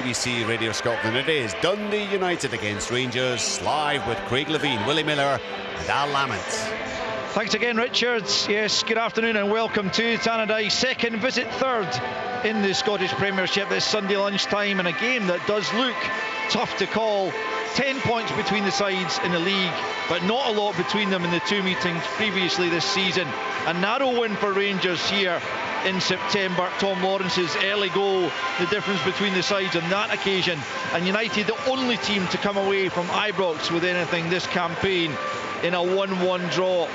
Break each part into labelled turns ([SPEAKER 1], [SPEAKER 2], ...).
[SPEAKER 1] BBC Radio Scotland. It is Dundee United against Rangers, live with Craig Levine, Willie Miller and Al Lamont.
[SPEAKER 2] Thanks again, Richard. Yes, good afternoon and welcome to Tannadice. Second visit, third in the Scottish Premiership this Sunday lunchtime, in a game that does look tough to call. 10 points between the sides in the league, but not a lot between them in the two meetings previously this season. A narrow win for Rangers here in September. Tom Lawrence's early goal, the difference between the sides on that occasion. And United, the only team to come away from Ibrox with anything this campaign in a 1-1 draw.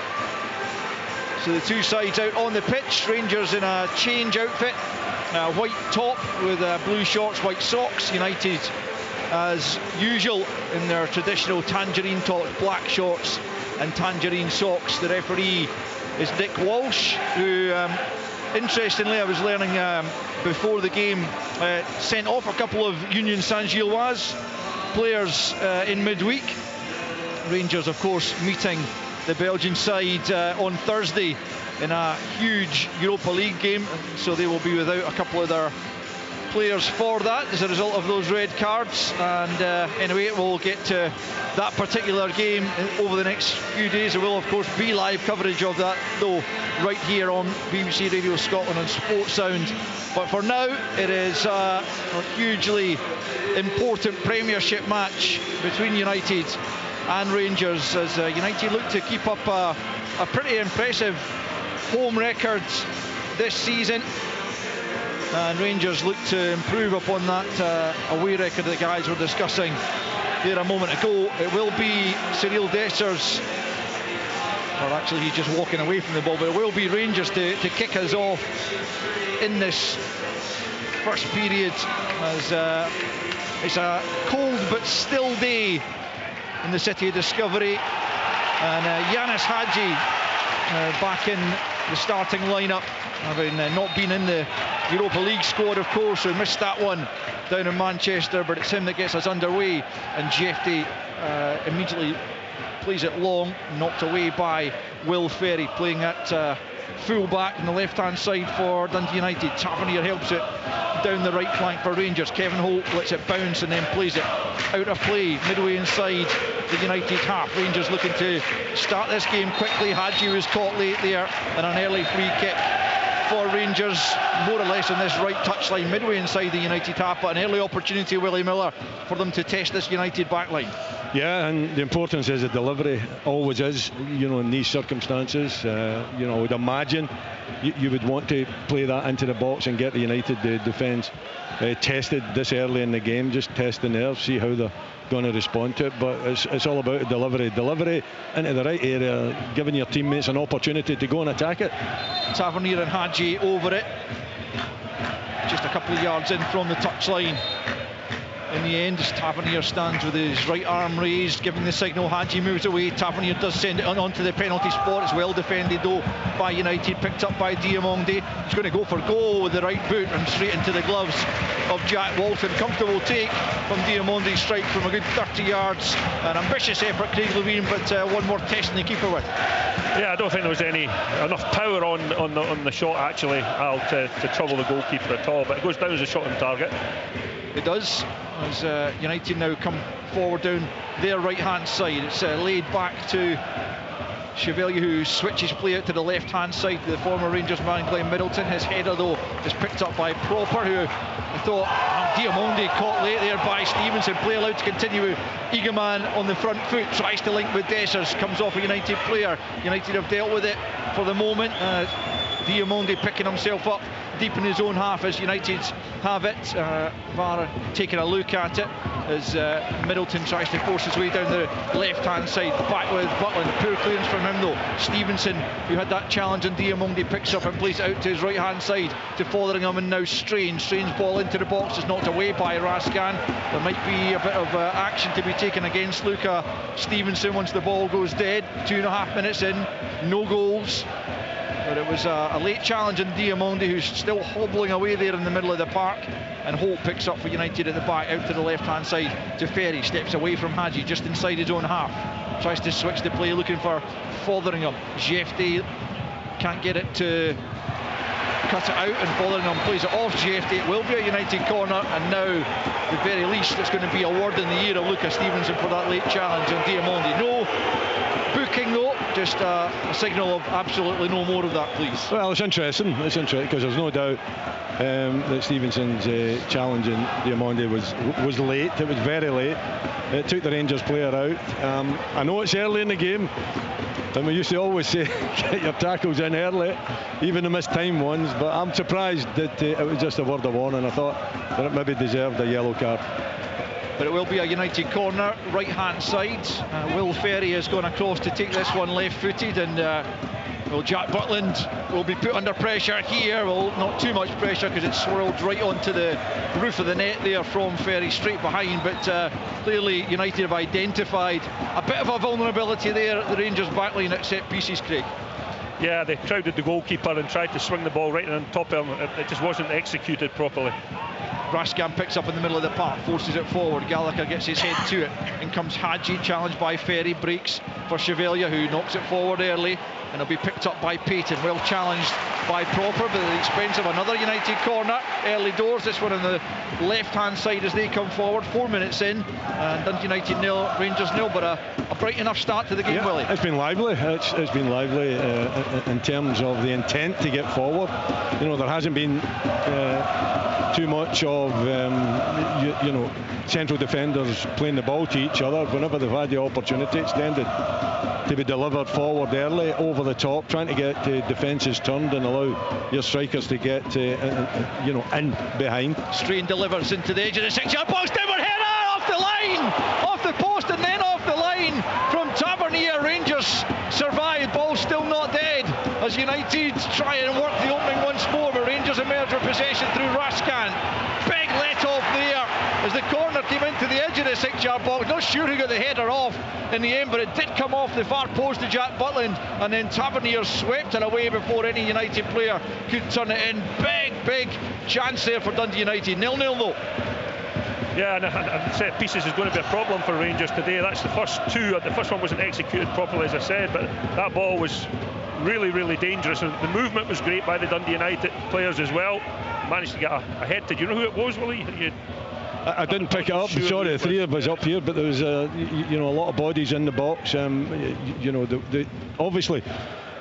[SPEAKER 2] So the two sides out on the pitch. Rangers in a change outfit, white top with blue shorts, white socks. United, as usual, in their traditional tangerine tops, black shorts and tangerine socks. The referee is Nick Walsh, who interestingly, I was learning before the game, sent off a couple of Union Saint-Gilloise players in midweek. Rangers, of course, meeting the Belgian side on Thursday in a huge Europa League game, so they will be without a couple of their players for that as a result of those red cards. And anyway, we'll get to that particular game over the next few days. There will, of course, be live coverage of that, though, right here on BBC Radio Scotland and Sports Sound. But for now, it is a hugely important Premiership match between United and Rangers, as United look to keep up a pretty impressive home record this season, and Rangers look to improve upon that away record the guys were discussing there a moment ago. It will be Cyril Dessers, or actually he's just walking away from the ball, but it will be Rangers to kick us off in this first period, as it's a cold but still day in the city of Discovery, and Yanis Hadji back in the starting lineup, having not been in the Europa League squad, of course, so missed that one down in Manchester, but it's him that gets us underway. And Jeffy immediately plays it long, knocked away by Will Ferry, playing at full back on the left hand side for Dundee United. Tavernier helps it down the right flank for Rangers. Kevin Holt lets it bounce and then plays it out of play midway inside the United half. Rangers looking to start this game quickly. Hadji was caught late there, and an early free kick for Rangers, more or less on this right touchline midway inside the United half, but an early opportunity, Willie Miller, for them to test this United backline.
[SPEAKER 3] Yeah, and the importance is the delivery, always is, you know, in these circumstances. You know, I would imagine you would want to play that into the box and get the United defence tested this early in the game, just test the nerves, see how they're going to respond to it. But it's all about delivery into the right area, giving your teammates an opportunity to go and attack it.
[SPEAKER 2] Tavernier and Hadji over it, just a couple of yards in from the touchline. In the end, as Tavernier stands with his right arm raised, giving the signal. Hadji moves away. Tavernier does send it onto the penalty spot. It's well defended though by United, picked up by Diamonde. He's going to go for goal with the right boot and straight into the gloves of Jack Walton. Comfortable take from Diamonde's strike from a good 30 yards. An ambitious effort, Craig Levine, but one more test in the keeper with.
[SPEAKER 4] Yeah, I don't think there was enough power on the shot actually, Al, to trouble the goalkeeper at all, but it goes down as a shot on target.
[SPEAKER 2] It does, as United now come forward down their right hand side. It's laid back to Chevalier, who switches play out to the left hand side to the former Rangers man Glenn Middleton. His header though is picked up by Proper, who I thought Diamonde caught late there by Stevenson. Play allowed to continue. Eagleman on the front foot tries to link with Dessers, comes off a United player. United have dealt with it for the moment. Diamonde picking himself up deep in his own half as United have it. VAR taking a look at it as Middleton tries to force his way down the left hand side, back with Butland. Poor clearance from him though. Stevenson, who had that challenge, and Diamonde picks up and plays it out to his right hand side to Fotheringham, and now Strange ball into the box is knocked away by Rascan. There might be a bit of action to be taken against Luca Stevenson once the ball goes dead. 2.5 minutes in, no goals. But it was a late challenge in Diamonde, who's still hobbling away there in the middle of the park. And Holt picks up for United at the back, out to the left-hand side to Ferry. Steps away from Hadji, just inside his own half. Tries to switch the play, looking for Fotheringham. Jeffy can't get it to cut it out, and Fotheringham plays it off Jeffy. It will be a United corner, and now, at the very least, it's going to be a word in the ear of Lucas Stevenson for that late challenge on Diamondi. No booking though, just a signal of absolutely no more of that, please.
[SPEAKER 3] Well, it's interesting because there's no doubt that Stevenson's challenge in Diamondi was late. It was very late. It took the Rangers player out. I know it's early in the game, and we used to always say get your tackles in early, even the missed time ones, but I'm surprised that it was just a word of warning. I thought that it maybe deserved a yellow card.
[SPEAKER 2] But it will be a United corner, right hand side. Will Ferry has gone across to take this one left footed, and well, Jack Butland will be put under pressure here. Well, not too much pressure because it swirled right onto the roof of the net there from Ferry, straight behind. But clearly United have identified a bit of a vulnerability there at the Rangers backline at set pieces, Craig.
[SPEAKER 4] Yeah, they crowded the goalkeeper and tried to swing the ball right on top of him. It just wasn't executed properly.
[SPEAKER 2] Raskan picks up in the middle of the park, forces it forward. Gallagher gets his head to it. In comes Hadji, challenged by Ferry, breaks for Chevalier, who knocks it forward early, and it'll be picked up by Payton. Well challenged by Proper, but at the expense of another United corner. Early doors, this one on the left-hand side as they come forward. 4 minutes in, and Dundee United 0, Rangers 0, but a bright enough start to the game, Willie.
[SPEAKER 3] It's been lively. It's been lively in terms of the intent to get forward. You know, there hasn't been too much of you know, central defenders playing the ball to each other. Whenever they've had the opportunity, it's tended to be delivered forward early, over the top, trying to get defences turned and allow your strikers to get you know, in behind.
[SPEAKER 2] Strain delivers into the edge of the 6-yard box. Downward header off the line, off the post, and then off the line from Tavernier. Rangers survive. Ball still not dead as United try and work the opening once more, but Rangers emerge with possession through Raskan. Big let off there as the corner came into the edge of the 6-yard box. Not sure who got the header off in the end, but it did come off the far post to Jack Butland, and then Tavernier swept it away before any United player could turn it in. Big chance there for Dundee United. 0-0 though.
[SPEAKER 4] Yeah, and set pieces is going to be a problem for Rangers today. That's the first two. The first one wasn't executed properly, as I said, but that ball was really dangerous, and the movement was great by the Dundee United players as well. Managed to get ahead. Did you know who it was, Willie?
[SPEAKER 3] I didn't pick it up. Sure, sorry, the three of us up here, but there was you know, a lot of bodies in the box. You know, obviously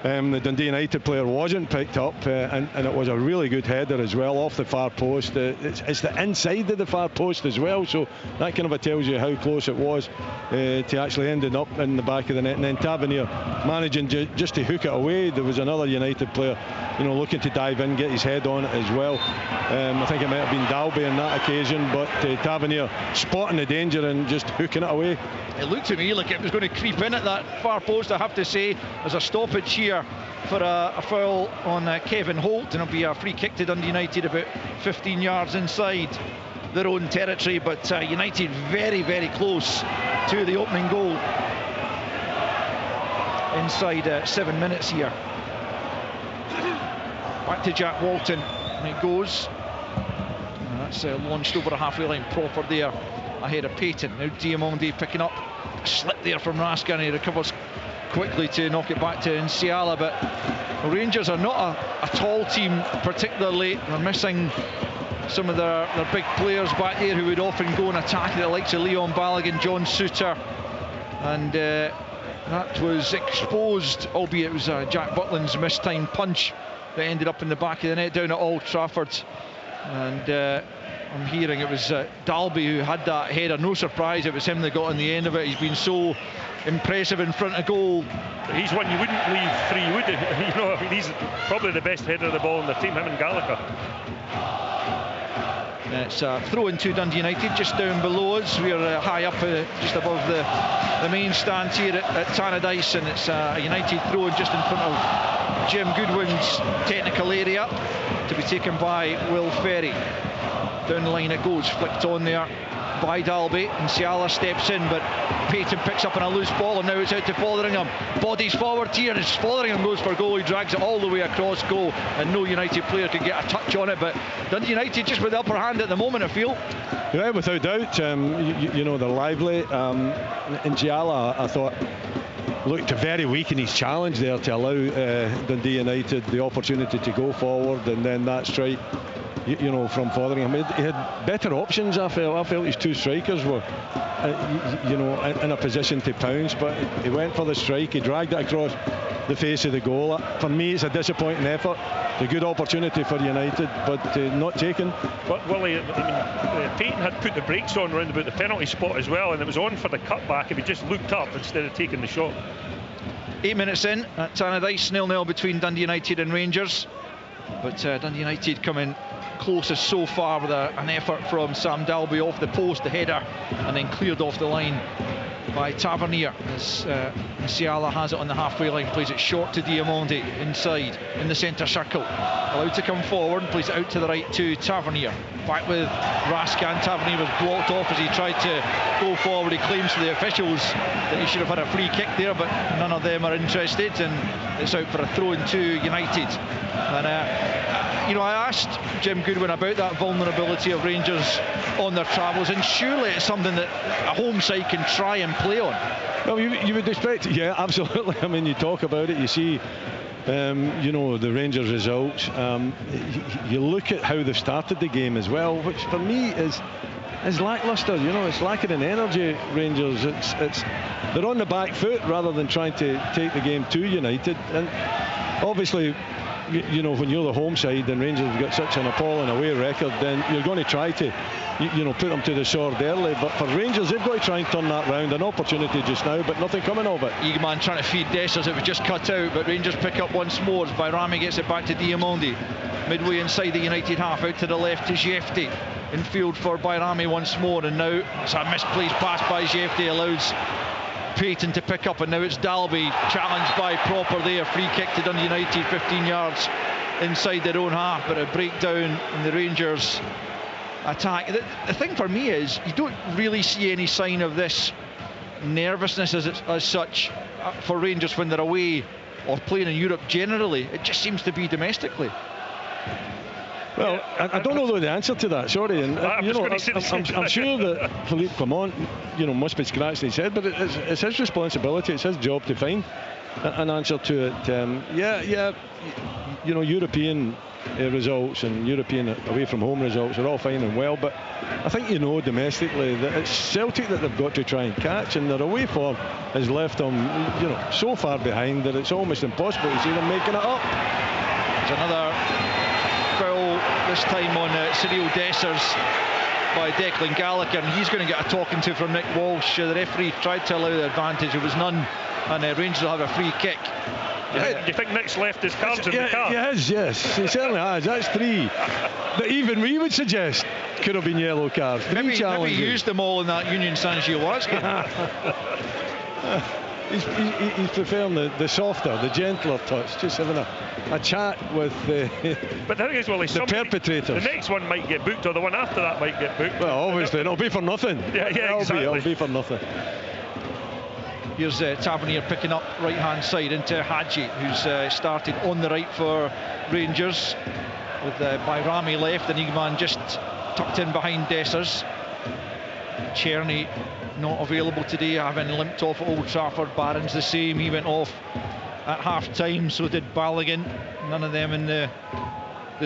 [SPEAKER 3] the Dundee United player wasn't picked up, and it was a really good header as well off the far post. It's the inside of the far post as well, so that kind of tells you how close it was to actually ending up in the back of the net. And then Tavernier managing just to hook it away. There was another United player, you know, looking to dive in, get his head on it as well. I think it might have been Dalby on that occasion, but Tavernier spotting the danger and just hooking it away.
[SPEAKER 2] It looked to me like it was going to creep in at that far post, I have to say. There's a stoppage here for a foul on Kevin Holt, and it'll be a free kick to Dundee United about 15 yards inside their own territory. But United very close to the opening goal inside 7 minutes here. Back to Jack Walton, and it goes. And that's launched over a halfway line, Proper there ahead of Payton. Now Diamondi picking up a slip there from Raskan, and he recovers quickly to knock it back to Nsiala. But Rangers are not a tall team particularly. They're missing some of their big players back there who would often go and attack, the likes of Leon Balogun, John Souttar, and that was exposed, albeit it was Jack Butland's mistimed punch that ended up in the back of the net down at Old Trafford. And I'm hearing it was Dalby who had that header. No surprise it was him that got on the end of it. He's been so impressive in front of goal.
[SPEAKER 4] He's one you wouldn't leave free, would you? You know, I mean, he's probably the best header of the ball in the team, him and Gallagher.
[SPEAKER 2] It's a throw into Dundee United just down below us. We're high up just above the main stand here at Tannadice, and it's a United throw just in front of Jim Goodwin's technical area to be taken by Will Ferry. Down the line it goes, flicked on there by Dalby, and Nsiala steps in, but Payton picks up on a loose ball, and now it's out to Fotheringham. Bodies forward here as Fotheringham goes for goal. He drags it all the way across goal, and no United player can get a touch on it. But Dundee United just with the upper hand at the moment, I feel.
[SPEAKER 3] Yeah, without doubt. You know, they're lively. Nsiala, I thought, looked very weak in his challenge there to allow Dundee United the opportunity to go forward, and then that strike, you know, from Fotheringham. He had better options, I felt his two strikers were you know, in a position to pounce, but he went for the strike, he dragged it across the face of the goal. For me, it's a disappointing effort. It's a good opportunity for United, but not taken.
[SPEAKER 4] But Willie, I mean, Payton had put the brakes on round about the penalty spot as well, and it was on for the cutback if he just looked up instead of taking the shot.
[SPEAKER 2] 8 minutes in at Tannadice, 0-0 between Dundee United and Rangers, but Dundee United coming closest so far with an effort from Sam Dalby off the post, the header, and then cleared off the line by Tavernier as Musiala has it on the halfway line, plays it short to Diamondi inside in the centre circle, allowed to come forward and plays it out to the right to Tavernier, back with Raskin. Tavernier was blocked off as he tried to go forward. He claims to the officials that he should have had a free kick there, but none of them are interested, and it's out for a throw in to United. And you know, I asked Jim Goodwin about that vulnerability of Rangers on their travels, and surely it's something that a home side can try and play on.
[SPEAKER 3] Well, you would expect, yeah, absolutely. I mean, you talk about it, you see, you know, the Rangers results. You look at how they've started the game as well, which for me is lacklustre. You know, it's lacking in energy. Rangers, they're on the back foot rather than trying to take the game to United. And obviously, you know, when you're the home side and Rangers have got such an appalling away record, then you're going to try to, you know, put them to the sword early. But for Rangers, they've got to try and turn that round. An opportunity just now, but nothing coming of it.
[SPEAKER 2] Eagleman trying to feed Dessers, it was just cut out, but Rangers pick up once more as Bayrami gets it back to Diamondi. Midway inside the United half, out to the left to Jefti. Infield for Bayrami once more, and now it's a misplaced pass by Jefti, allows Payton to pick up, and now it's Dalby challenged by Proper there. Free kick to Dundee United, 15 yards inside their own half, but a breakdown in the Rangers attack. The thing for me is you don't really see any sign of this nervousness as such for Rangers when they're away or playing in Europe generally. It just seems to be domestically.
[SPEAKER 3] Well, I don't know the answer to that, sorry. And you know, I'm sure that Phillipe Clement, you know, must be scratching his head, but it's his responsibility, it's his job to find an answer to it. You know, European results and European away from home results are all fine and well, but I think, you know, domestically that it's Celtic that they've got to try and catch, and their away form has left them, you know, so far behind that it's almost impossible to see them making it up.
[SPEAKER 2] There's another foul, this time on Cyril Dessers by Declan Gallagher, and he's going to get a talking to from Nick Walsh. The referee tried to allow the advantage, there was none, and Rangers will have a free kick.
[SPEAKER 4] Do you think Nick's left his cards in the car?
[SPEAKER 3] Yes, he certainly has. That's three that even we would suggest could have been yellow cards.
[SPEAKER 2] Maybe he used them all in that Union Saint-Gilloise game.
[SPEAKER 3] He's preferring the softer, the gentler touch, just having a chat with
[SPEAKER 4] but the thing is, Willie,
[SPEAKER 3] the perpetrators.
[SPEAKER 4] The next one might get booked, or the one after that might get booked.
[SPEAKER 3] Well, obviously, it'll be for nothing.
[SPEAKER 4] Yeah, exactly.
[SPEAKER 3] It'll be for nothing.
[SPEAKER 2] Here's Tavernier picking up right-hand side into Hadji, who's started on the right for Rangers, with Bayrami left, and Eagleman just tucked in behind Dessers. Czerny not available today, having limped off at Old Trafford. Barron's the same, he went off at half-time, so did Balogun. None of them in the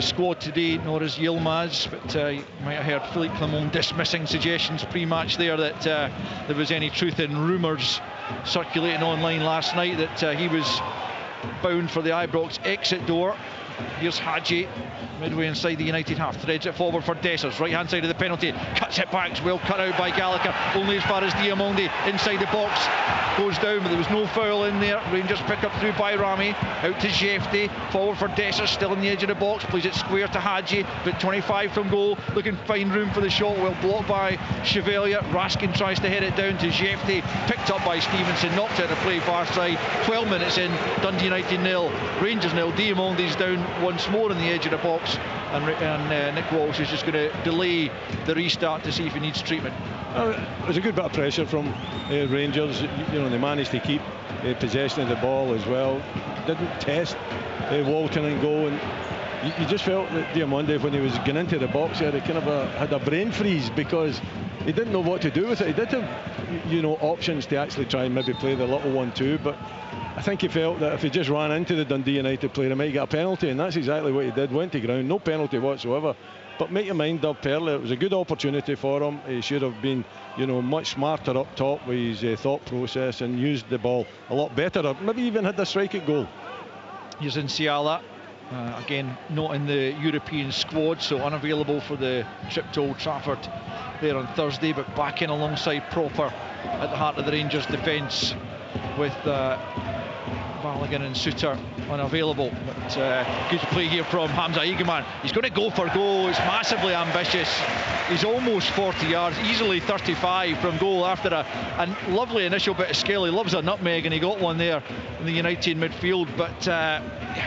[SPEAKER 2] squad today, nor is Yilmaz, but you might have heard Phillipe Clement dismissing suggestions pre-match there that there was any truth in rumours circulating online last night that he was bound for the Ibrox exit door. Here's Hadji, midway inside the United half, threads it forward for Dessers, right hand side of the penalty, cuts it back, well cut out by Gallagher, only as far as Diamondi, inside the box, goes down, but there was no foul in there. Rangers pick up through Bayrami, out to Jefti, forward for Dessers, still in the edge of the box, plays it square to Hadji, but 25 from goal, looking to find room for the shot, well blocked by Chevalier. Raskin tries to head it down to Jefti, picked up by Stevenson, knocked out of play far side. 12 minutes in, Dundee United 0, Rangers 0. Diamondi's down once more in the edge of the box, and Nick Walsh is just going to delay the restart to see if he needs treatment.
[SPEAKER 3] There's a good bit of pressure from Rangers. You know, they managed to keep possession of the ball as well, didn't test Walton and go, and you just felt that Diamondi, when he was getting into the box there, he kind of had a brain freeze, because he didn't know what to do with it. He did have, you know, options to actually try and maybe play the little 1-2, but I think he felt that if he just ran into the Dundee United player, he might get a penalty, and that's exactly what he did. Went to ground, no penalty whatsoever. But make your mind up earlier, it was a good opportunity for him. He should have been, you know, much smarter up top with his thought process and used the ball a lot better, or maybe even had the strike at goal.
[SPEAKER 2] Here's Nsiala, again not in the European squad, so unavailable for the trip to Old Trafford there on Thursday, but back in alongside Proper at the heart of the Rangers defence, with Balogun and Suter unavailable. But good play here from Hamza Egeman. He's going to go for goal. It's massively ambitious. He's almost 40 yards, easily 35 from goal after a lovely initial bit of skill. He loves a nutmeg, and he got one there in the United midfield. But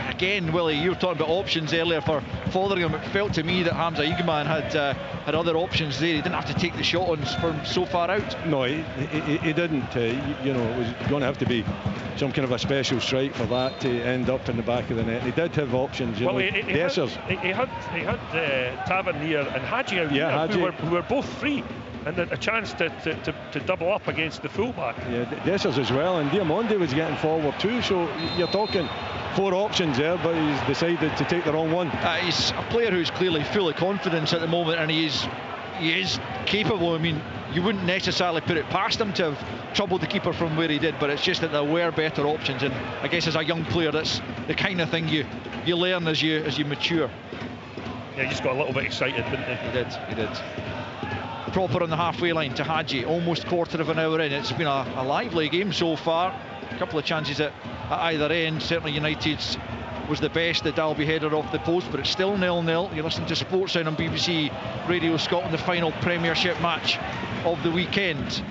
[SPEAKER 2] again, Willie, you were talking about options earlier for Fotheringham. It felt to me that Hamza Egeman had other options there. He didn't have to take the shot on from so far out.
[SPEAKER 3] No, he didn't. You know, it was going to have to be some kind of a special strike for that to end up in the back of the net. He did have options. You know,
[SPEAKER 4] he had Tavernier and Hadji out there, who were both free, and a chance to double up against the fullback.
[SPEAKER 3] Yeah, Dessers as well, and Diamonde was getting forward too. So you're talking 4 options there, but he's decided to take the wrong one.
[SPEAKER 2] He's a player who's clearly full of confidence at the moment, and he is capable. I mean, you wouldn't necessarily put it past him to have troubled the keeper from where he did, but it's just that there were better options, and I guess as a young player, that's the kind of thing you learn as you mature.
[SPEAKER 4] Yeah, he just got a little bit excited, didn't he?
[SPEAKER 2] He did. Proper on the halfway line to Hadji, almost quarter of an hour in. It's been a lively game so far. A couple of chances at either end. Certainly United's was the best, the Dalby header off the post, but it's still 0-0. You're listening to Sports Sound on BBC Radio Scotland, the final Premiership match of the weekend,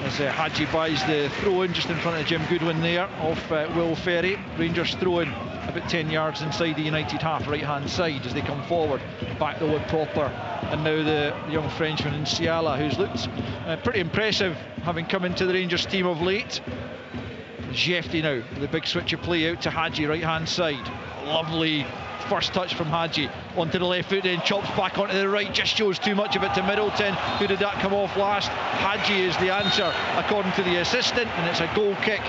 [SPEAKER 2] as Hadji buys the throw-in just in front of Jim Goodwin there off Will Ferry. Rangers throw-in about 10 yards inside the United half, right-hand side, as they come forward. Back though with Proper, and now the young Frenchman Nsiala, who's looked pretty impressive, having come into the Rangers team of late. Jefty now, the big switch of play out to Hadji, right-hand side. Lovely first touch from Hadji onto the left foot, then chops back onto the right, just shows too much of it to Middleton. Who did that come off last? Hadji is the answer, according to the assistant, and it's a goal kick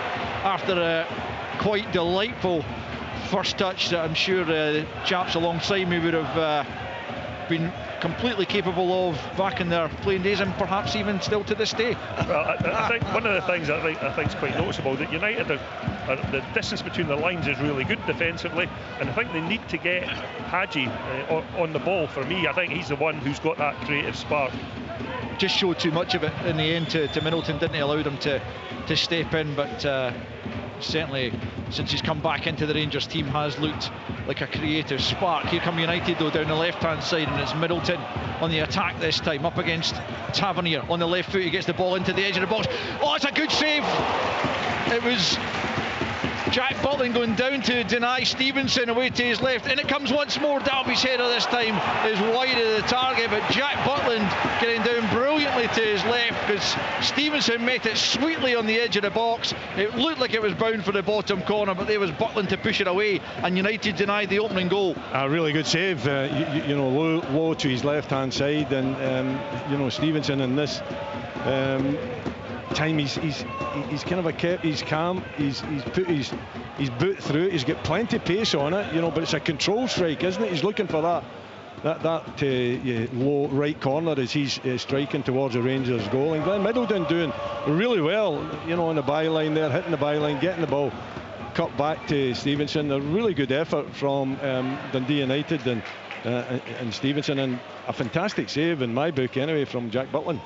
[SPEAKER 2] after a quite delightful first touch that I'm sure the chaps alongside me would have been completely capable of back in their playing days, and perhaps even still to this day.
[SPEAKER 4] Well, I think one of the things I think is quite noticeable, that United the distance between the lines is really good defensively, and I think they need to get Hadji on the ball. For me, I think he's the one who's got that creative spark.
[SPEAKER 2] Just showed too much of it in the end to Middleton, didn't allow them to step in, but certainly since he's come back into the Rangers team has looked like a creative spark. Here come United though down the left hand side, and it's Middleton on the attack this time, up against Tavernier on the left foot. He gets the ball into the edge of the box. Oh, it's a good save. It was Jack Butland going down to deny Stevenson away to his left, and it comes once more. Dalby's header this time is wide of the target, but Jack Butland getting down brilliantly to his left, because Stevenson met it sweetly on the edge of the box. It looked like it was bound for the bottom corner, but there was Butland to push it away, and United denied the opening goal.
[SPEAKER 3] A really good save, you know, low to his left hand side, and you know, Stevenson in this time he's kind of kept his calm. He's put his boot through it. He's got plenty of pace on it, you know, but it's a control strike, isn't it? He's looking for that low right corner as he's striking towards the Rangers goal. And Glenn Middleton doing really well, you know, on the byline there, hitting the byline, getting the ball cut back to Stevenson. A really good effort from Dundee United and Stevenson, and a fantastic save in my book anyway from Jack Butland.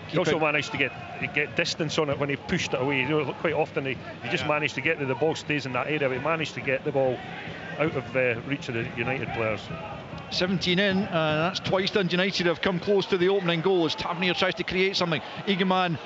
[SPEAKER 4] He also managed to get distance on it when he pushed it away. You know, quite often he just managed to get to the ball, stays in that area, but he managed to get the ball out of reach of the United players. 17 in, and that's twice Dundee United have come close to the opening goal as Tavernier tries to create something. Egeman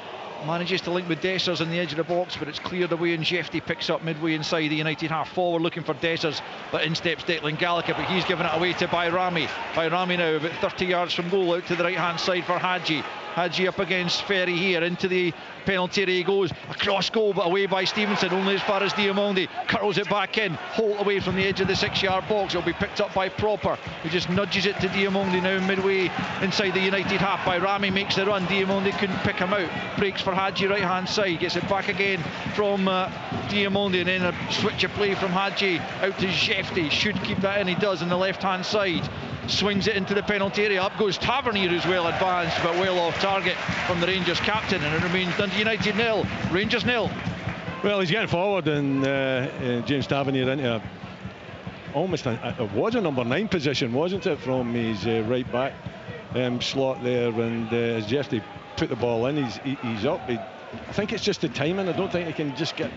[SPEAKER 4] manages to link with Dessers on the edge of the box, but it's cleared away, and Jefty picks up midway inside the United half forward, looking for Dessers, but in steps Declan Gallagher, but he's given it away to Bayrami. Bayrami now about 30 yards from goal, out to the right hand side for Hadji.
[SPEAKER 2] Hadji up against Ferry here, into the penalty area he goes. A cross goal, but away by Stevenson, only as far as Diamondi. Curls it back in, Holt away from the edge of the 6-yard box. It'll be picked up by Proper, who just nudges it to Diamondi now midway inside the United half. By Rami makes the run, Diamondi couldn't pick him out. Breaks for Hadji right hand side, gets it back again from Diamondi, and then a switch of play from Hadji out to Jefty. Should keep that in, he does, on the left hand side. Swings it into the penalty area. Up goes Tavernier, who's well advanced but well off target from the Rangers captain, and it remains Dundee United 0, Rangers 0.
[SPEAKER 3] Well, he's getting forward, and James Tavernier into it was a number 9 position, wasn't it, from his right back slot there, and as Jefty put the ball in, he's up. I think it's just the timing. I don't think he can just get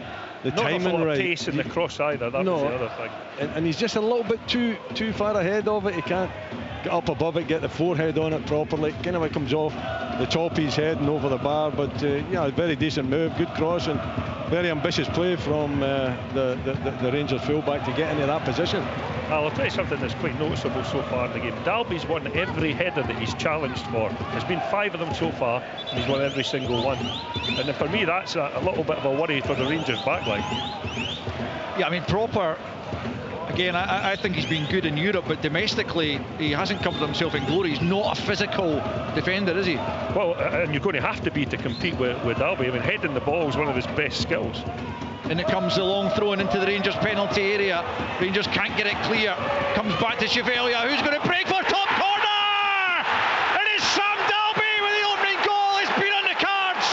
[SPEAKER 3] the timing right.
[SPEAKER 4] Not a pace in the cross either. That was the other thing.
[SPEAKER 3] And he's just a little bit too far ahead of it. He can't get up above it, get the forehead on it properly. Kind of it comes off the top of his head and over the bar. But yeah, a very decent move, good cross, and very ambitious play from the Rangers fullback to get into that position.
[SPEAKER 4] I'll tell you something that's quite noticeable so far in the game. Dalby's won every header that he's challenged for. There's been 5 of them so far, and he's won every single one. And for me, that's a little bit of a worry for the Rangers backline.
[SPEAKER 2] Yeah, I mean, Proper, again, I think he's been good in Europe, but domestically he hasn't covered himself in glory. He's not a physical defender, is he?
[SPEAKER 4] Well, and you're going to have to be to compete with Dalby. I mean, heading the ball is one of his best skills.
[SPEAKER 2] And it comes the long throw into the Rangers penalty area. Rangers can't get it clear. Comes back to Chevalier, who's going to break for top corner! It is Sam Dalby with the opening goal. It's been on the cards,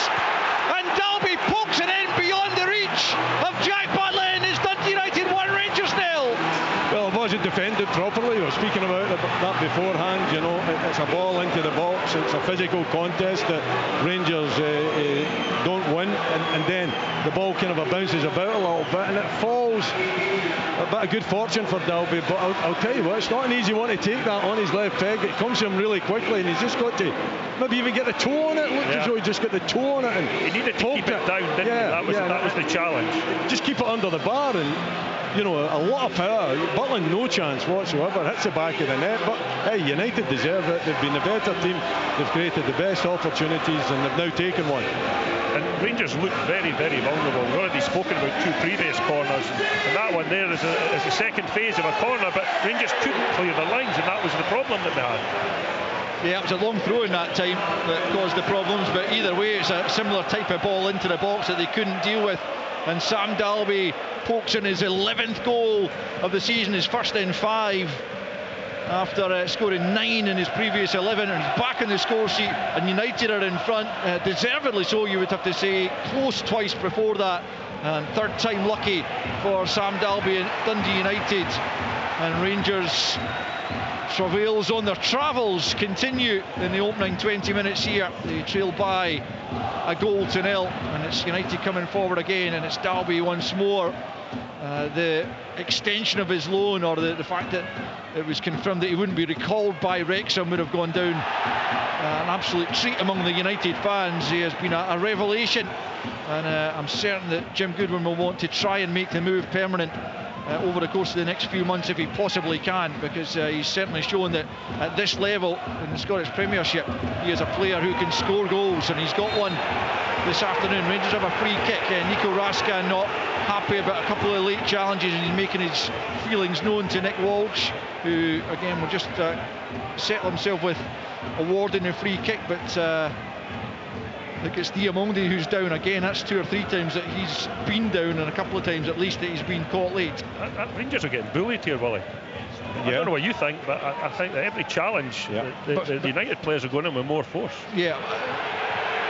[SPEAKER 2] and Dalby pokes it in beyond the reach of Jack Butland. It's Dundee United 1, Rangers 0.
[SPEAKER 3] Well, it wasn't defended properly. We were speaking about that beforehand. You know, it's a ball into the box. It's a physical contest that Rangers don't win, and then the ball kind of bounces about a little bit, and it falls. A bit of good fortune for Dalby, but I'll tell you what, it's not an easy one to take that on his left peg. It comes to him really quickly, and he's just got to maybe even get the toe on it. Looked as though he just got the toe on it, and
[SPEAKER 4] he needed to keep it down, didn't he? That was the challenge.
[SPEAKER 3] Just keep it under the bar, and you know, a lot of power. Butland no chance whatsoever, hits the back of the net, but hey, United deserve it. They've been the better team, they've created the best opportunities, and they've now taken one.
[SPEAKER 4] And Rangers look very, very vulnerable. We've already spoken about 2 previous corners, and that one there is the second phase of a corner, but Rangers couldn't clear the lines, and that was the problem that they had.
[SPEAKER 2] Yeah, it was a long throw in that time that caused the problems, but either way, it's a similar type of ball into the box that they couldn't deal with. And Sam Dalby pokes in his 11th goal of the season, his first in 5, after scoring 9 in his previous 11, and he's back in the score sheet, and United are in front, deservedly so, you would have to say. Close twice before that, and third time lucky for Sam Dalby and Dundee United. And Rangers travails on their travels continue in the opening 20 minutes here. They trail by a goal to 0, and it's United coming forward again, and it's Dalby once more. The extension of his loan, or the fact that it was confirmed that he wouldn't be recalled by Wrexham, would have gone down an absolute treat among the United fans. He has been a revelation, and I'm certain that Jim Goodwin will want to try and make the move permanent over the course of the next few months if he possibly can, because he's certainly shown that at this level in the Scottish Premiership he is a player who can score goals, and he's got one this afternoon. Rangers have a free kick. Nico Raskin not happy about a couple of late challenges, and he's making his feelings known to Nick Walsh, who again will just settle himself with awarding a free kick. But I think it's Diamondi who's down again. That's 2 or 3 times that he's been down, and a couple of times at least that he's been caught late.
[SPEAKER 4] Rangers are getting bullied here, Willie. I don't know what you think, but I think that every challenge the United players are going in with more force.
[SPEAKER 2] Yeah.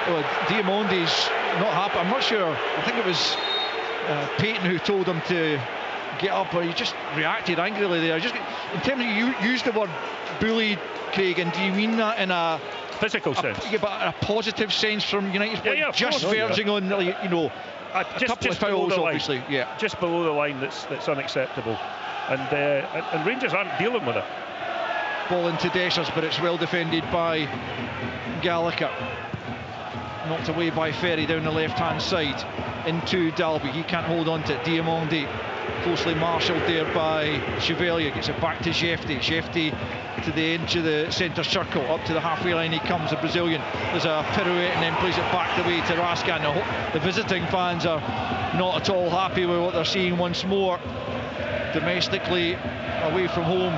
[SPEAKER 2] Well, Diamondi's not happy. I'm not sure. I think it was Payton who told him to get up, or he just reacted angrily there. Just in terms of, you used the word bullied, Craig, and do you mean that in a
[SPEAKER 4] physical sense?
[SPEAKER 2] Yeah, but a positive sense from United, just verging on, you know, a couple of fouls, obviously. Yeah,
[SPEAKER 4] just below the line that's unacceptable, and Rangers aren't dealing with it.
[SPEAKER 2] Ball into Dessers, but it's well defended by Gallagher. Knocked away by Ferry down the left-hand side into Dalby. He can't hold on to it. Diamondi closely marshalled there by Chevalier. Gets it back to Jefty. Jefty to the edge of the centre circle, up to the halfway line he comes, the Brazilian. There's a pirouette and then plays it back the way to Raskin. The visiting fans are not at all happy with what they're seeing once more domestically away from home,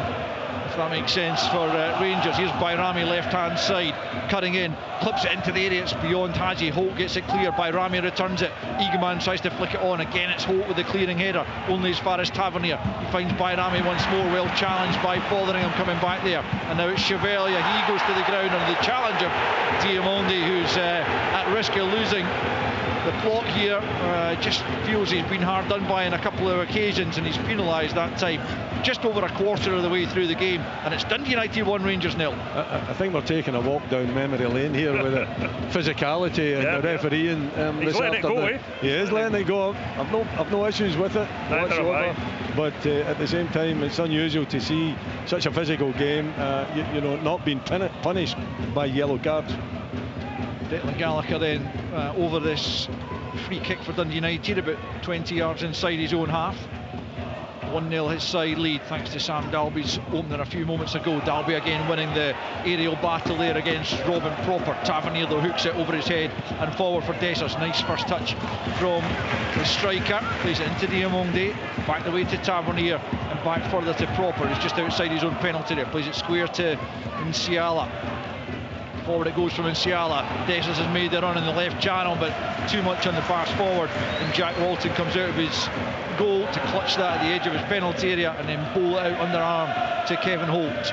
[SPEAKER 2] if that makes sense, for Rangers. Here's Bayrami, left hand side, cutting in, clips it into the area, it's beyond Hadji. Holt gets it clear, Bayrami returns it, Egeman tries to flick it on, again it's Holt with the clearing header, only as far as Tavernier. He finds Bayrami once more, well challenged by Fotheringham coming back there, and now it's Chevalier. He goes to the ground under the challenge of Diamondi, who's at risk of losing the plot here. Just feels he's been hard done by on a couple of occasions, and he's penalised that time. Just over a quarter of the way through the game, and it's Dundee United 1, Rangers 0.
[SPEAKER 3] I think we're taking a walk down memory lane here with the physicality and the refereeing.
[SPEAKER 4] He's letting it go, eh?
[SPEAKER 3] He is letting it go. I've no issues with it whatsoever. But at the same time, it's unusual to see such a physical game, not being punished by yellow cards.
[SPEAKER 2] Declan Gallagher then over this free kick for Dundee United, about 20 yards inside his own half. 1-0 his side lead thanks to Sam Dalby's opener a few moments ago. Dalby again winning the aerial battle there against Robin Proper. Tavernier though hooks it over his head and forward for Dessers. Nice first touch from the striker, plays it into Diamondi, back the way to Tavernier and back further to Proper. He's just outside his own penalty there, plays it square to Nsiala. Forward it goes from Nsiala. Dessers has made the run in the left channel, but too much on the pass forward, and Jack Walton comes out of his goal to clutch that at the edge of his penalty area and then bowl it out underarm to Kevin Holt,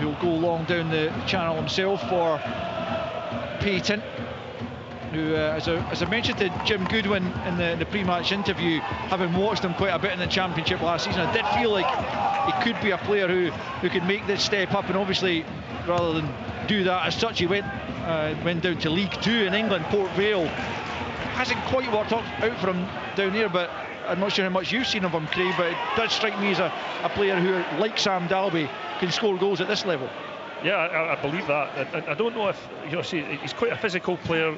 [SPEAKER 2] who'll go long down the channel himself for Payton, who, as I mentioned to Jim Goodwin in the pre-match interview, having watched him quite a bit in the Championship last season, I did feel like he could be a player who could make this step up, and obviously rather than do that as such, he went down to League 2 in England. Port Vale hasn't quite worked out for him down there, but I'm not sure how much you've seen of him, Craig, but it does strike me as a player who, like Sam Dalby, can score goals at this level.
[SPEAKER 4] Yeah, I believe that. I don't know if he's quite a physical player,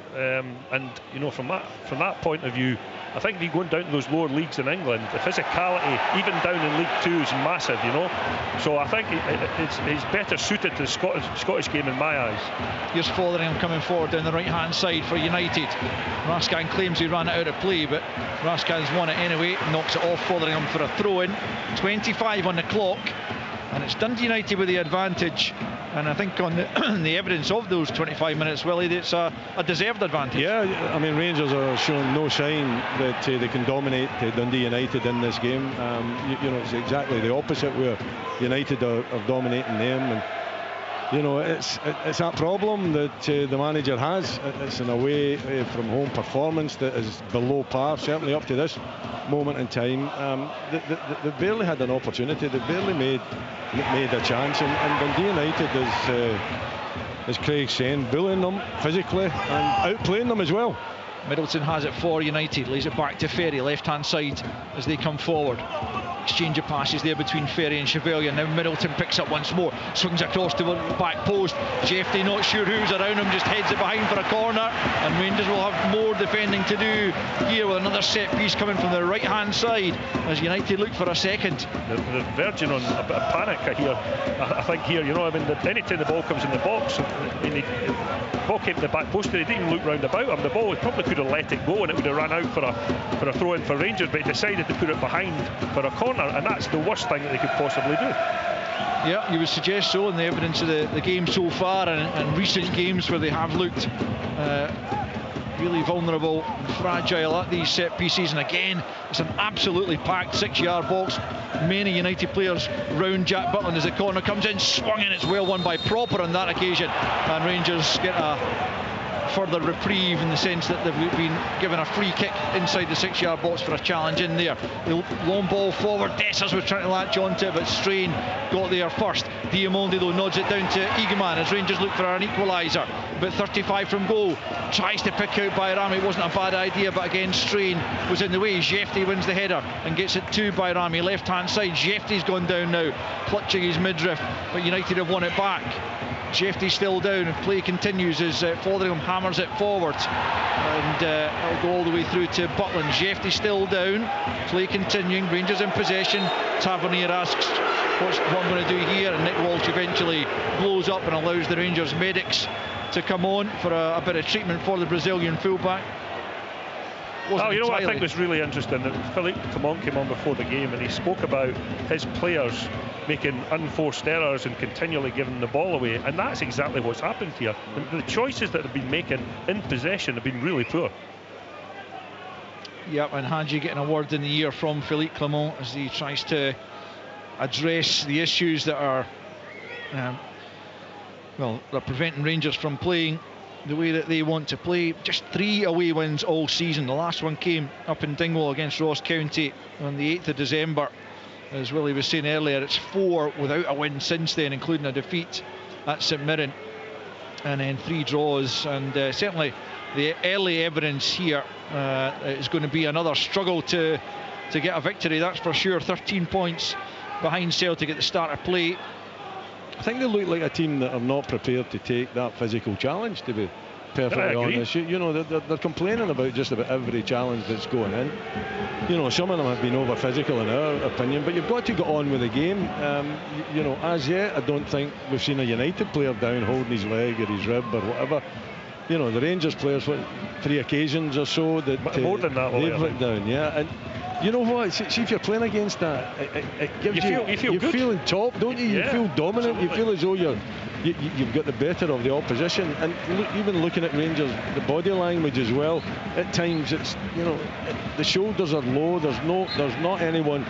[SPEAKER 4] and from that point of view, I think if you're going down to those lower leagues in England, the physicality, even down in League 2, is massive. So I think he's better suited to the Scottish game in my eyes.
[SPEAKER 2] Here's Fotheringham coming forward down the right hand side for United. Raskin claims he ran it out of play, but Raskin's won it anyway, knocks it off Fotheringham for a throw-in. 25 on the clock, and it's Dundee United with the advantage. And I think on the evidence of those 25 minutes, Willie, it's a deserved advantage.
[SPEAKER 3] Yeah, I mean, Rangers are showing no sign that they can dominate Dundee United in this game. It's exactly the opposite, where United are dominating them. And it's that problem that the manager has. It's an away from home performance that is below par, certainly up to this moment in time. They barely had an opportunity. They barely made a chance, and Dundee United is, as Craig's saying, bullying them physically and outplaying them as well.
[SPEAKER 2] Middleton has it for United, lays it back to Ferry, left hand side as they come forward. Exchange of passes there between Ferry and Chevalier. Now Middleton picks up once more, swings across to the back post. Jefty, not sure who's around him, just heads it behind for a corner, and Rangers will have more defending to do here with another set piece coming from the right hand side as United look for a second.
[SPEAKER 4] They're verging on a bit of panic here. I think here, anytime the ball comes in the box, the ball came to the back post, they didn't even look round about him. The ball, he probably could have let it go and it would have run out for a throw in for Rangers, but he decided to put it behind for a corner, and that's the worst thing that they could possibly do.
[SPEAKER 2] Yeah, you would suggest so, in the evidence of the game so far and recent games where they have looked really vulnerable and fragile at these set pieces. And again, it's an absolutely packed 6-yard box. Many United players round Jack Butland as the corner comes in, swung in. It's well won by Proper on that occasion, and Rangers get a further reprieve in the sense that they've been given a free kick inside the 6-yard box for a challenge in there. The long ball forward, Dessers was trying to latch onto it, but Strain got there first. Diamondi though nods it down to Egeman as Rangers look for an equaliser. But 35 from goal, tries to pick out Bayrami. It wasn't a bad idea, but again Strain was in the way. Jefty wins the header and gets it to Bayrami, left hand side. Jefty's gone down now, clutching his midriff, but United have won it back. Jefty's still down, and play continues as Fotheringham hammers it forward, and it'll go all the way through to Butland. Jefty still down, play continuing, Rangers in possession. Tavernier asks what I'm going to do here, and Nick Walsh eventually blows up and allows the Rangers medics to come on for a bit of treatment for the Brazilian fullback.
[SPEAKER 4] You know what I think was really interesting, that Phillipe Clement came on before the game and he spoke about his players making unforced errors and continually giving the ball away, and that's exactly what's happened here. The choices that they've been making in possession have been really poor.
[SPEAKER 2] Yep, and Hadji getting a word in the ear from Phillipe Clement as he tries to address the issues that are they're preventing Rangers from playing the way that they want to play. Just 3 away wins all season. The last one came up in Dingwall against Ross County on the 8th of December. As Willie was saying earlier, it's 4 without a win since then, including a defeat at St Mirren, and then 3 draws. And certainly the early evidence here is going to be another struggle to get a victory, that's for sure. 13 points behind Celtic at the start of play.
[SPEAKER 3] I think they look like a team that are not prepared to take that physical challenge, to be perfectly honest. You know, they're complaining about just about every challenge that's going in. You know, some of them have been over physical in our opinion, but you've got to get on with the game. You know, as yet I don't think we've seen a United player down holding his leg or his rib or whatever. You know, the Rangers players, 3 occasions or so that
[SPEAKER 4] more than that,
[SPEAKER 3] they've let down. Yeah, and you know what? See, if you're playing against that, it gives you feel in top, don't you?
[SPEAKER 4] Yeah,
[SPEAKER 3] you feel dominant.
[SPEAKER 4] absolutely.
[SPEAKER 3] You feel as though you've got the better of the opposition. And even looking at Rangers, the body language as well. At times, it's, you know, the shoulders are low. There's not anyone,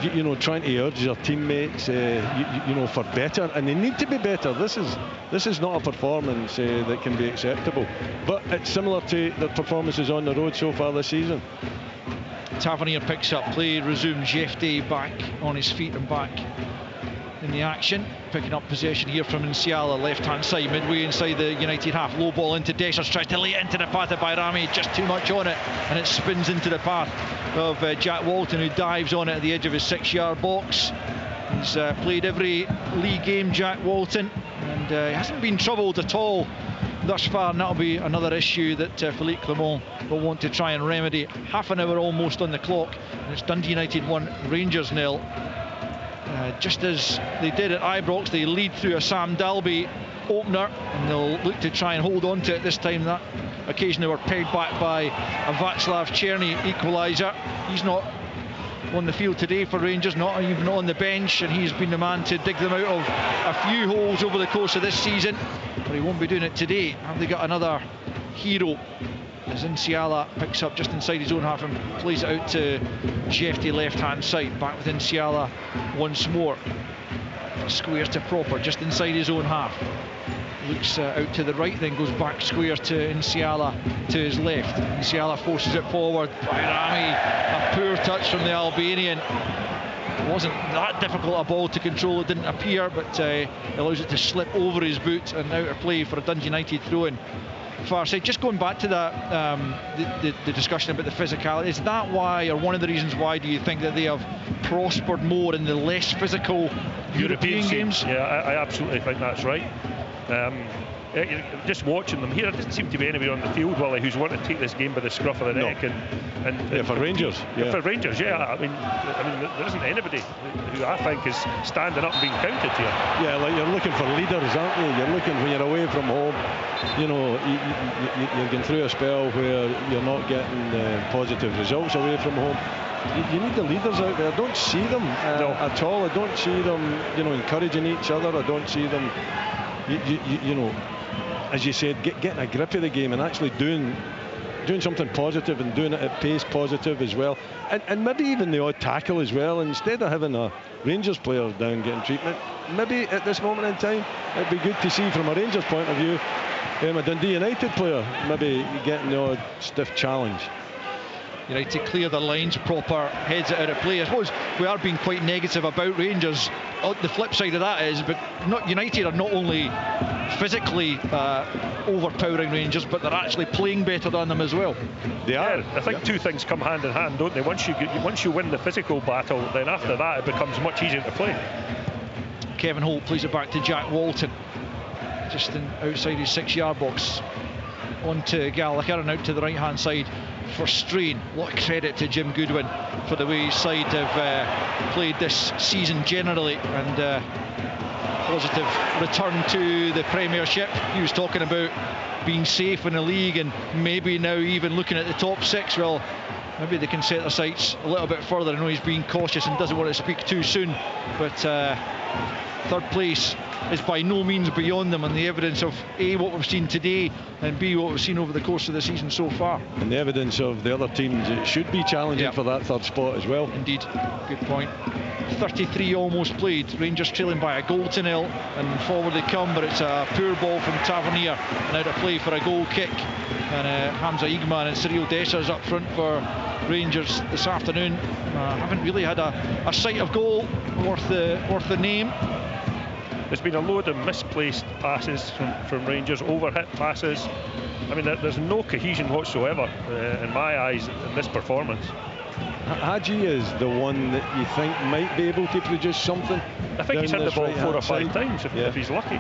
[SPEAKER 3] you know, trying to urge their teammates, you know, for better, and they need to be better. This is not a performance that can be acceptable. But it's similar to their performances on the road so far this season.
[SPEAKER 2] Tavernier picks up play, resumes. Jefty back on his feet and back in the action, picking up possession here from Nsiala, left hand side, midway inside the United half. Low ball into Dessers, tries to lay it into the path of Bayrami, just too much on it, and it spins into the path of Jack Walton, who dives on it at the edge of his 6-yard box. He's played every league game, Jack Walton, and he hasn't been troubled at all thus far, and that'll be another issue that Phillipe Clement will want to try and remedy. Half an hour almost on the clock, and it's Dundee United 1, Rangers 0. Just as they did at Ibrox, they lead through a Sam Dalby opener, and they'll look to try and hold on to it this time. That occasion they were pegged back by a Václav Černý equaliser. He's not on the field today for Rangers, not even on the bench, and he's been the man to dig them out of a few holes over the course of this season, but he won't be doing it today. Have they got another hero as Nsiala picks up just inside his own half and plays it out to Jefty, left hand side. Back with Nsiala once more, squares to Proper just inside his own half, looks out to the right, then goes back square to Nsiala to his left. Nsiala forces it forward. Bayrami, a poor touch from the Albanian. It wasn't that difficult a ball to control, it didn't appear, but allows it to slip over his boot and out of play for a Dundee United throw-in. Far side. Just going back to that, the discussion about the physicality, is that why, or one of the reasons why, do you think that they have prospered more in the less physical European games?
[SPEAKER 4] Yeah, I absolutely think that's right. Just watching them here, there doesn't seem to be anybody on the field, Willie, who's wanting to take this game by the scruff of the neck. And
[SPEAKER 3] for Rangers,
[SPEAKER 4] for Rangers, I mean, there isn't anybody who I think is standing up and being counted here. Yeah,
[SPEAKER 3] like you're looking for leaders, aren't you? You're looking, when you're away from home, you know, you're going through a spell where you're not getting positive results away from home. You need the leaders out there. I don't see them at all. I don't see them, you know, encouraging each other. I don't see them, you know, as you said, getting a grip of the game and actually doing something positive and doing it at pace positive as well, and maybe even the odd tackle as well. Instead of having a Rangers player down getting treatment, maybe at this moment in time it'd be good to see from a Rangers point of view a Dundee United player maybe getting the odd stiff challenge.
[SPEAKER 2] United clear the lines, Proper heads it out of play. I suppose we are being quite negative about Rangers. The flip side of that is, but United are not only physically overpowering Rangers, but they're actually playing better than them as well.
[SPEAKER 4] They are. I think two things come hand in hand, don't they? Once you win the physical battle, then after that it becomes much easier to play.
[SPEAKER 2] Kevin Holt plays it back to Jack Walton. just outside his 6-yard box. On to Gallagher and out to the right hand side for Strain. A lot of credit to Jim Goodwin for the way his side have played this season generally, and positive return to the Premiership. He was talking about being safe in the league and maybe now even looking at the top 6. Well, maybe they can set their sights a little bit further. I know he's being cautious and doesn't want to speak too soon, but third place is by no means beyond them, and the evidence of A, what we've seen today, and B, what we've seen over the course of the season so far.
[SPEAKER 3] And the evidence of the other teams, it should be challenging for that third spot as well.
[SPEAKER 2] Indeed, good point. 33 almost played, Rangers trailing by a goal to 0, and forward they come, but it's a poor ball from Tavernier, and out of play for a goal kick, and Hamza Igman and Cyril Dessers up front for Rangers this afternoon. Haven't really had a sight of goal worth the name.
[SPEAKER 4] There's been a load of misplaced passes from Rangers, overhit passes. I mean, there's no cohesion whatsoever in my eyes in this performance.
[SPEAKER 3] Hadji is the one that you think might be able to produce something.
[SPEAKER 4] I think he's hit the ball 4 or 5 times if he's lucky.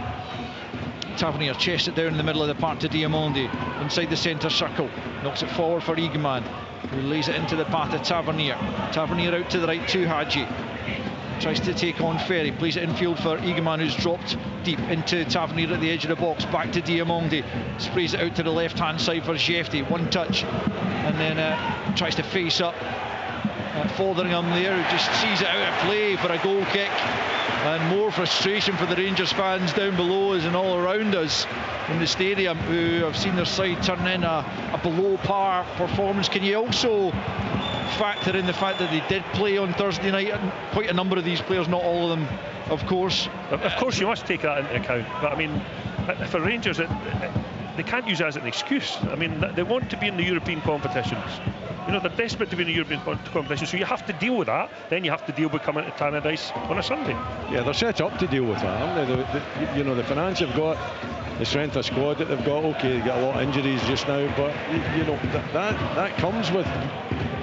[SPEAKER 2] Tavernier chests it down in the middle of the park to Diamondi, inside the centre circle, knocks it forward for Igman, who lays it into the path of Tavernier. Tavernier out to the right to Hadji. Tries to take on Ferry, plays it infield for Igman, who's dropped deep into Tavernier at the edge of the box. Back to Diamondi, sprays it out to the left hand side for Jefty. One touch, and then tries to face up Fotheringham there, who just sees it out of play for a goal kick. And more frustration for the Rangers fans down below us and all around us in the stadium, who have seen their side turn in a below par performance. Can you also factor in the fact that they did play on Thursday night, and quite a number of these players, not all of them, of course?
[SPEAKER 4] Of course you must take that into account, but I mean, for Rangers they can't use it as an excuse. I mean, they want to be in the European competitions. You know, they're desperate to be in the European competition, so you have to deal with that. Then you have to deal with coming to Tannadice on a Sunday. Yeah,
[SPEAKER 3] they're set up to deal with that, aren't they? You know, the finance they've got, the strength of squad that they've got. Okay, they've got a lot of injuries just now, but you know that comes with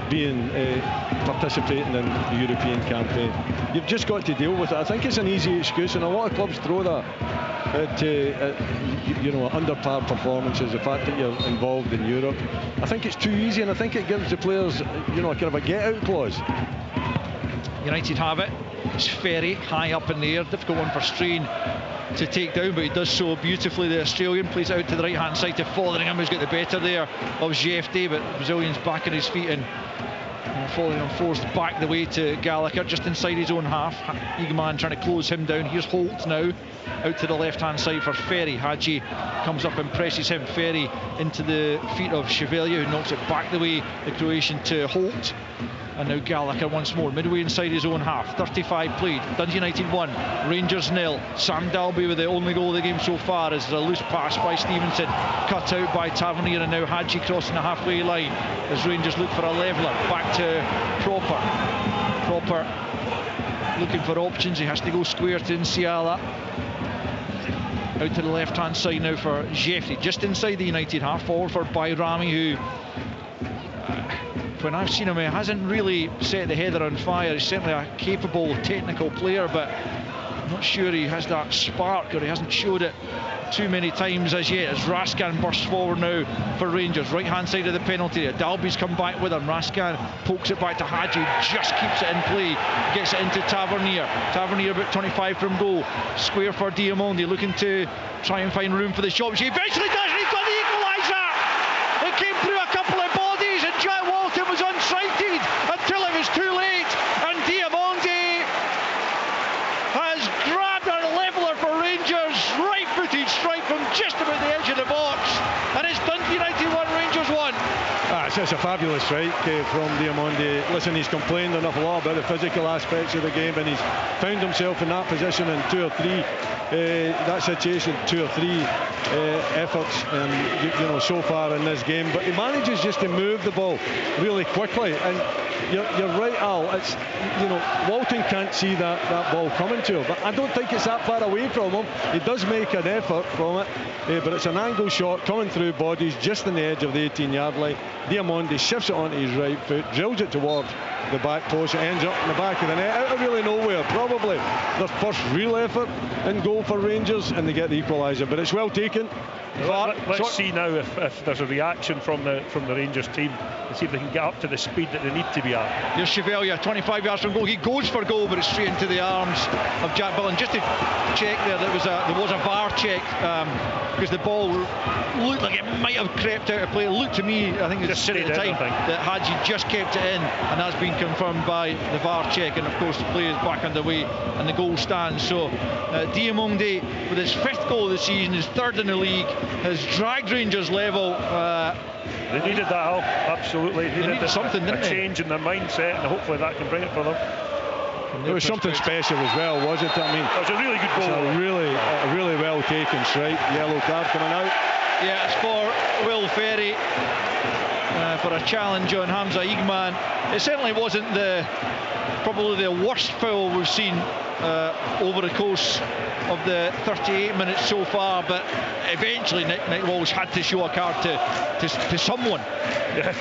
[SPEAKER 3] being participating in the European campaign. You've just got to deal with it. I think it's an easy excuse, and a lot of clubs throw that to you know, under par performances, the fact that you're involved in Europe. I think it's too easy, and I think it gives the players, you know, a kind of a get-out clause.
[SPEAKER 2] United have it. It's Ferry high up in the air, difficult one for Strain to take down, but he does so beautifully. The Australian plays out to the right hand side to Fotheringham, who's got the better there of Jefty, but the Brazilian's back on his feet, and Fotheringham forced back the way to Gallagher just inside his own half. Igman trying to close him down. Here's Holt now out to the left hand side for Ferry. Hadji comes up and presses him. Ferry into the feet of Chevalier, who knocks it back the way, the Croatian, to Holt. And now Gallagher once more, midway inside his own half. 35 played, Dundee United 1, Rangers 0. Sam Dalby with the only goal of the game so far, as a loose pass by Stevenson, cut out by Tavernier, and now Hadji crossing the halfway line as Rangers look for a leveller. Back to Proper looking for options. He has to go square to Nsiala. Out to the left hand side now for Jefty, just inside the United half. Forward for Bayrami, who when I've seen him, he hasn't really set the header on fire. He's certainly a capable technical player, but I'm not sure he has that spark, or he hasn't showed it too many times as yet, as Raskan bursts forward now for Rangers. Right hand side of the penalty area. Dalby's come back with him. Raskan pokes it back to Hadji, just keeps it in play, gets it into Tavernier. Tavernier about 25 from goal. Square for Diamondi, looking to try and find room for the shot. She eventually does, and he's got the equaliser. It came through a couple of bodies, and Jack Walton was unsighted until it was too late, and Diamondi has grabbed a leveller for Rangers. Right-footed strike from just about the edge of the box, and it's Dundee United 1, Rangers 1.
[SPEAKER 3] It's just a fabulous strike from Diamondi. Listen, he's complained an awful lot about the physical aspects of the game, and he's found himself in that position in two or three efforts, you know, so far in this game. But he manages just to move the ball really quickly, and you're right, Al. It's, you know, Walton can't see that ball coming to him, but I don't think it's that far away from him. He does make an effort from it, but it's an angle shot coming through bodies just on the edge of the 18-yard line. Diamond, he shifts it onto his right foot, drills it towards the back post, it ends up in the back of the net, out of really nowhere. Probably their first real effort in goal for Rangers, and they get the equaliser, but it's well taken.
[SPEAKER 4] Let's see now if there's a reaction from the Rangers team, and see if they can get up to the speed that they need to be at.
[SPEAKER 2] Here's Chevalier, 25 yards from goal. He goes for goal, but it's straight into the arms of Jack Butland. Just to check there was a VAR check, because the ball looked like it might have crept out of play. It looked to me, I think it was at the time, that Hadji just kept it in, and that's been confirmed by the VAR check, and of course the play is back underway and the goal stands. So Diamonde, with his 5th goal of the season, his 3rd in the league, has dragged Rangers level.
[SPEAKER 4] They needed that help, absolutely. They needed
[SPEAKER 2] something, didn't they?
[SPEAKER 4] A change in their mindset, and hopefully that can bring it for them.
[SPEAKER 3] It was something special as well, wasn't it? I mean,
[SPEAKER 4] it was a really good goal.
[SPEAKER 3] A really well taken strike. Yellow card coming out.
[SPEAKER 2] Yeah, it's for Will Ferry for a challenge on Hamza Igman. It certainly wasn't probably the worst foul we've seen over the course of the 38 minutes so far, but eventually Nick Walsh had to show a card to someone.
[SPEAKER 4] Yeah.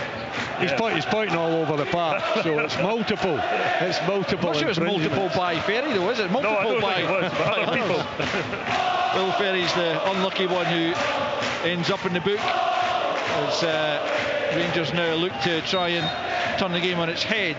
[SPEAKER 3] He's pointing all over the park, so it's multiple. It's multiple.
[SPEAKER 2] I'm not sure it's multiple by Ferry though, is it? Multiple
[SPEAKER 4] no, I don't
[SPEAKER 2] by
[SPEAKER 4] think it was, but other people.
[SPEAKER 2] Will Ferry's the unlucky one who ends up in the book as Rangers now look to try and turn the game on its head.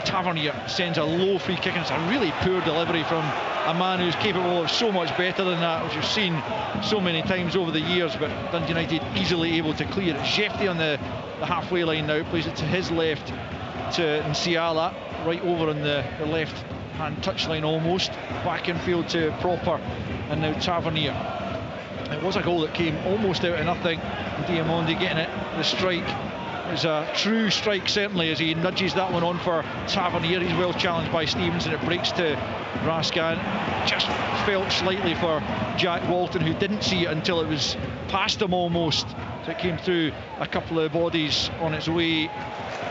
[SPEAKER 2] Tavernier sends a low free kick, and it's a really poor delivery from a man who's capable of so much better than that, which we've seen so many times over the years, but Dundee United easily able to clear it. Jefty on the halfway line now, plays it to his left to Nsiala, right over on the left hand touchline almost, back in field to Proper, and now Tavernier. It was a goal that came almost out of nothing. Diamondi getting it, the strike. It's a true strike certainly as he nudges that one on for Tavernier. He's well challenged by Stevens, and it breaks to Raskan. Just felt slightly for Jack Walton, who didn't see it until it was past him almost. So it came through a couple of bodies on its way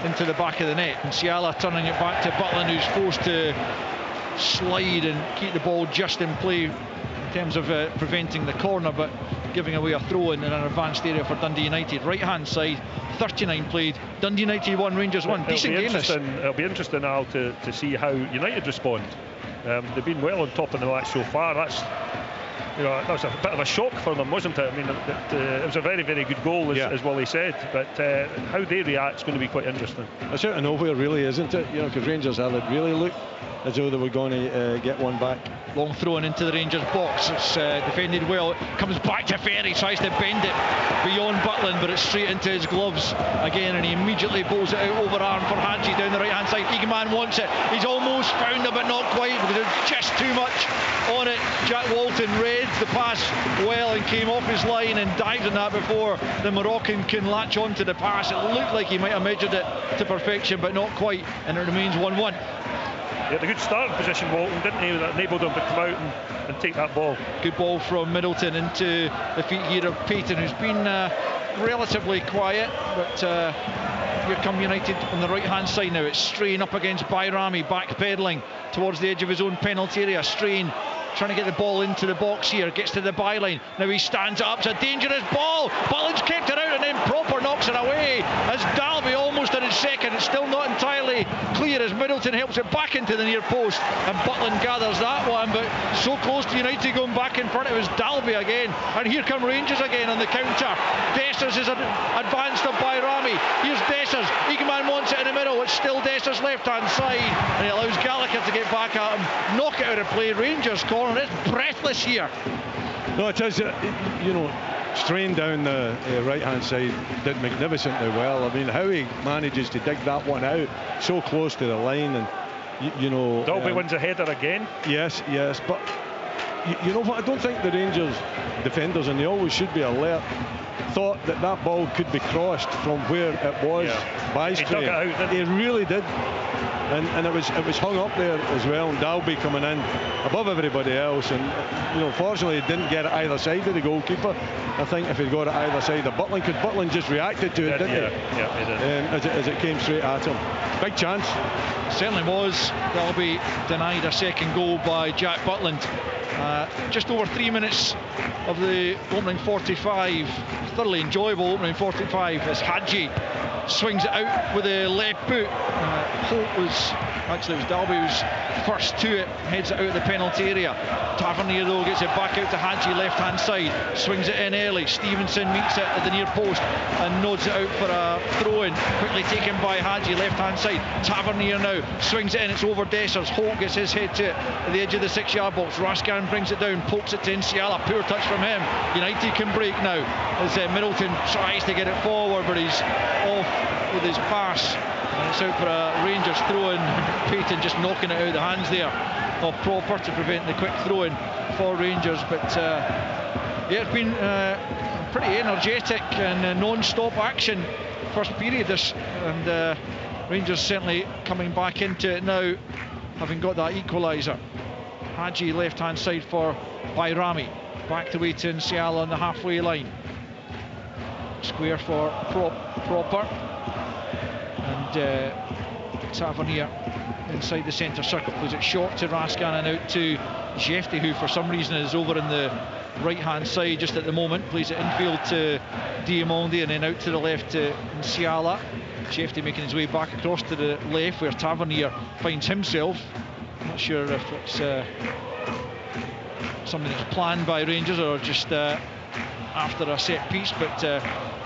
[SPEAKER 2] into the back of the net. And Ciala turning it back to Butland, who's forced to slide and keep the ball just in play in terms of preventing the corner, but giving away a throw-in in an advanced area for Dundee United. Right hand side, 39 played, Dundee United 1, Rangers 1. Decent game this.
[SPEAKER 4] It'll be interesting, Al, to see how United respond. They've been well on top in the match so far. That was a bit of a shock for them, wasn't it? I mean, it was a very, very good goal, as Wally said, but how they react is going to be quite interesting.
[SPEAKER 3] It's out of nowhere, really, isn't it? Because Rangers had it really looked as though they were going to get one back.
[SPEAKER 2] Long thrown into the Rangers box. It's defended well. It comes back to Ferry, tries to bend it beyond Butland, but it's straight into his gloves again, and he immediately pulls it out over arm for Hadji down the right hand side. Eagleman wants it. He's almost found it, but not quite, because there's just too much on it. Jack Walton read the pass well and came off his line and dived on that before the Moroccan can latch on to the pass. It looked like he might have measured it to perfection, but not quite, and it remains 1-1.
[SPEAKER 4] He had a good starting position, Walton, didn't he? That enabled him to come out and take that ball.
[SPEAKER 2] Good ball from Middleton into the feet here of Payton, who's been relatively quiet, but here come United on the right hand side now. It's Strain up against Bayrami, backpedaling towards the edge of his own penalty area. Strain trying to get the ball into the box here, gets to the byline, now he stands up, it's a dangerous ball, Butland's kept it out and then Proper knocks it away as Dalby almost in his second. It's still not entirely clear as Middleton helps it back into the near post, and Butland gathers that one, but so close to United going back in front. It was Dalby again, and here come Rangers again on the counter. Dessers is advanced up by Rami. Here's Dessers, Eagleman wants it in the middle, it's still Dessers left hand side, and he allows Gallagher to get back at him, knock it out of play. Rangers corner, it's breathless here.
[SPEAKER 3] No, it is, Strain down the right hand side did magnificently well. I mean, how he manages to dig that one out so close to the line, and
[SPEAKER 4] Dalby wins a header again.
[SPEAKER 3] Yes, but you know what, I don't think the Rangers defenders, and they always should be alert, thought that ball could be crossed from where it was by Strain.
[SPEAKER 4] He dug it out, didn't he?
[SPEAKER 3] He really did. And it was hung up there as well, and Dalby coming in above everybody else, and fortunately he didn't get it either side of the goalkeeper. I think if he'd got it either side of Butland, because Butland just reacted to it, didn't he?
[SPEAKER 4] Yeah, he did.
[SPEAKER 3] As it came straight at him. Big chance.
[SPEAKER 2] Certainly was. Dalby denied a second goal by Jack Butland. Just over 3 minutes of the opening 45. thoroughly enjoyable opening 45 as Hadji swings it out with the left boot. Holt was, actually it was Dalby who was first to it, heads it out of the penalty area. Tavernier though gets it back out to Hadji, left hand side, swings it in early. Stevenson meets it at the near post and nods it out for a throw in, quickly taken by Hadji, left hand side. Tavernier now swings it in, it's over Dessers. Holt gets his head to it at the edge of the 6-yard box. Rascan brings it down, pokes it to Nsiala, poor touch from him. United can break now as Middleton tries to get it forward, but he's off with his pass and it's out for a Rangers throw-in. Payton just knocking it out of the hands there of Proper to prevent the quick throw-in for Rangers. But yeah, it's been pretty energetic and non-stop action first period this, and Rangers certainly coming back into it now, having got that equaliser. Hadji left hand side for Bayrami, back the way to Nsiala on the halfway line. Square for Proper, and Tavernier inside the centre circle, plays it short to Rascan and out to Jefte, who for some reason is over in the right hand side just at the moment. Plays it infield to Diamondi and then out to the left to Nsiala. Jefte making his way back across to the left where Tavernier finds himself. I'm not sure if it's something that's planned by Rangers or just after a set piece, but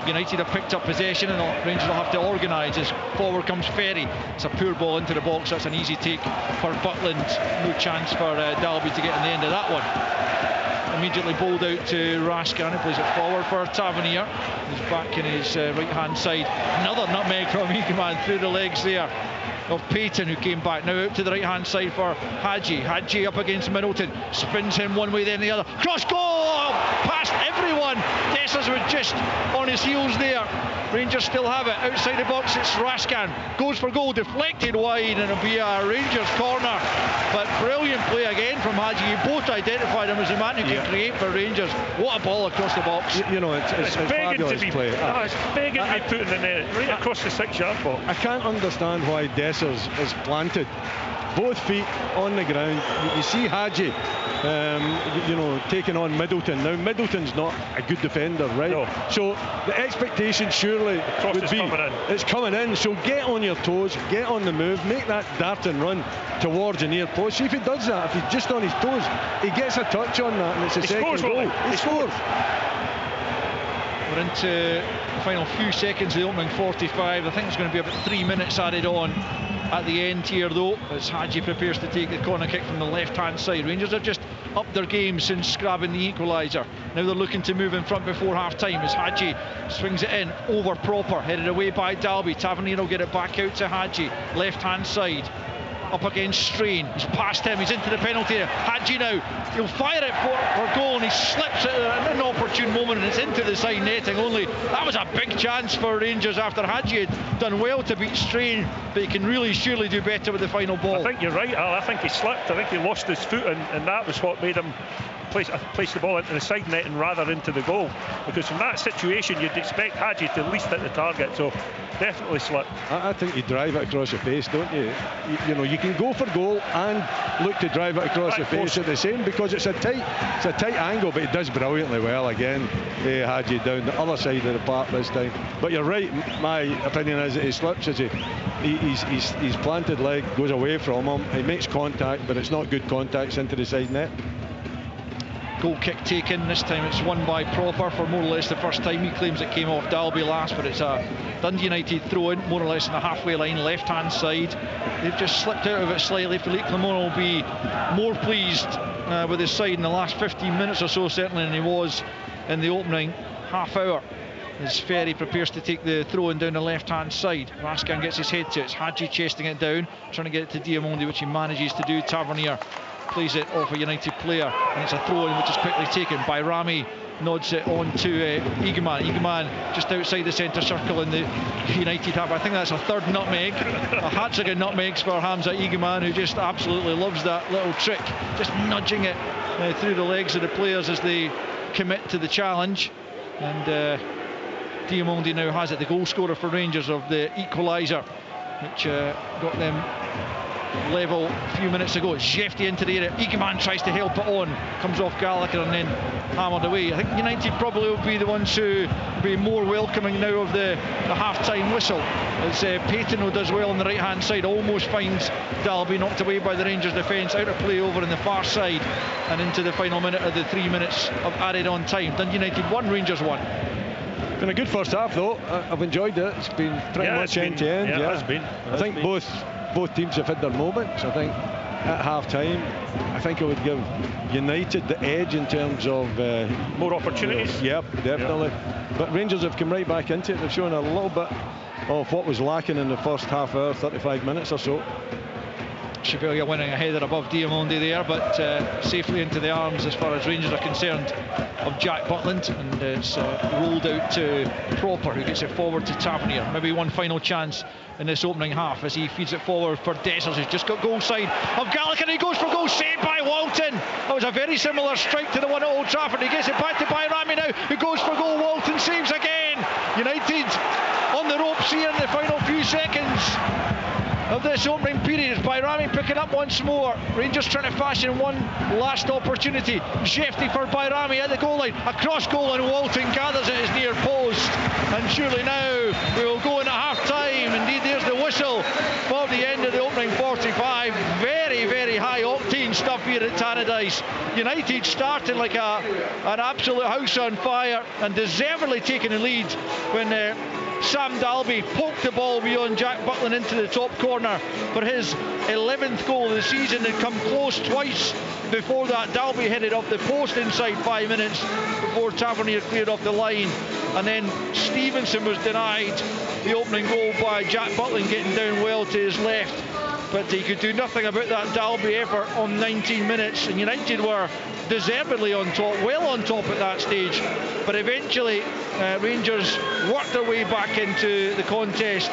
[SPEAKER 2] United have picked up possession and Rangers will have to organise as forward comes Ferry. It's a poor ball into the box, that's an easy take for Butland. No chance for Dalby to get in the end of that one. Immediately bowled out to Rascan, who plays it forward for Tavernier. He's back in his right hand side. Another nutmeg from Ekeman through the legs there of Payton, who came back. Now out to the right hand side for Hadji. Hadji up against Middleton, spins him one way then the other. Cross goal! Past everyone! Dessers was just on his heels there. Rangers still have it. Outside the box it's Rascan. Goes for goal, deflected wide, and it'll be a Rangers corner. But brilliant play again from Hadji. You both identified him as the man who can create for Rangers. What a ball across the box.
[SPEAKER 3] You know, it's
[SPEAKER 4] begging
[SPEAKER 3] fabulous
[SPEAKER 4] to be
[SPEAKER 3] play.
[SPEAKER 4] It's begging to be put in the net, right across the 6-yard box.
[SPEAKER 3] I can't understand why Dessers is planted, both feet on the ground. You see Hadji taking on Middleton. Now Middleton's not a good defender, right?
[SPEAKER 4] No.
[SPEAKER 3] So the expectation surely would be it's coming in, so get on your toes, get on the move, make that darting run towards the near post. See if he does that, if he's just on his toes, he gets a touch on that and it's a second goal. He scores.
[SPEAKER 2] We're into the final few seconds of the opening 45. I think there's going to be about 3 minutes added on at the end here though, as Hadji prepares to take the corner kick from the left hand side. Rangers have just upped their game since grabbing the equaliser. Now they're looking to move in front before half time as Hadji swings it in over Proper, headed away by Dalby. Tavernier will get it back out to Hadji, left hand side. Up against Strain, he's past him, he's into the penalty area. Hadji now, he'll fire it for goal and he slips it at an inopportune moment and it's into the side netting only. That was a big chance for Rangers after Hadji had done well to beat Strain, but he can really surely do better with the final ball.
[SPEAKER 4] I think you're right, Al. I think he slipped, I think he lost his foot and that was what made him place the ball into the side net and rather into the goal, because from that situation you'd expect Hadji to at least hit the target, so definitely slipped.
[SPEAKER 3] I think you drive it across the face, don't you? You know, you can go for goal and look to drive it across the face at the same, because it's a tight angle, but he does brilliantly well again. Hadji down the other side of the park this time. But you're right, my opinion is that he slips as he's planted leg goes away from him, he makes contact, but it's not good contacts into the side net.
[SPEAKER 2] Goal kick taken, this time it's won by Proper for more or less the first time. He claims it came off Dalby last, but it's a Dundee United throw in, more or less on the halfway line, left hand side. They've just slipped out of it slightly. Phillipe Clement will be more pleased with his side in the last 15 minutes or so certainly than he was in the opening half hour, as Ferry prepares to take the throw in down the left hand side. Rascan gets his head to it, it's Hadji chasing it down, trying to get it to Diamondi, which he manages to do. Tavernier plays it off a United player and it's a throw in which is quickly taken by Rami. Nods it on to Egeman. Egeman just outside the centre circle in the United half. I think that's a third nutmeg, a hat-trick of nutmegs for Hamza Egeman, who just absolutely loves that little trick, just nudging it through the legs of the players as they commit to the challenge. And Diamondi now has it, the goal scorer for Rangers of the equaliser, which got them level a few minutes ago. It's Shefty into the area. Egeman tries to help it on, comes off Gallagher and then hammered away. I think United probably will be the ones who will be more welcoming now of the half-time whistle, as Payton does well on the right-hand side, almost finds Dalby knocked away by the Rangers defence, out of play over on the far side, and into the final minute of the 3 minutes of added on time. Dundee United 1, Rangers 1.
[SPEAKER 3] Been a good first half though. I've enjoyed it. It's been pretty much end to end.
[SPEAKER 4] Yeah, it has been.
[SPEAKER 3] I think both teams have had their moments. I think at half time, I think I would give United the edge in terms of
[SPEAKER 4] more opportunities.
[SPEAKER 3] Yep, definitely. But Rangers have come right back into it. They've shown a little bit of what was lacking in the first half hour, 35 minutes or so.
[SPEAKER 2] Chevalier winning a header above Diamondi there, but safely into the arms, as far as Rangers are concerned, of Jack Butland, and it's rolled out to Proper, who gets it forward to Tavernier. Maybe one final chance in this opening half as he feeds it forward for Dessers, who's just got goal side of Gallagher, and he goes for goal, saved by Walton. That was a very similar strike to the one at Old Trafford. He gets it back to Bayrami now, who goes for goal. Walton saves again. United on the ropes here in the final few seconds of this opening period. Bayrami picking up once more. Rangers trying to fashion one last opportunity. Shefty for Bayrami at the goal line. A cross goal, and Walton gathers it at his near post. And surely now we will go in at half time. Indeed, there's the whistle for the end of the opening 45. Very, very high octane stuff here at Tannadice. United starting like an absolute house on fire, and deservedly taking the lead when Sam Dalby poked the ball beyond Jack Butland into the top corner for his 11th goal of the season. Had come close twice before that. Dalby headed off the post inside 5 minutes before Tavernier cleared off the line, and then Stevenson was denied the opening goal by Jack Butland, getting down well to his left, but he could do nothing about that Dalby effort on 19 minutes, and United were deservedly on top, well on top at that stage, but eventually Rangers worked their way back into the contest,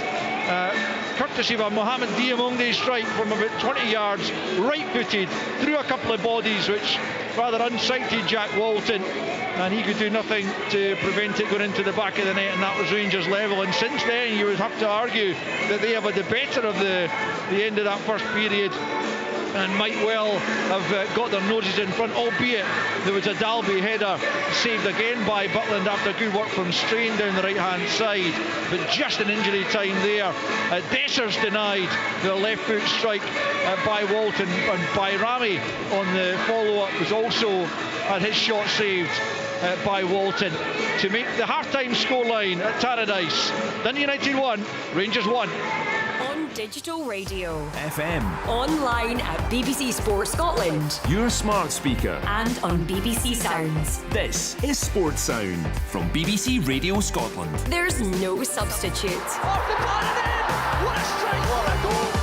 [SPEAKER 2] courtesy of a Mohamed Diamondi strike from about 20 yards, right-footed, through a couple of bodies, which rather unsighted Jack Walton, and he could do nothing to prevent it going into the back of the net, and that was Rangers level. And since then you would have to argue that they have had the better of the end of that first period, and might well have got their noses in front, albeit there was a Dalby header saved again by Butland after good work from Strain down the right hand side, but just an injury time there. Dessers denied the left foot strike by Walton, and Bayrami on the follow-up was also had his shot saved by Walton to make the half-time scoreline at Tannadice. Dundee United 1, Rangers 1.
[SPEAKER 5] On digital radio,
[SPEAKER 6] FM,
[SPEAKER 5] online at BBC Sports Scotland,
[SPEAKER 6] your smart speaker,
[SPEAKER 5] and on BBC Sounds.
[SPEAKER 6] This is Sports Sound from BBC Radio Scotland.
[SPEAKER 5] There's no substitute.
[SPEAKER 7] Off the ball and in! What a strike! What a goal!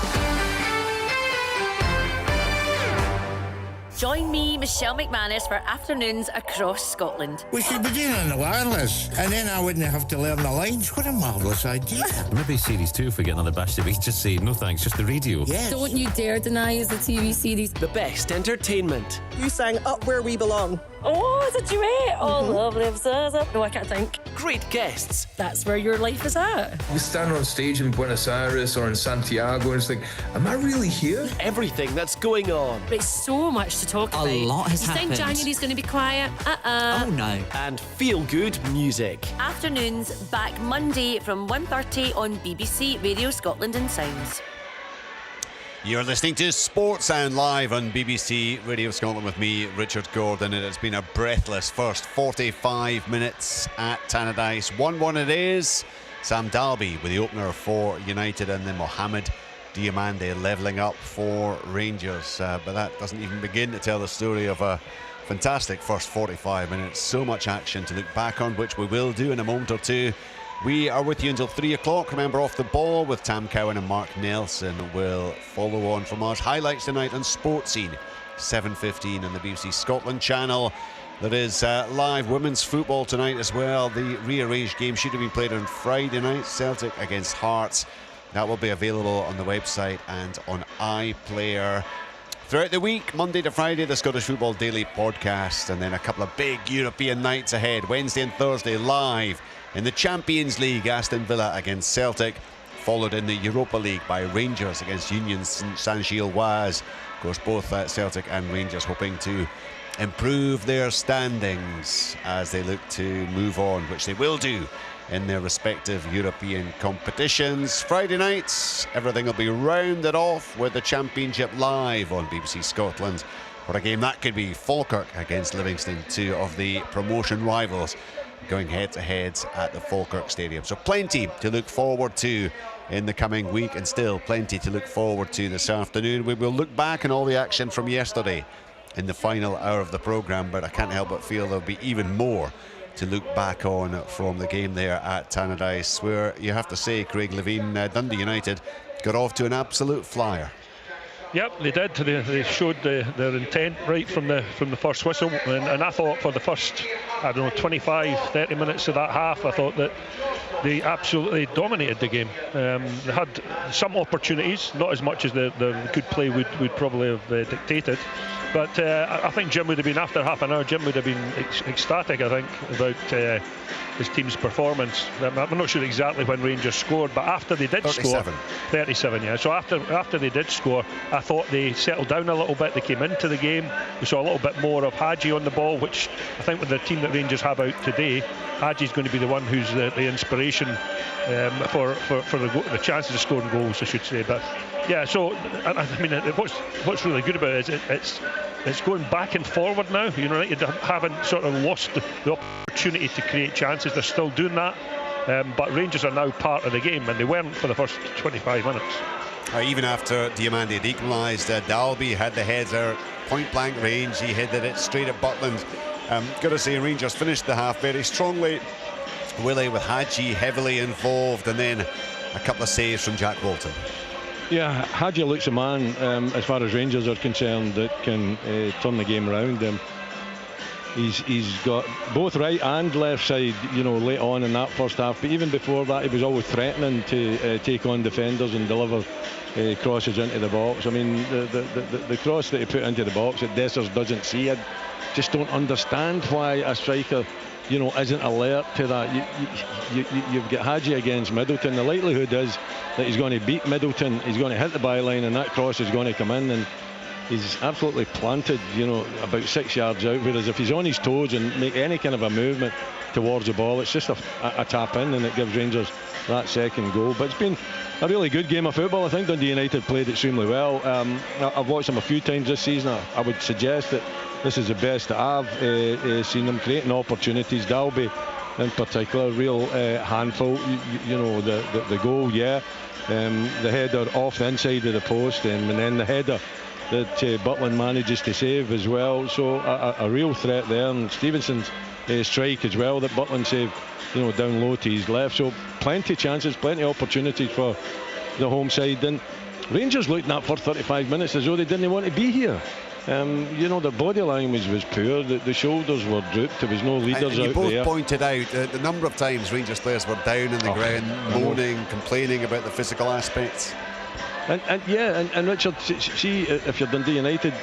[SPEAKER 5] Join me, Michelle McManus, for afternoons across Scotland.
[SPEAKER 8] We should be doing it on the wireless, and then I wouldn't have to learn the lines. What a marvellous idea.
[SPEAKER 9] Maybe series 2 if we get another bash to just say no thanks, just the radio.
[SPEAKER 8] Yes.
[SPEAKER 10] Don't you dare deny us the TV series.
[SPEAKER 11] The best entertainment.
[SPEAKER 12] You sang Up Where We Belong.
[SPEAKER 10] Oh, it's a duet. Oh, lovely. No, I can't think.
[SPEAKER 11] Great guests.
[SPEAKER 10] That's where your life is at.
[SPEAKER 13] We stand on stage in Buenos Aires or in Santiago, and it's like, am I really here?
[SPEAKER 11] Everything that's going on.
[SPEAKER 10] It's so much to talk about.
[SPEAKER 14] A lot has happened.
[SPEAKER 10] You think January's going to be quiet?
[SPEAKER 14] Oh no.
[SPEAKER 11] And feel-good music.
[SPEAKER 5] Afternoons back Monday from 1:30 on BBC Radio Scotland and Sounds.
[SPEAKER 1] You're listening to Sports Sound live on BBC Radio Scotland with me, Richard Gordon. It has been a breathless first 45 minutes at Tannadice. 1-1 it is. Sam Dalby with the opener for United, and then Mohamed Diamandi levelling up for Rangers. But that doesn't even begin to tell the story of a fantastic first 45 minutes. So much action to look back on, which we will do in a moment or two. We are with you until 3 o'clock. Remember, Off the Ball with Tam Cowan and Mark Nelson will follow on from us. Highlights tonight on Sports Scene, 7:15 on the BBC Scotland channel. There is live women's football tonight as well. The rearranged game should have been played on Friday night, Celtic against Hearts. That will be available on the website and on iPlayer. Throughout the week, Monday to Friday, the Scottish Football Daily podcast, and then a couple of big European nights ahead. Wednesday and Thursday live in the Champions League, Aston Villa against Celtic. followed in the Europa League by Rangers against Union Saint-Gilloise. Of course, both Celtic and Rangers hoping to improve their standings as they look to move on, which they will do in their respective European competitions. Friday nights, everything will be rounded off with the Championship live on BBC Scotland for a game that could be Falkirk against Livingston, two of the promotion rivals going head-to-head at the Falkirk Stadium. So plenty to look forward to in the coming week, and still plenty to look forward to this afternoon. We will look back on all the action from yesterday in the final hour of the programme, but I can't help but feel there'll be even more to look back on from the game there at Tannadice, where you have to say, Craig Levine, Dundee United got off to an absolute flyer.
[SPEAKER 4] Yep, they did. They showed their intent right from the first whistle, and I thought for the first, 25-30 minutes of that half, I thought that they absolutely dominated the game. They had some opportunities, not as much as the good play would probably have dictated. But I think Jim would have been, after half an hour, Jim would have been ecstatic, I think, about his team's performance. I'm not sure exactly when Rangers scored, but after they did 37, yeah. So after they did score, I thought they settled down a little bit. They came into the game. We saw a little bit more of Hadji on the ball, which I think with the team that Rangers have out today, Hadji's going to be the one who's the inspiration for the chances of scoring goals, I should say. But yeah, so I mean, what's really good about it is it's going back and forward now. United haven't sort of lost the opportunity to create chances. They're still doing that, but Rangers are now part of the game, and they weren't for the first 25 minutes.
[SPEAKER 1] Even after Diamande had equalised, Dalby had the header, point blank range. He headed it straight at Butland. Got to say, Rangers finished the half very strongly. Willie with Hadji heavily involved, and then a couple of saves from Jack Walton.
[SPEAKER 3] Yeah, Hadji looks a man, as far as Rangers are concerned, that can turn the game around. He's got both right and left side, late on in that first half. But even before that, he was always threatening to take on defenders and deliver crosses into the box. I mean, the cross that he put into the box that Dessers doesn't see, I just don't understand why a striker isn't alert to that. You've got Hadji against Middleton. The likelihood is that he's going to beat Middleton, he's going to hit the byline, and that cross is going to come in, and he's absolutely planted, about 6 yards out. Whereas if he's on his toes and make any kind of a movement towards the ball, it's just a tap in, and it gives Rangers that second goal. But it's been a really good game of football. I think Dundee United played extremely well. I've watched them a few times this season. I would suggest that this is the best that I've seen them creating opportunities. Dalby in particular, real handful. The goal, yeah. The header off the inside of the post, and then the header that Butland manages to save as well. So a real threat there, and Stevenson's strike as well that Butland saved, down low to his left. So plenty of chances, plenty of opportunities for the home side. And Rangers looked in that first 35 minutes as though they didn't want to be here. Their body language was poor. The shoulders were drooped. There was no leaders
[SPEAKER 1] and
[SPEAKER 3] out there.
[SPEAKER 1] You both pointed out the number of times Rangers players were down in the ground, moaning, complaining about the physical aspects.
[SPEAKER 3] And Richard, see, if you're Dundee United,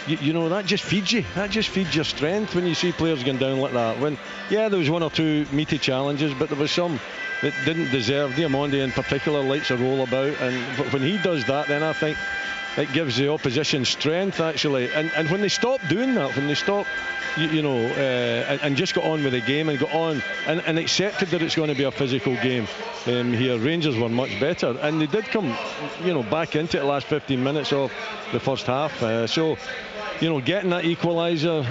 [SPEAKER 3] that just feeds you. That just feeds your strength when you see players going down like that. There was one or two meaty challenges, but there was some that didn't deserve. Diamande in particular likes a roll about, and when he does that, then I think it gives the opposition strength, actually. And when they stop doing that, when they stop, and just got on with the game and got on and accepted that it's going to be a physical game here, Rangers were much better. And they did come, back into it the last 15 minutes of the first half. So, getting that equaliser,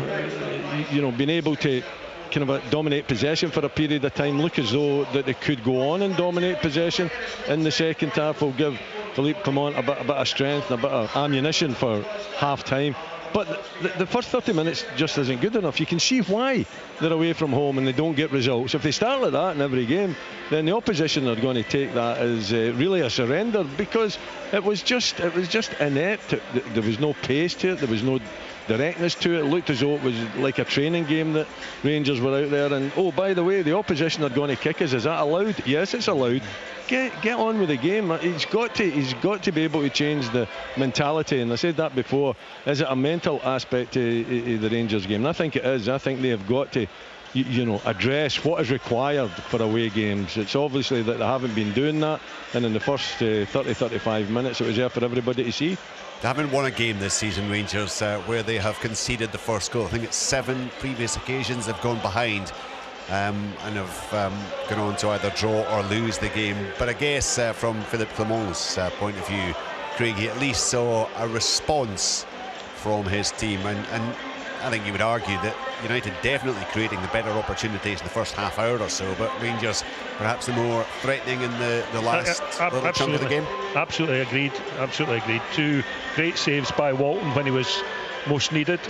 [SPEAKER 3] being able to kind of dominate possession for a period of time, look as though that they could go on and dominate possession in the second half, will give Phillipe Clement a bit of strength and a bit of ammunition for half time. But the first 30 minutes just isn't good enough. You can see why they're away from home and they don't get results. If they start like that in every game, then the opposition are going to take that as really a surrender, because it was just inept. There was no pace to it. There was no directness to it. It looked as though it was like a training game that Rangers were out there. And oh, by the way, the opposition are going to kick us. Is that allowed? Yes, it's allowed. Get on with the game. He's got to be able to change the mentality. And I said that before. Is it a mental aspect to the Rangers game? And I think it is. I think they have got to address what is required for away games. It's obviously that they haven't been doing that, and in the first 30-35 minutes it was there for everybody to see.
[SPEAKER 1] They haven't won a game this season, Rangers, where they have conceded the first goal. I think it's 7 previous occasions they've gone behind and have gone on to either draw or lose the game. But I guess from Phillipe Clement's point of view, Craig, he at least saw a response from his team, and I think you would argue that United definitely creating the better opportunities in the first half hour or so, but Rangers perhaps the more threatening in the last little chunk of the game.
[SPEAKER 4] Absolutely agreed. 2 great saves by Walton when he was most needed,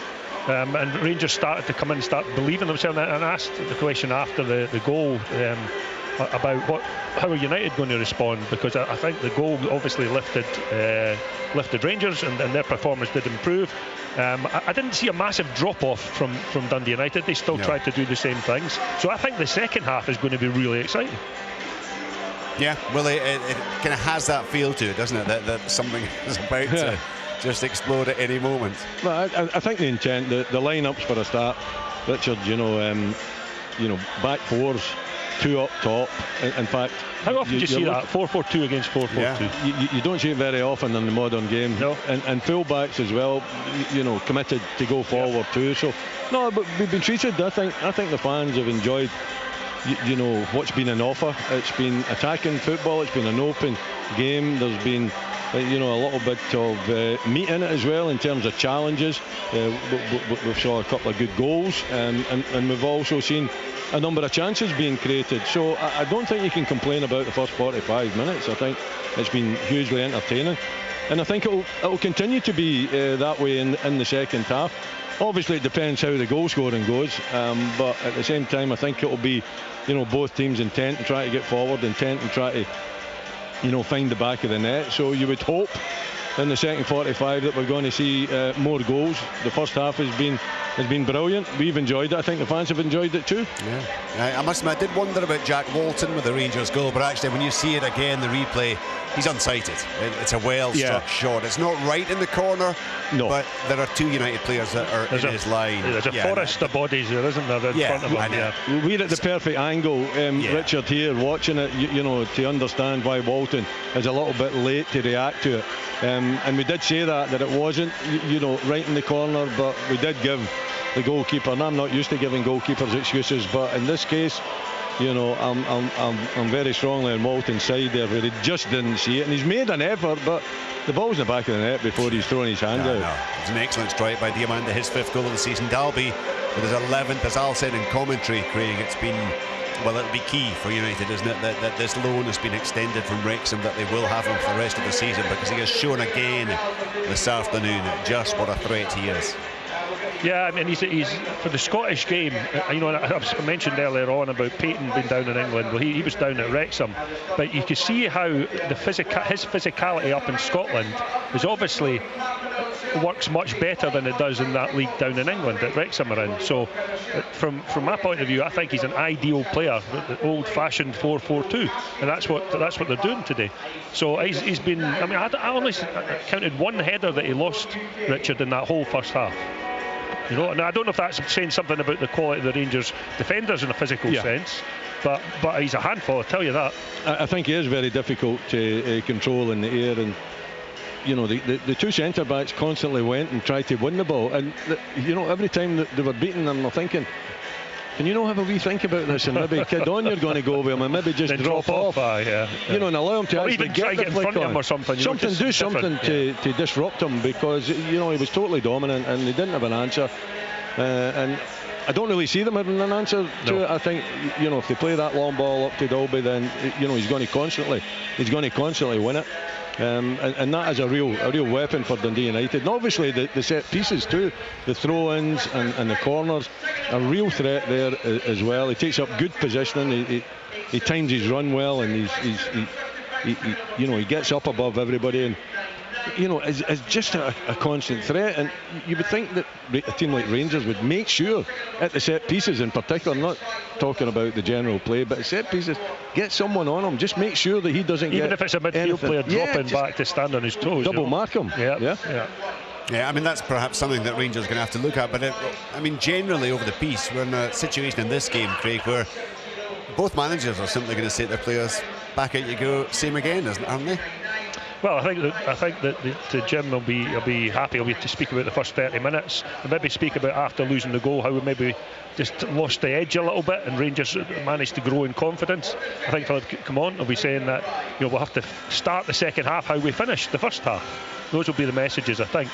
[SPEAKER 4] and Rangers started to come in and start believing themselves. And asked the question after the goal about how are United going to respond, because I think the goal obviously lifted Rangers, and their performance did improve. I didn't see a massive drop-off from Dundee United. They still tried to do the same things. So I think the second half is going to be really exciting.
[SPEAKER 1] Yeah, well, it kind of has that feel to it, doesn't it? That something is about to just explode at any moment.
[SPEAKER 3] Well, I think the intent, the lineups for a start, Richard, back fours, 2 up top. In fact,
[SPEAKER 4] how often do you see that? 4-4-2 against 4-4-2.
[SPEAKER 3] Yeah. You don't see it very often in the modern game.
[SPEAKER 4] No.
[SPEAKER 3] And fullbacks as well, committed to go forward too. So no, but we've been treated. I think the fans have enjoyed what's been an offer. It's been attacking football. It's been an open game. There's been a little bit of meat in it as well in terms of challenges. We've saw a couple of good goals, and we've also seen a number of chances being created. So I don't think you can complain about the first 45 minutes. I think it's been hugely entertaining, and I think it'll continue to be that way in the second half. Obviously it depends how the goal scoring goes, but at the same time I think it'll be both teams intent and try to get forward, intent and try to find the back of the net. So you would hope in the second 45 that we're going to see more goals. The first half has been brilliant. We've enjoyed it. I think the fans have enjoyed it too.
[SPEAKER 1] Yeah, I must admit, I did wonder about Jack Walton with the Rangers goal, but actually when you see it again, the replay, he's unsighted. It's a well-struck shot. It's not right in the corner, but there are 2 United players that are in his line.
[SPEAKER 4] There's a forest of bodies there, isn't there, in front of him?
[SPEAKER 3] We're at the perfect angle, Richard, here, watching it, to understand why Walton is a little bit late to react to it. And we did say that it wasn't, right in the corner, but we did give the goalkeeper, and I'm not used to giving goalkeepers excuses, but in this case, I'm very strongly on Walton's side there, where he just didn't see it, and he's made an effort, but the ball's in the back of the net before he's thrown his hand out.
[SPEAKER 1] No. It's an excellent strike by Diamanda, his 5th goal of the season. Dalby with his 11th, as Al said in commentary, Craig, it'll be key for United, isn't it, that this loan has been extended from Wrexham, that they will have him for the rest of the season, because he has shown again this afternoon just what a threat he is.
[SPEAKER 4] Yeah, I mean, he's for the Scottish game. I mentioned earlier on about Payton being down in England. Well, he was down at Wrexham, but you can see how his physicality up in Scotland is obviously works much better than it does in that league down in England that Wrexham are in. So, from my point of view, I think he's an ideal player, the old-fashioned 4-4-2, and that's what they're doing today. So he's been. I mean, I only counted 1 header that he lost, Richard, in that whole first half. Now I don't know if that's saying something about the quality of the Rangers defenders in a physical sense, but he's a handful, I'll tell you that.
[SPEAKER 3] I think he is very difficult to control in the air, and the 2 centre backs constantly went and tried to win the ball, and every time that they were beating them, they're thinking, can you not have a wee think about this and maybe kid on you're going to go with him and maybe just drop off. And allow him to actually get the flick on
[SPEAKER 4] or something.
[SPEAKER 3] Do something to disrupt him, because he was totally dominant and they didn't have an answer. And I don't really see them having an answer to it. I think if they play that long ball up to Dalby, then he's going to constantly win it. And that is a real weapon for Dundee United. And obviously the set pieces too, the throw-ins and the corners, a real threat there as well. He takes up good positioning. He times his run well, and he gets up above everybody, and is just a constant threat. And you would think that a team like Rangers would make sure at the set pieces in particular, I'm not talking about the general play, but at set pieces, get someone on him, just make sure that he doesn't
[SPEAKER 4] even if it's a midfield player dropping back to stand on his toes,
[SPEAKER 3] double mark him.
[SPEAKER 4] Yeah.
[SPEAKER 1] Yeah, I mean, that's perhaps something that Rangers are going to have to look at. But, I mean, generally over the piece, we're in a situation in this game, Craig, where both managers are simply going to say to their players, back out you go, same again, aren't they?
[SPEAKER 4] Well, I think that Jim will be happy to speak about the first 30 minutes and maybe speak about after losing the goal how we maybe just lost the edge a little bit and Rangers managed to grow in confidence. I think Phillipe Clement will be saying that we'll have to start the second half how we finished the first half. Those will be the messages, I think.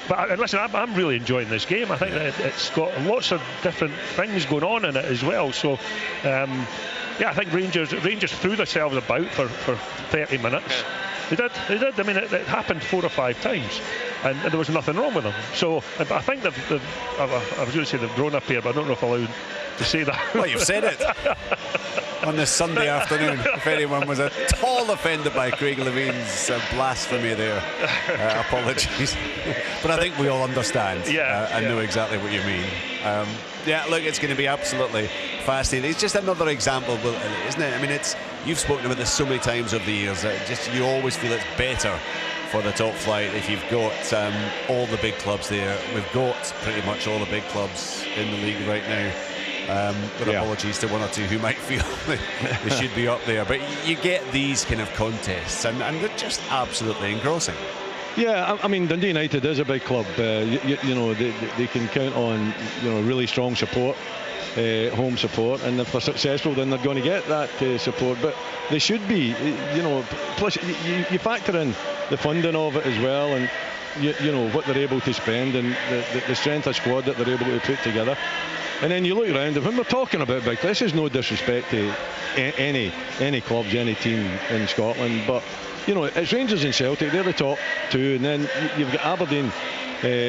[SPEAKER 4] But listen, I'm really enjoying this game. I think that it's got lots of different things going on in it as well. So. Yeah, I think Rangers threw themselves about for 30 minutes. They did. I mean, it happened 4 or 5 times, and there was nothing wrong with them. So I think I was going to say they've grown up here, but I don't know if I'm allowed to say that.
[SPEAKER 1] Well, you've said it. On this Sunday afternoon, if anyone was at all offended by Craig Levine's blasphemy there, apologies. But I think we all understand and know exactly what you mean. Yeah, look, it's going to be absolutely fascinating. It's just another example, isn't it? I mean, you've spoken about this so many times over the years. You always feel it's better for the top flight if you've got all the big clubs there. We've got pretty much all the big clubs in the league right now. With apologies to one or two who might feel they should be up there. But you get these kind of contests, and they're just absolutely engrossing.
[SPEAKER 3] Yeah, I mean, Dundee United is a big club. You know, they can count on really strong support, home support, and if they're successful, then they're going to get that support. But they should be, plus you factor in the funding of it as well, and you know what they're able to spend and the strength of squad that they're able to put together. And then you look around, and when we're talking about big, this is no disrespect to any clubs, any team in Scotland, but it's Rangers and Celtic, they're the top two, and then you've got Aberdeen,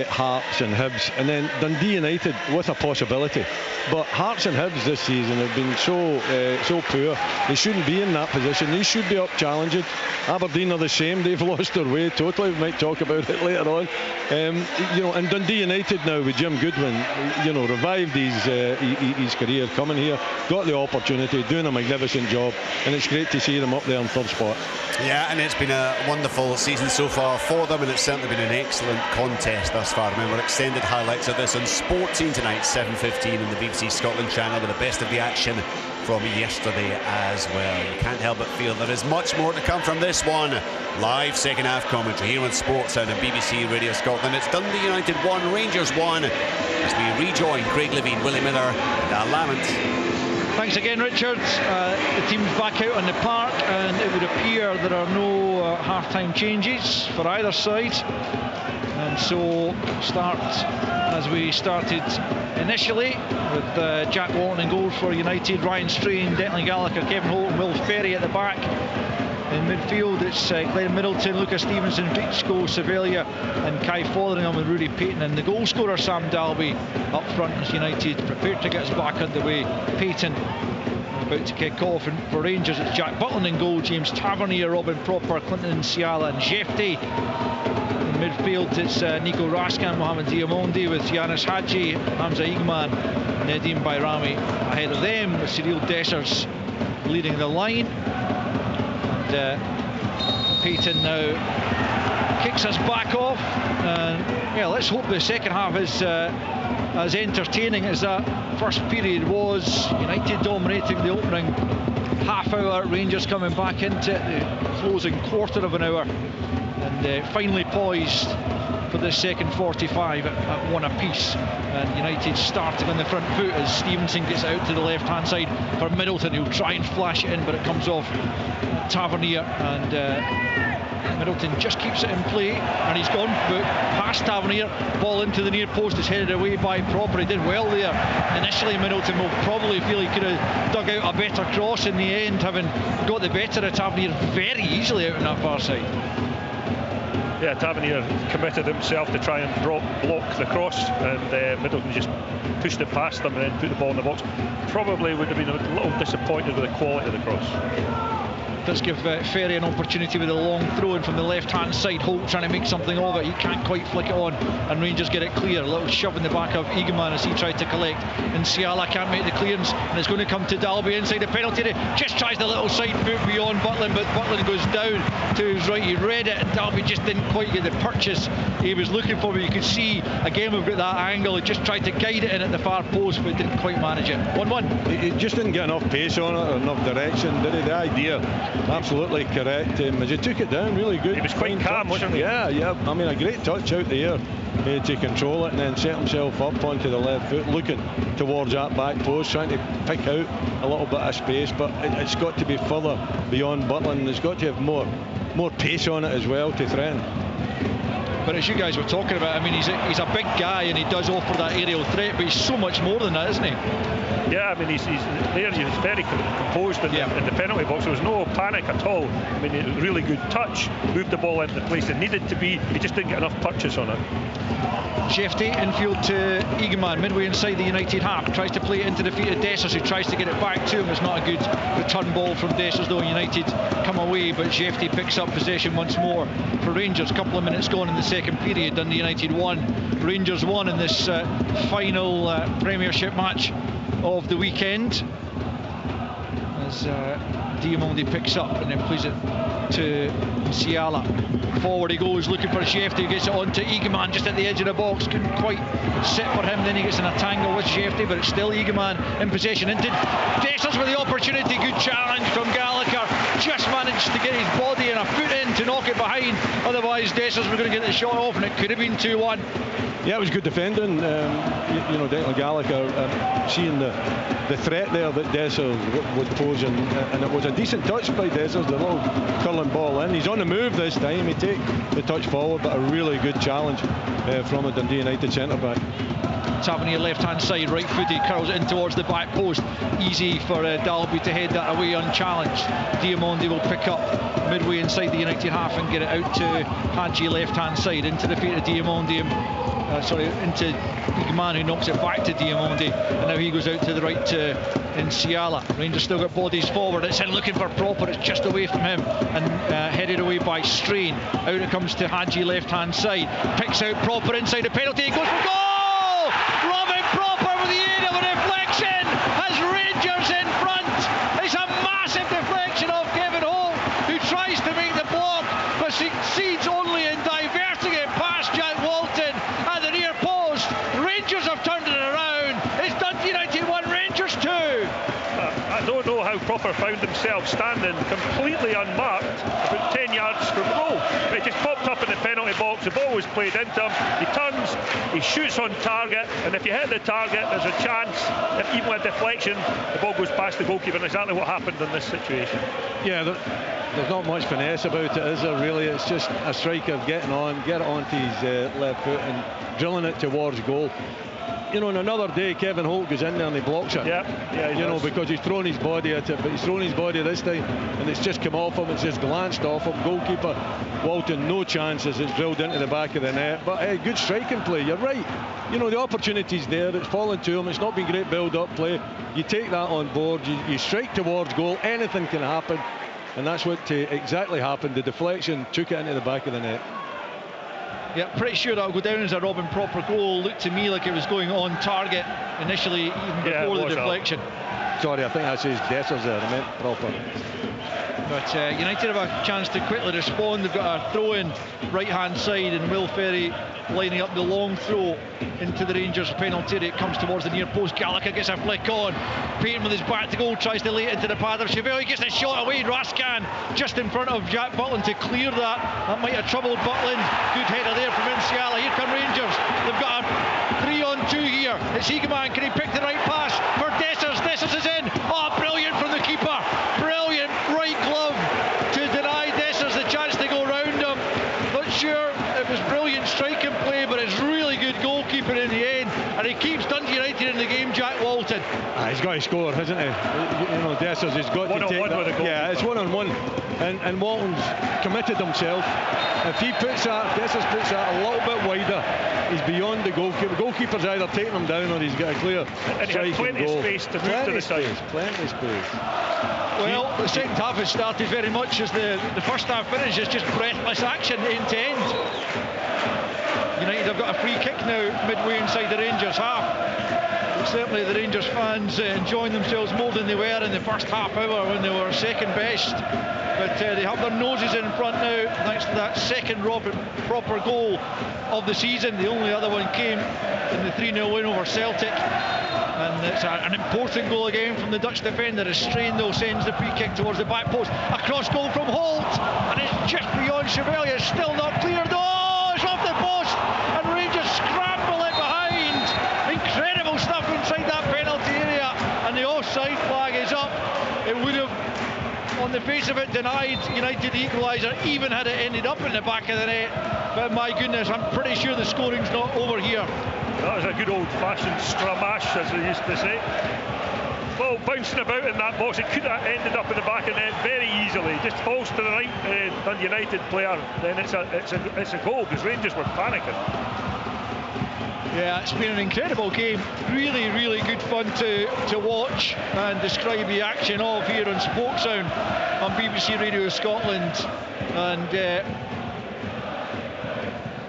[SPEAKER 3] Hearts and Hibs, and then Dundee United with a possibility. But Hearts and Hibs this season have been so poor. They shouldn't be in that position. They should be up challenging. Aberdeen are the same. They've lost their way totally. We might talk about it later on. And Dundee United now with Jim Goodwin, revived his career, coming here, got the opportunity, doing a magnificent job, and it's great to see them up there in third spot.
[SPEAKER 1] Yeah, and it's been a wonderful season so far for them, and it's certainly been an excellent contest thus far. Remember, extended highlights of this on Sport Team tonight, 7:15 on the BBC Scotland channel, with the best of the action from yesterday as well. You can't help but feel there is much more to come from this one. Live second half commentary here on Sports Sound and BBC Radio Scotland. It's Dundee United 1, Rangers 1, as we rejoin Craig Levine, Willie Miller and Al Lamont.
[SPEAKER 2] Thanks again, Richard. The team's back out on the park, and it would appear there are no half-time changes for either side. And so start as we started initially, with Jack Walton in goal for United, Ryan Strain, Declan Gallagher, Kevin Holt and Will Ferry at the back. In midfield, it's Glenn Middleton, Lucas Stevenson, Vichko, Sevilla and Kai Fotheringham with Rudy Payton, and the goal scorer Sam Dalby up front as United prepared to get us back underway. Payton about to kick off, and for Rangers it's Jack Butland in goal, James Tavernier, Robin Proper, Clinton Ciala and Jefte. In midfield it's Nico Raskan, Mohamed Diamondi with Yanis Hadji, Hamza Igman, Nedim Bayrami ahead of them, with Cyril Dessers leading the line. Payton now kicks us back off, and let's hope the second half is as entertaining as that first period was. United dominating the opening half hour, Rangers coming back into the closing quarter of an hour, and finally poised for the second 45 at one apiece, and United starting on the front foot as Stevenson gets out to the left hand side for Middleton, who'll try and flash it in, but it comes off Tavernier, and Middleton just keeps it in play, and he's gone past Tavernier. Ball into the near post is headed away by Proper. He did well there initially. Middleton will probably feel he could have dug out a better cross in the end, having got the better of Tavernier very easily out on that far side.
[SPEAKER 4] Yeah, Tavernier committed himself to try and block the cross, and Middleton just pushed it past them and then put the ball in the box. Probably would have been a little disappointed with the quality of the cross.
[SPEAKER 2] Let's give Ferry an opportunity with a long throw in from the left-hand side. Holt trying to make something of it. He can't quite flick it on, and Rangers get it clear. A little shove in the back of Egeman as he tried to collect. And Ciala can't make the clearance, and it's going to come to Dalby inside the penalty area. Just tries the little side foot beyond Butland, but Butland goes down to his right. He read it, and Dalby just didn't quite get the purchase he was looking for. But you could see, again, we've got that angle. He just tried to guide it in at the far post, but didn't quite manage it. 1-1.
[SPEAKER 3] He just didn't get enough pace on it or enough direction, did he? The idea, absolutely correct. As he took it down, really good.
[SPEAKER 4] He was quite calm, wasn't he?
[SPEAKER 3] Yeah. I mean, a great touch out the air to control it and then set himself up onto the left foot, looking towards that back post, trying to pick out a little bit of space. But it's got to be further beyond Butland. It's got to have more pace on it as well to threaten.
[SPEAKER 2] But as you guys were talking about, I mean, he's a big guy and he does offer that aerial threat, but he's so much more than that, isn't he?
[SPEAKER 4] Yeah, I mean, he's there. He was very composed in the penalty box. There was no panic at all. I mean, it was really good touch. Moved the ball into the place it needed to be. He just didn't get enough purchase on it.
[SPEAKER 2] Shefty infield to Egeman, midway inside the United half. Tries to play it into the feet of Dessers, who tries to get it back to him. It's not a good return ball from Dessers, though. United come away, but Shefty picks up possession once more for Rangers. Couple of minutes gone in the second period. Dundee United 1, Rangers 1 in this final Premiership match of the weekend. As Diamondi picks up and then plays it to Ciala. Forward he goes, looking for Shefty, gets it on to Egeman just at the edge of the box. Couldn't quite sit for him, then he gets in a tangle with Shefty, but it's still Egeman in possession. Into Dessers with the opportunity, good challenge from Gallagher. Just managed to get his body and a foot in to knock it behind. Otherwise Dessers were going to get the shot off and it could have been 2-1.
[SPEAKER 3] Yeah, it was good defending. Declan Gallagher seeing the threat there that Dessers was posing, and it was a decent touch by Dessers, the little curling ball in. He's on the move this time. He take the touch forward, but a really good challenge from a Dundee United centre-back.
[SPEAKER 2] Tapping your left-hand side, right footed, curls it in towards the back post. Easy for Dalby to head that away unchallenged. Diamondi will pick up midway inside the United half and get it out to Hadji left-hand side, into the feet of Diamondi. Into Egeman, who knocks it back to Diamondi, and now he goes out to the right to Ciala. Rangers still got bodies forward. It's in looking for Proper. It's just away from him and headed away by Strain. Out it comes to Hadji left-hand side. Picks out Proper inside the penalty. He goes for goal! Robin Proper with the aid of a deflection has Rangers in front. It's a massive deflection of Kevin Holt, who tries to make the block but succeeds only in diverting it past Jack Walton at the near post. Rangers have turned it around. It's Dundee United 1, Rangers 2.
[SPEAKER 4] I don't know how Proper found himself standing completely unmarked about 10 yards from goal. It just popped up in the penalty box. The ball was played into him. He turns, he shoots on target, and if you hit the target, there's a chance, if even with deflection, the ball goes past the goalkeeper. And exactly what happened in this situation.
[SPEAKER 3] Yeah, there's not much finesse about it, is there, really? It's just a striker getting on, get it onto his left foot and drilling it towards goal. On another day, Kevin Holt goes in there and he blocks it.
[SPEAKER 4] Yeah,
[SPEAKER 3] because he's thrown his body at it, but he's thrown his body this time and it's just come off him, it's just glanced off him. Goalkeeper Walton, no chances, it's drilled into the back of the net. But hey, good striking play, you're right. The opportunity's there, it's fallen to him, it's not been great build-up play. You take that on board, you strike towards goal, anything can happen. And that's what exactly happened. The deflection took it into the back of the net.
[SPEAKER 2] Yeah, pretty sure that'll go down as a Robin Proper goal. Looked to me like it was going on target initially, even before the deflection.
[SPEAKER 3] Sorry, I think that says Dessers there. I meant Proper.
[SPEAKER 2] But United have a chance to quickly respond. They've got a throw in right-hand side, and Will Ferry lining up the long throw into the Rangers penalty area. It comes towards the near post. Gallagher gets a flick on. Payton with his back to goal tries to lay it into the path of Chevelle. He gets the shot away. Rascan just in front of Jack Butland to clear that. That might have troubled Butland. Good header there from Ciala. Here come Rangers. They've got a 3-on-2 here. It's Egeman. Can he pick the right pass for Dessers? Dessers is in. Oh, brilliant from the keeper. Brilliant right glove to deny Dessers the chance to go round him. Not sure it was brilliant striking play, but it's really good goalkeeping in the end, and he keeps Dundee United in the game, Jack Walton.
[SPEAKER 3] He's got to score, hasn't he? You know, Dessers has got to take that.
[SPEAKER 4] With a goal.
[SPEAKER 3] Yeah, it's 1-on-1, and Walton's committed himself. If he puts that, Dessers puts that a little bit wider, he's beyond the goalkeeper. The goalkeeper's either taking him down or he's got a clear
[SPEAKER 4] and he had plenty of space to move to the side.
[SPEAKER 3] Plenty of space.
[SPEAKER 2] Well, the second half has started very much as the first half finished. It's just breathless action end to end. United have got a free kick now midway inside the Rangers half. Certainly the Rangers fans enjoying themselves more than they were in the first half hour when they were second best. But they have their noses in front now thanks to that second proper goal of the season. The only other one came in the 3-0 win over Celtic. And it's an important goal again from the Dutch defender. As Strain though sends the free kick towards the back post. A cross goal from Holt, and it's just beyond Chevalier. Still not cleared. Oh, it's off the post, and Rangers scramble it behind. Incredible stuff inside that penalty area, and the offside flag is up. It would have, on the face of it, denied United the equaliser, even had it ended up in the back of the net. But my goodness, I'm pretty sure the scoring's not over here.
[SPEAKER 4] That was a good old-fashioned scrumash, as they used to say. Well, bouncing about in that box, it could have ended up in the back of the net very easily. Just falls to the right Dundee United player, then it's a goal, because Rangers were panicking.
[SPEAKER 2] Yeah, it's been an incredible game. Really, really good fun to watch and describe the action of here on Sports Sound on BBC Radio Scotland. And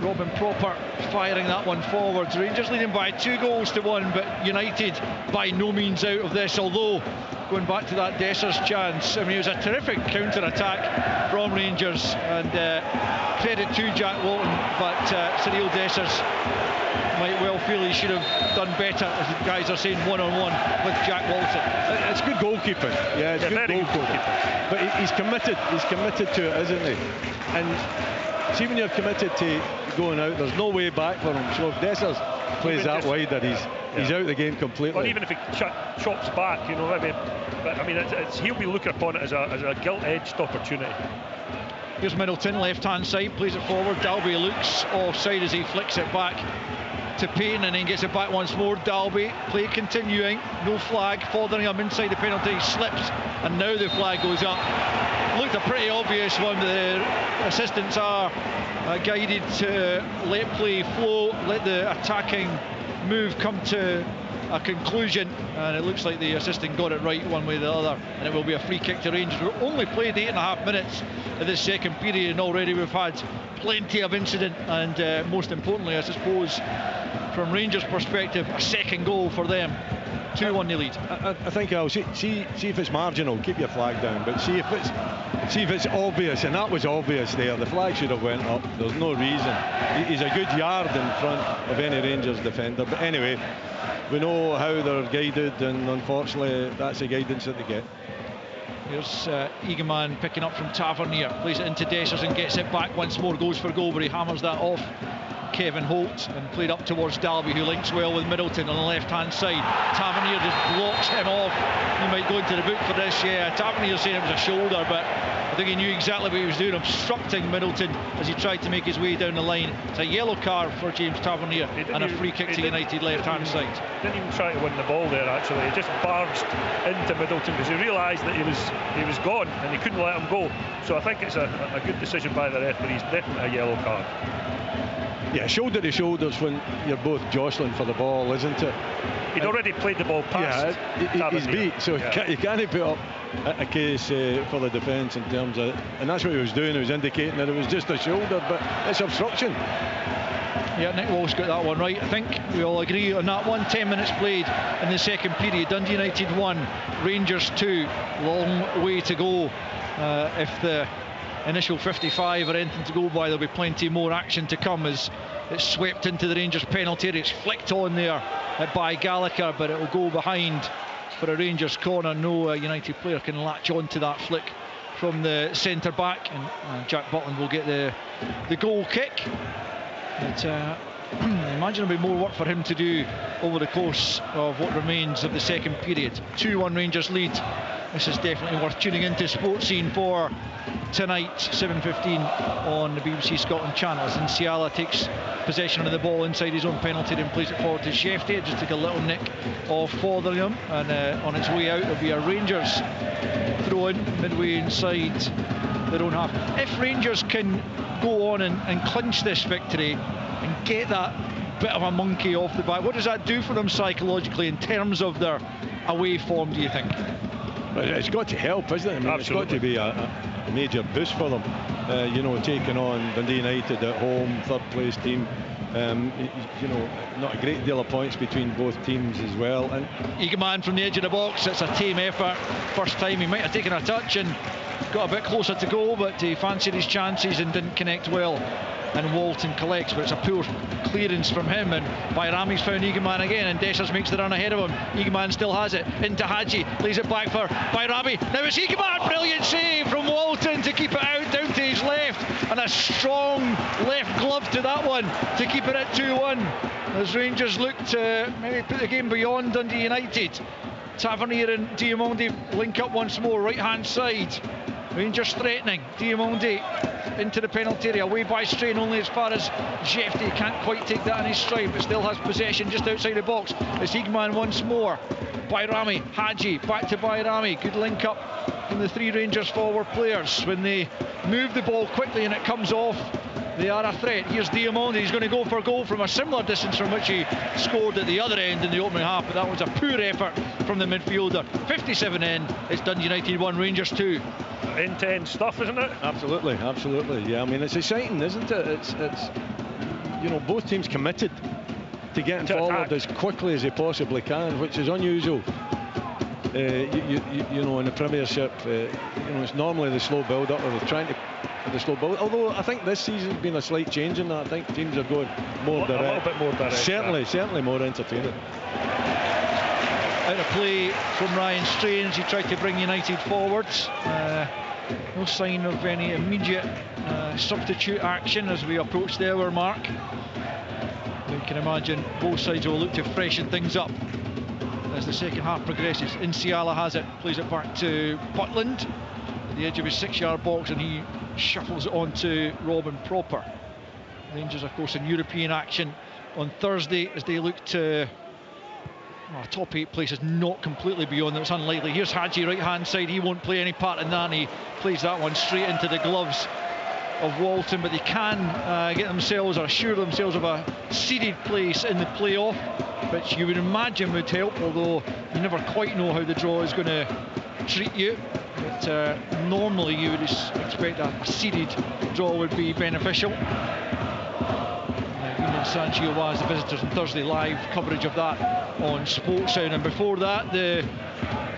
[SPEAKER 2] Robin Proper firing that one forwards. Rangers leading by 2-1, but United by no means out of this, although going back to that Dessers chance, I mean, it was a terrific counter-attack from Rangers, and credit to Jack Walton, but Cyril Dessers might well feel he should have done better, as the guys are saying, one-on-one with Jack Walton.
[SPEAKER 3] It's good goalkeeping. Yeah, it's good goalkeeping. But he's committed to it, isn't he? And see, when you're committed to going out, there's no way back for him. So if Dessers plays that wider, he's out the game completely.
[SPEAKER 4] Or even if he chops back, you know, maybe. But I mean, he'll be looking upon it as a gilt-edged opportunity.
[SPEAKER 2] Here's Middleton, left-hand side, plays it forward. Dalby looks offside as he flicks it back to Payne, and then gets it back once more. Dalby, play continuing, no flag. Fotheringham inside the penalty, slips, and now the flag goes up. Looked a pretty obvious one. The assistants are guided to let play flow, let the attacking move come to a conclusion, and it looks like the assistant got it right one way or the other, and it will be a free kick to Rangers. We've only played 8.5 minutes of this second period, and already we've had plenty of incident, and most importantly, I suppose, from Rangers' perspective, a second goal for them. 2-1 they lead.
[SPEAKER 3] I think I'll see if it's marginal, keep your flag down, but see if it's obvious, and that was obvious there. The flag should have went up. There's no reason. He's a good yard in front of any Rangers defender, but anyway, we know how they're guided, and unfortunately that's the guidance that they get.
[SPEAKER 2] Here's Eagleman picking up from Tavernier, plays it into Dessers and gets it back once more, goes for goal, but he hammers that off Kevin Holt and played up towards Dalby, who links well with Middleton on the left-hand side. Tavernier just blocks him off. He might go into the book for this. Yeah, Tavernier saying it was a shoulder, but I think he knew exactly what he was doing, obstructing Middleton as he tried to make his way down the line. It's a yellow card for James Tavernier and a free kick to United left-hand side.
[SPEAKER 4] Didn't even try to win the ball there, actually. He just barged into Middleton because he realised that he was gone and he couldn't let him go. So I think it's a good decision by the referee. It's definitely a yellow card.
[SPEAKER 3] Yeah, shoulder to shoulders when you're both jostling for the ball, isn't it?
[SPEAKER 4] He'd already played the ball past.
[SPEAKER 3] Yeah, he's beat, so you can't put up a case for the defence in terms of, and that's what he was doing. He was indicating that it was just a shoulder, but it's obstruction.
[SPEAKER 2] Yeah, Nick Walsh got that one right. I think we all agree on that one. 10 minutes played in the second period. Dundee United 1, Rangers 2. Long way to go. If the initial 55 are anything to go by, there'll be plenty more action to come as it's swept into the Rangers penalty area. It's flicked on there by Gallagher, but it will go behind for a Rangers corner. No United player can latch on to that flick from the centre back, and Jack Butland will get the goal kick. But I imagine there'll be more work for him to do over the course of what remains of the second period. 2-1 Rangers lead this is definitely worth tuning into Sports Scene for tonight, 7:15 on the BBC Scotland channel, as Nsiala takes possession of the ball inside his own penalty and plays it forward to Shefty. It just took a little nick off Fotheringham, and on its way out it'll be a Rangers throw in midway inside their own half. If Rangers can go on and clinch this victory and get that bit of a monkey off the back, what does that do for them psychologically in terms of their away form, do you think?
[SPEAKER 3] Well, it's got to help, isn't it? I mean, it's got to be a major boost for them. Taking on Dundee United at home, third place team. Not a great deal of points between both teams as well. And
[SPEAKER 2] Eagleman from the edge of the box, it's a team effort. First time he might have taken a touch and got a bit closer to goal, but he fancied his chances and didn't connect well. And Walton collects, but it's a poor clearance from him, and Bayrami's found Eagleman again, and Dessers makes the run ahead of him. Eagleman still has it, into Hadji, lays it back for Bayrami. Now it's Eagleman, brilliant save from Walton to keep it out down to his left, and a strong left glove to that one to keep it at 2-1. As Rangers look to maybe put the game beyond Dundee United. Tavernier and Diamondi link up once more, right hand side. Rangers threatening, Diamondi into the penalty area, away by Strain only as far as Shefty, can't quite take that in his stride, but still has possession just outside the box. It's Eagleman once more, Bayrami, Hadji, back to Bayrami, good link up from the three Rangers forward players. When they move the ball quickly and it comes off, they are a threat. Here's Diamondi, he's going to go for a goal from a similar distance from which he scored at the other end in the opening half, but that was a poor effort from the midfielder. 57 in, it's Dundee United 1, Rangers 2.
[SPEAKER 4] Intense stuff, isn't it?
[SPEAKER 3] Absolutely. Yeah, I mean, it's exciting, isn't it? It's both teams committed to getting forward as quickly as they possibly can, which is unusual. In the Premiership, it's normally the slow build-up, or they're trying to the slow build. Although I think this season's been a slight change in that. I think teams are going more direct.
[SPEAKER 4] A little bit more direct.
[SPEAKER 3] Certainly more entertaining.
[SPEAKER 2] Out of play from Ryan Strain. He tried to bring United forwards. No sign of any immediate substitute action as we approach the hour mark. You can imagine both sides will look to freshen things up as the second half progresses. Nsiala has it, plays it back to Butland at the edge of his 6-yard box, and he shuffles it on to Robin Proper. Rangers, of course, in European action on Thursday as they look to top 8 place is not completely beyond them. It's unlikely. Here's Hadji, right hand side. He won't play any part in that, and he plays that one straight into the gloves of Walton, but they can get themselves or assure themselves of a seeded place in the playoff, which you would imagine would help, although you never quite know how the draw is going to treat you. But normally you would expect a seeded draw would be beneficial. San Gio was the visitors on Thursday, live coverage of that on Sports Sound, and before that the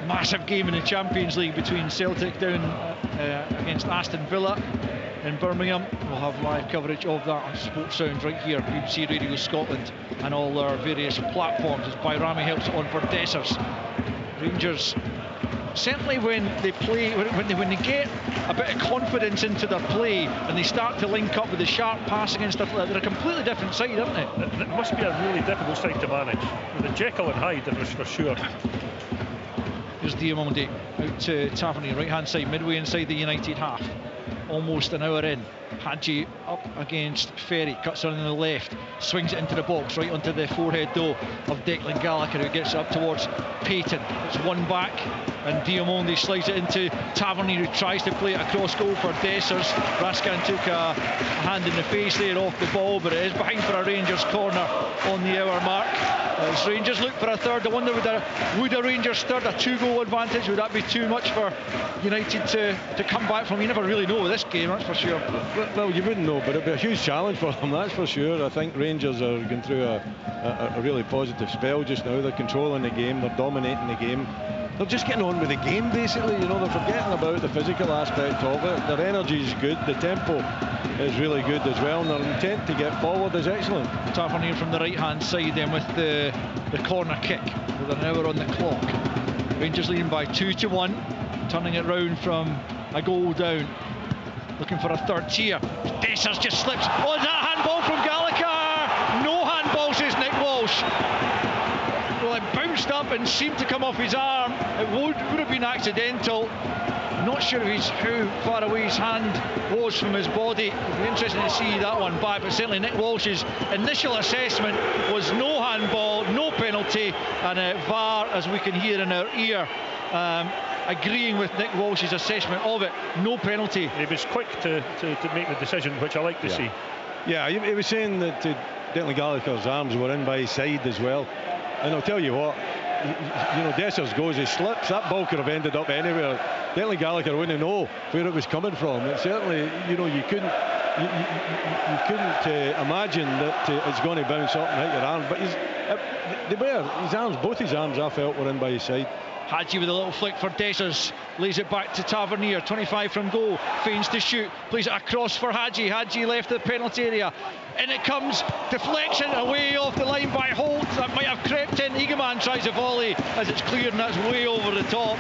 [SPEAKER 2] massive game in the Champions League between Celtic down against Aston Villa in Birmingham. We'll have live coverage of that on Sports Sound right here, BBC Radio Scotland and all our various platforms, as Bayrami helps it on for Dessers. Rangers, certainly when they play, when they get a bit of confidence into their play and they start to link up with the sharp passing and stuff like that, they're a completely different side, aren't they?
[SPEAKER 4] It must be a really difficult side to manage. The Jekyll and Hyde, for sure.
[SPEAKER 2] Here's Diamondi out to Tavernier, right hand side, midway inside the United half. Almost an hour in. Hadji up against Ferry, cuts on the left, swings it into the box, right onto the forehead though of Declan Gallagher, who gets up towards Payton. It's one back, and Diamondi slides it into Tavernier, who tries to play it across goal for Dessers. Raskin took a hand in the face there off the ball, but it is behind for a Rangers corner on the hour mark. As Rangers look for a third, I wonder would a Rangers third, a 2-goal advantage, would that be too much for United to come back from? You never really know with this game, that's for sure.
[SPEAKER 3] Well, you wouldn't know, but it'd be a huge challenge for them, that's for sure. I think Rangers are going through a really positive spell just now. They're controlling the game, they're dominating the game. They're just getting on with the game, basically. They're forgetting about the physical aspect of it. Their energy is good, the tempo is really good as well, and their intent to get forward is excellent.
[SPEAKER 2] Tavernier from the right hand side then with the corner kick with an hour on the clock. Rangers leading by 2-1, turning it round from a goal down, looking for a third tier. Dessers just slips. Oh, is that a handball from Gallagher? No handball, says Nick Walsh. Well, it bounced bounced up and seemed to come off his arm. It would have been accidental. Not sure how far away his hand was from his body. It'd be interesting to see that one back, but certainly Nick Walsh's initial assessment was no handball, no penalty, and VAR, as we can hear in our ear, agreeing with Nick Walsh's assessment of it, no penalty.
[SPEAKER 4] He was quick to make the decision, which I like to see.
[SPEAKER 3] Yeah, he was saying that Declan Gallagher's arms were in by his side as well. And I'll tell you what, you know, Desser's goes, he slips, that ball could have ended up anywhere. Declan Gallagher wouldn't know where it was coming from. It certainly, you know, you couldn't imagine that it's going to bounce up and hit your arm. But both his arms, I felt, were in by his side.
[SPEAKER 2] Hadji with a little flick for Dessers, lays it back to Tavernier, 25 from goal, feigns to shoot, plays it across for Hadji. Hadji left the penalty area, and it comes, deflection away off the line by Holt. That might have crept in. Egeman tries a volley as it's cleared, and that's way over the top.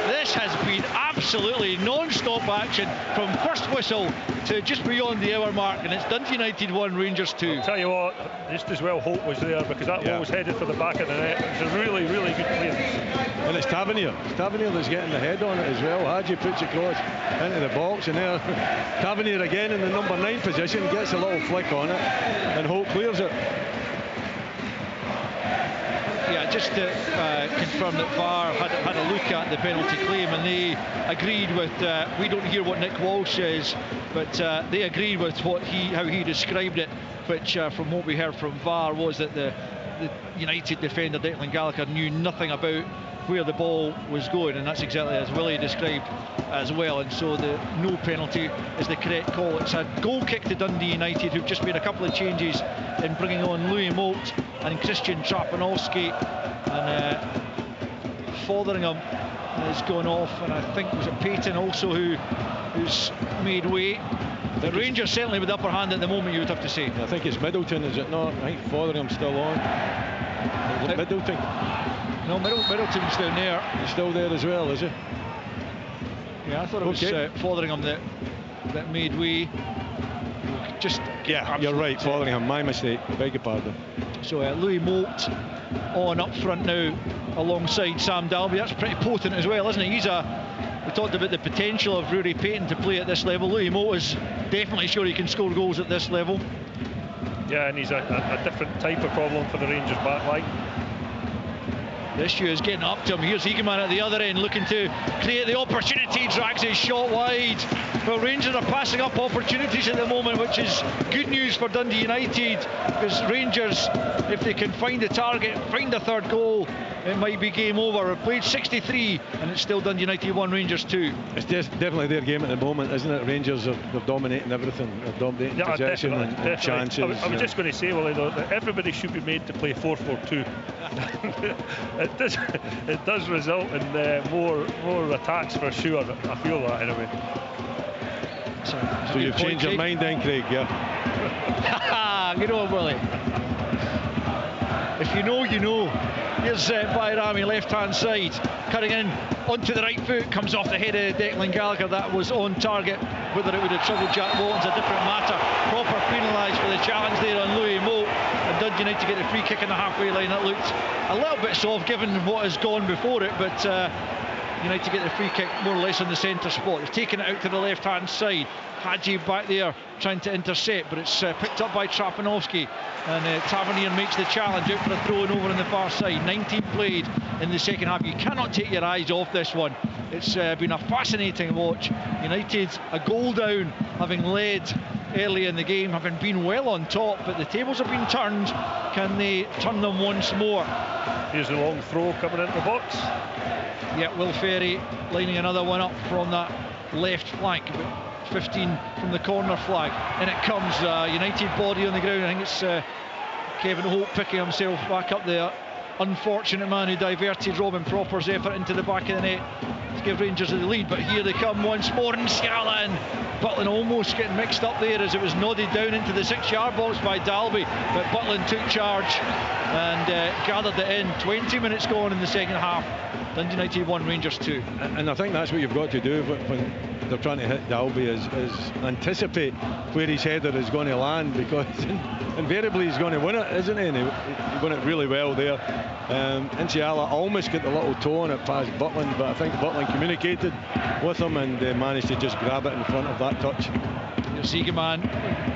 [SPEAKER 2] This has been absolutely non-stop action from first whistle to just beyond the hour mark, and it's Dundee United 1, Rangers 2.
[SPEAKER 4] I'll tell you what, just as well Holt was there, because that ball was headed for the back of the net. It was a really, really good clearance.
[SPEAKER 3] And it's Tavernier that's getting the head on it as well. Hadji puts it across into the box, and there Tavernier again in the number 9 position, gets a little flick on it, and Holt clears it.
[SPEAKER 2] Yeah, just to confirm that VAR had a look at the penalty claim, and they agreed with, we don't hear what Nick Walsh says, but they agreed with how he described it, which from what we heard from VAR was that the United defender Declan Gallagher knew nothing about where the ball was going, and that's exactly as Willie described as well, and so the no penalty is the correct call. It's a goal kick to Dundee United, who've just made a couple of changes in bringing on Louis Moult and Christian Trapanowski, and Fotheringham has gone off, and I think was it Payton also who's made way. The Rangers certainly with the upper hand at the moment, you would have to say.
[SPEAKER 3] I think it's Middleton, is it not? I think Fotheringham's still on. Is it Middleton?
[SPEAKER 2] No, Middleton's down there.
[SPEAKER 3] He's still there as well, is he?
[SPEAKER 2] Yeah, I thought it was Fotheringham that made way. Just
[SPEAKER 3] you're right, Fotheringham, my mistake, beg your pardon.
[SPEAKER 2] So Louis Moult on up front now alongside Sam Dalby. That's pretty potent as well, isn't it? We talked about the potential of Rory Payton to play at this level. Louis Moult is definitely sure he can score goals at this level.
[SPEAKER 4] Yeah, and he's a different type of problem for the Rangers back line.
[SPEAKER 2] The issue is getting up to him. Here's Egeman at the other end looking to create the opportunity, drags his shot wide. Well, Rangers are passing up opportunities at the moment, which is good news for Dundee United, because Rangers, if they can find a target, find a third goal, it might be game over. We've played 63 and it's still Dundee United 1, Rangers 2.
[SPEAKER 3] It's definitely their game at the moment, isn't it? Rangers they're dominating everything. They're dominating possession and chances.
[SPEAKER 4] I was just going to say, Willie, though, that everybody should be made to play 4-4-2. It does result in more attacks for sure. I feel that anyway.
[SPEAKER 3] So you've changed your mind then, Craig? Yeah.
[SPEAKER 2] Good on, Willie. If you know, you know. Here's Bayrami, left-hand side, cutting in onto the right foot, comes off the head of Declan Gallagher. That was on target. Whether it would have troubled Jack Walton's a different matter. Proper penalised for the challenge there on Louis Moult, and Dundee United to get the free kick in the halfway line. That looked a little bit soft given what has gone before it, but United to get the free kick more or less on the centre spot. They've taken it out to the left-hand side. Hadji back there trying to intercept, but it's picked up by Trapanowski, and Tavernier makes the challenge out for a throw-in over on the far side. 19 played in the second half. You cannot take your eyes off this one. It's been a fascinating watch. United a goal down, having led early in the game, having been well on top, but the tables have been turned. Can they turn them once more?
[SPEAKER 4] Here's the long throw coming into the box.
[SPEAKER 2] Yeah, Will Ferry lining another one up from that left flank, about 15 from the corner flag, and it comes. United body on the ground. I think it's Kevin Holt picking himself back up there. Unfortunate man who diverted Robin Proper's effort into the back of the net to give Rangers the lead, but here they come once more, and Scala, Butland almost getting mixed up there as it was nodded down into the 6-yard box by Dalby, but Butland took charge and gathered it in. 20 minutes gone in the second half. Dundee United 1, Rangers 2.
[SPEAKER 3] And I think that's what you've got to do when they're trying to hit Dalby, is anticipate where his header is going to land, because invariably he's going to win it, isn't he? And he won it really well there. Nsiala almost got the little toe on it past Butland, but I think Butland communicated with him and managed to just grab it in front of that touch.
[SPEAKER 2] Ziegemann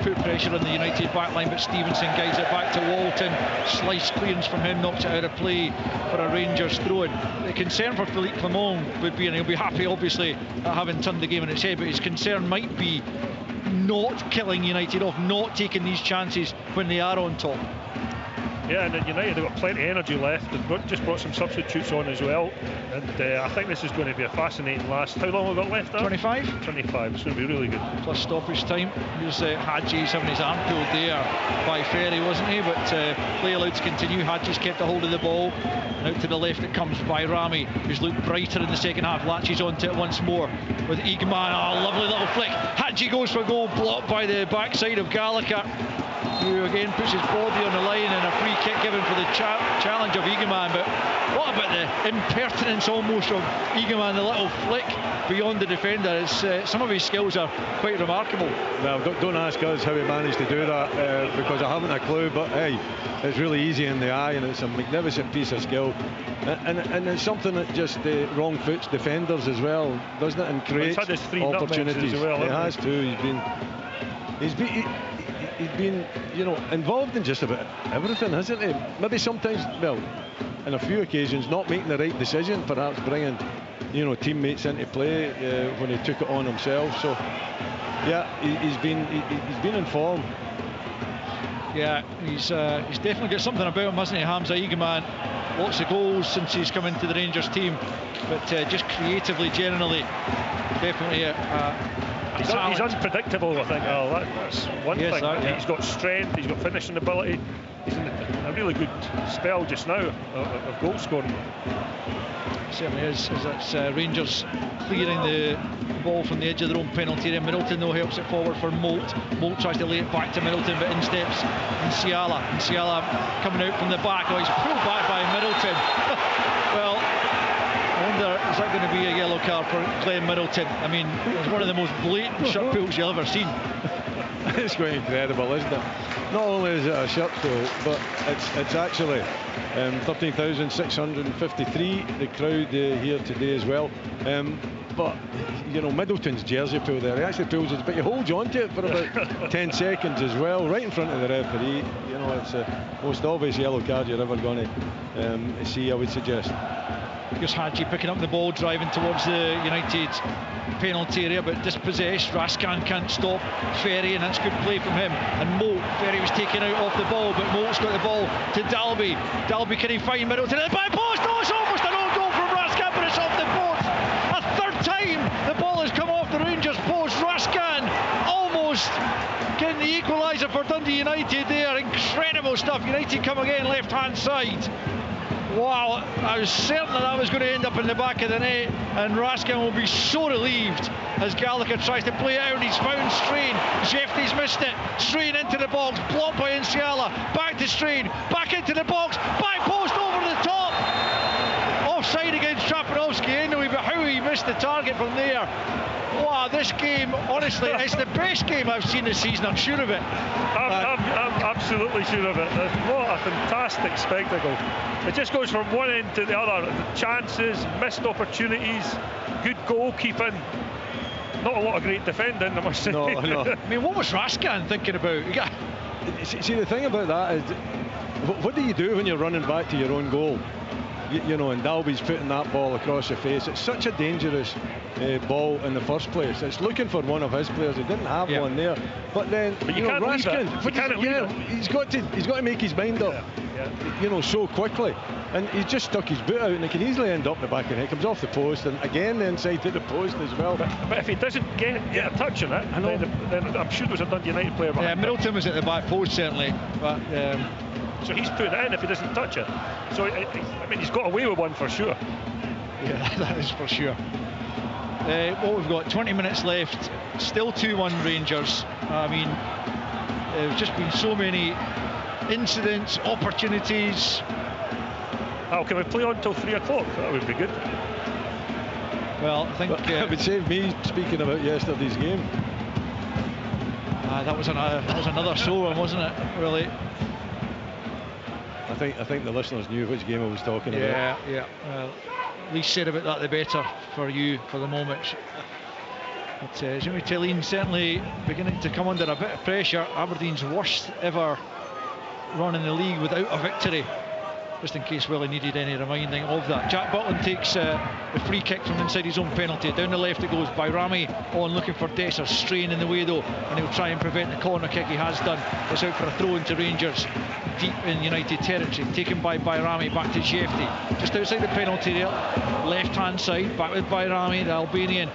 [SPEAKER 2] put pressure on the United backline, but Stevenson guides it back to Walton. Slice clearance from him, knocks it out of play for a Rangers throw-in. The concern for Phillipe Clement would be, and he'll be happy obviously at having turned the game on its head, but his concern might be not killing United off, not taking these chances when they are on top.
[SPEAKER 4] Yeah, and United have got plenty of energy left. They've just brought some substitutes on as well, and I think this is going to be a fascinating last. How long have we got left?
[SPEAKER 2] 25.
[SPEAKER 4] 25. It's going to be really good.
[SPEAKER 2] Plus stoppage time. Here's Hadji's having his arm pulled there by Ferry, wasn't he? But play allowed to continue. Hadji's kept a hold of the ball, and out to the left it comes by Rami, who's looked brighter in the second half. Latches onto it once more with Igman. Oh, lovely little flick. Hadji goes for goal, blocked by the backside of Gallagher, who again puts his body on the line, and a free kick given for the challenge of Igman. But what about the impertinence almost of Igman, the little flick beyond the defender? Some of his skills are quite remarkable.
[SPEAKER 3] Well, don't ask us how he managed to do that, because I haven't a clue, but hey, it's really easy in the eye, and it's a magnificent piece of skill, and it's something that just wrong foots defenders as well, doesn't it, and creates opportunities.
[SPEAKER 4] As well,
[SPEAKER 3] he has too. He's been, involved in just about everything, hasn't he? Maybe sometimes, well, on a few occasions, not making the right decision, perhaps bringing, teammates into play when he took it on himself. So, yeah, he's been in form.
[SPEAKER 2] Yeah, he's definitely got something about him, hasn't he, Hamza Igman? Lots of goals since he's come into the Rangers team, but just creatively, generally, definitely
[SPEAKER 4] He's unpredictable, I think. That's one thing.
[SPEAKER 2] Yeah.
[SPEAKER 4] He's got strength, he's got finishing ability. He's in a really good spell just now of goal scoring.
[SPEAKER 2] Certainly is, as it's Rangers clearing the ball from the edge of their own penalty area. Middleton though helps it forward for Moult. Moult tries to lay it back to Middleton, but in steps Nsiala. Nsiala coming out from the back. Oh, he's pulled back by Middleton. Well, I wonder, is that going to be a yellow card for Glenn Middleton? I mean, it's one of the most blatant shirt pulls you've ever seen.
[SPEAKER 3] It's quite incredible, isn't it? Not only is it a shirt pull, but it's actually 13,653, the crowd here today as well. But Middleton's jersey pull there, he actually pulls it, but he holds on to it for about 10 seconds as well, right in front of the referee. It's the most obvious yellow card you're ever going to see, I would suggest.
[SPEAKER 2] Here's Hadji picking up the ball, driving towards the United penalty area, but dispossessed. Raskan can't stop Ferry, and that's good play from him. And Moult, Ferry was taken out off the ball, but Moult's got the ball to Dalby. Dalby, can he find Middleton at the back post? Oh, it's almost an own goal from Raskan, but it's off the post. A third time the ball has come off the Rangers post. Raskan almost getting the equaliser for Dundee United there. Incredible stuff. United come again, left hand side. Wow, I was certain that was going to end up in the back of the net, and Raskin will be so relieved as Gallagher tries to play it out. He's found Strain. Jeffrey's missed it. Strain into the box, blocked by Nsiala. Back to Strain, back into the box, back post over the top. Offside against Trapanovsky anyway, but how he missed the target from there. Wow, this game, honestly, it's the best game I've seen this season, I'm sure of it.
[SPEAKER 4] I'm absolutely sure of it. What a fantastic spectacle. It just goes from one end to the other. The chances, missed opportunities, good goalkeeping. Not a lot of great defending, I must say.
[SPEAKER 3] No.
[SPEAKER 2] I mean, what was Raskan thinking about?
[SPEAKER 3] See, the thing about that is, what do you do when you're running back to your own goal? And Dalby's putting that ball across the face. It's such a dangerous ball in the first place. It's looking for one of his players. He didn't have one there. But then, Raskin, he's got to make his mind up. So quickly, and he's just stuck his boot out, and it can easily end up in the back of the net. Comes off the post, and again the inside to the post as well.
[SPEAKER 4] But if he doesn't get a touch on it, then I'm sure there's a Dundee United player behind.
[SPEAKER 2] Middleton was at the back post certainly, but
[SPEAKER 4] so he's putting it in if he doesn't touch it. So I mean, he's got away with one for sure.
[SPEAKER 2] Yeah, that is for sure. What we've got, 20 minutes left, still 2-1 Rangers. I mean, there's just been so many incidents, opportunities.
[SPEAKER 4] Oh, can we play on till 3 o'clock? That would be good.
[SPEAKER 2] Well, I think
[SPEAKER 3] it would save me speaking about yesterday's game.
[SPEAKER 2] That was another sore one, wasn't it? Really.
[SPEAKER 3] I think the listeners knew which game I was talking about.
[SPEAKER 2] Yeah. Well, least said about that, the better for you for the moment. But Jimmy Tillene certainly beginning to come under a bit of pressure. Aberdeen's worst ever run in the league without a victory. Just in case Willie needed any reminding of that. Jack Butland takes the free kick from inside his own penalty. Down the left it goes by Rami on looking for Dessers, straying in the way though, and he'll try and prevent the corner kick. He has done. It's out for a throw into Rangers deep in United territory, taken by Rami back to Jefty, just outside the penalty area, left hand side, back with Rami, the Albanian,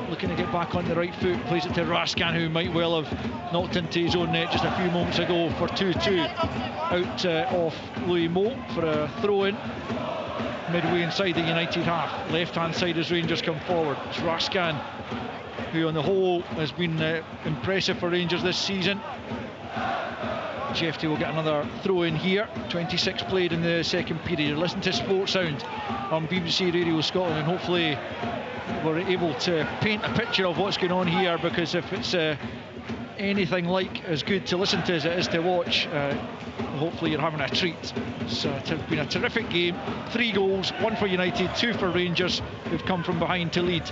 [SPEAKER 2] looking to get back on the right foot, plays it to Raskan, who might well have knocked into his own net just a few moments ago for 2-2. Out off Louis Moult for a throw-in midway inside the United half. Left hand side as Rangers come forward. It's Raskan, who on the whole has been impressive for Rangers this season. Jefty will get another throw in here. 26 played in the second period. Listen to Sports Sound on BBC Radio Scotland, and hopefully we're able to paint a picture of what's going on here, because if it's anything like as good to listen to as it is to watch, hopefully you're having a treat. It's been a terrific game. 3 goals, 1 for United, 2 for Rangers, who've come from behind to lead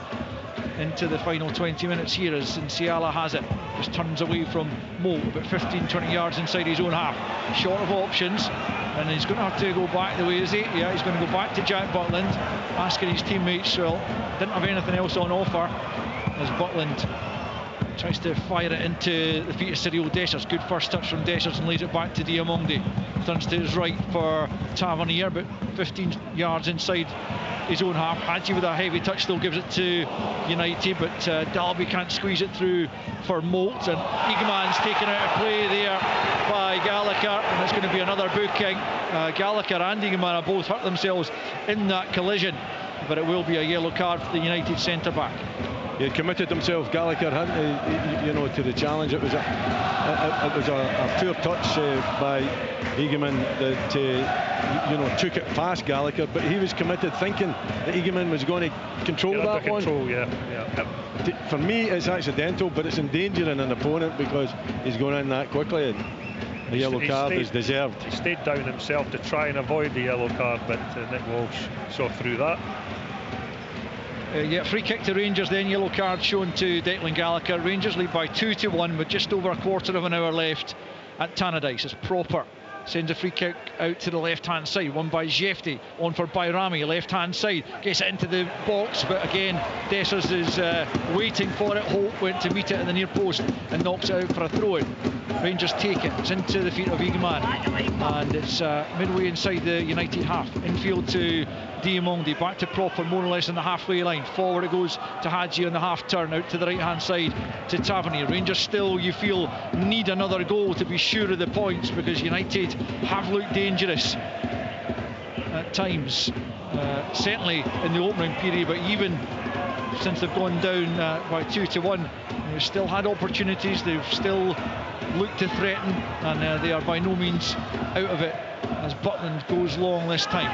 [SPEAKER 2] into the final 20 minutes here as Nsiala has it. Just turns away from Mo, about 15-20 yards inside his own half. Short of options, and he's going to have to go back the way, is he? Yeah, he's going to go back to Jack Butland, asking his teammates, well, didn't have anything else on offer, as Butland tries to fire it into the feet of Cyril Dessers. Good first touch from Dessers and lays it back to Diamonde. Turns to his right for Tavernier, but 15 yards inside his own half. Hadji with a heavy touch still gives it to United, but Dalby can't squeeze it through for Moult, and Eagleman's taken out of play there by Gallagher, and it's going to be another booking. Gallagher and Eagleman have both hurt themselves in that collision, but it will be a yellow card for the United centre-back.
[SPEAKER 3] He had committed himself, Gallagher, to the challenge. It was a poor touch by Eagleman that took it past Gallagher, but he was committed, thinking that Eagleman was going to control that one. For me, it's accidental, but it's endangering an opponent because he's going in that quickly, and the yellow card is deserved.
[SPEAKER 4] He stayed down himself to try and avoid the yellow card, but Nick Walsh saw through that.
[SPEAKER 2] Free kick to Rangers, then yellow card shown to Declan Gallagher. Rangers lead by 2-1 with just over a quarter of an hour left at Tannadice. It's Proper sends a free kick out to the left hand side, won by Jefty, on for Bayrami, left hand side, gets it into the box, but again Dessers is waiting for it. Holt went to meet it in the near post and knocks it out for a throw-in. Rangers take it, it's into the feet of Eagleman, and it's midway inside the United half. Infield to Diamonde, back to Proper, more or less on the halfway line. Forward it goes to Hadji on the half turn, out to the right hand side to Tavernier. Rangers still, you feel, need another goal to be sure of the points, because United have looked dangerous at times, certainly in the opening period, but even since they've gone down by 2-1, they've still had opportunities, they've still looked to threaten, and they are by no means out of it as Butland goes long this time.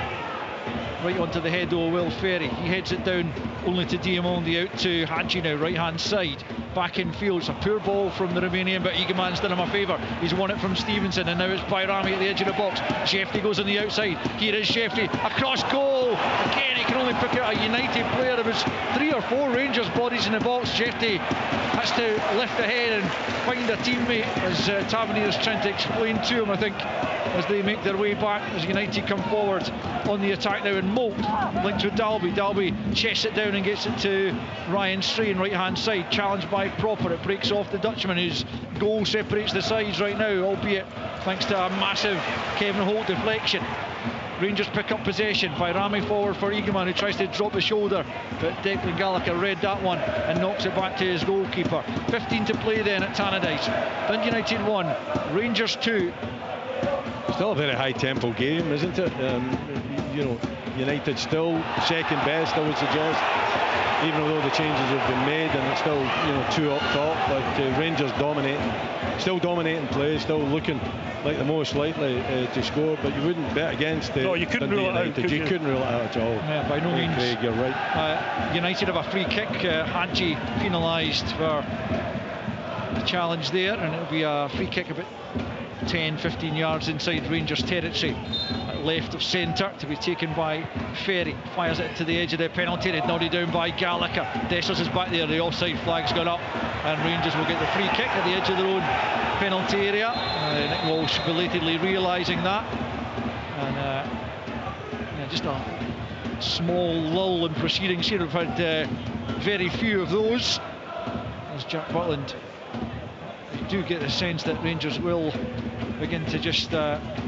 [SPEAKER 2] Right onto the head of Will Ferry. He heads it down only to Diamonde, out to Hadji now, right hand side. Back in field, it's a poor ball from the Romanian, but Eagleman's done him a favour. He's won it from Stevenson, and now it's Bayrami at the edge of the box. Jefty goes on the outside. Here is Jefty, across goal. Again, he can only pick out a United player. There was 3 or 4 Rangers bodies in the box. Jefty has to lift ahead and find a teammate, as Tavernier is trying to explain to him, I think, as they make their way back, as United come forward on the attack now. And Moult linked with Dalby. Dalby chests it down and gets it to Ryan Strain, right hand side, challenged by Proper. It breaks off the Dutchman, whose goal separates the sides right now, albeit thanks to a massive Kevin Holt deflection. Rangers pick up possession. Bayrami forward for Eagleman, who tries to drop the shoulder, but Declan Gallagher read that one and knocks it back to his goalkeeper. 15 to play then at Tannadice. Dundee United 1, Rangers 2.
[SPEAKER 3] Still a very high tempo game, isn't it? United still second best, I would suggest. even though the changes have been made and it's still, you know, 2 up top, but Rangers still dominating play, still looking like the most likely to score, but you wouldn't bet against the
[SPEAKER 4] you couldn't
[SPEAKER 3] Dundee
[SPEAKER 4] rule it
[SPEAKER 3] United.
[SPEAKER 4] out,
[SPEAKER 3] You couldn't rule it out at all.
[SPEAKER 2] Yeah, by no means.
[SPEAKER 3] Craig, you're right.
[SPEAKER 2] United have a free kick. Hadji penalised for the challenge there, and it'll be a free kick about 10-15 yards inside Rangers territory, left of centre, to be taken by Ferry. Fires it to the edge of the penalty area, nodded down by Gallagher. Dessers is back there, the offside flag's gone up, and Rangers will get the free kick at the edge of their own penalty area. Nick Walsh belatedly realising that, and just a small lull in proceedings here. We've had very few of those, as Jack Butland. You do get the sense that Rangers will begin to just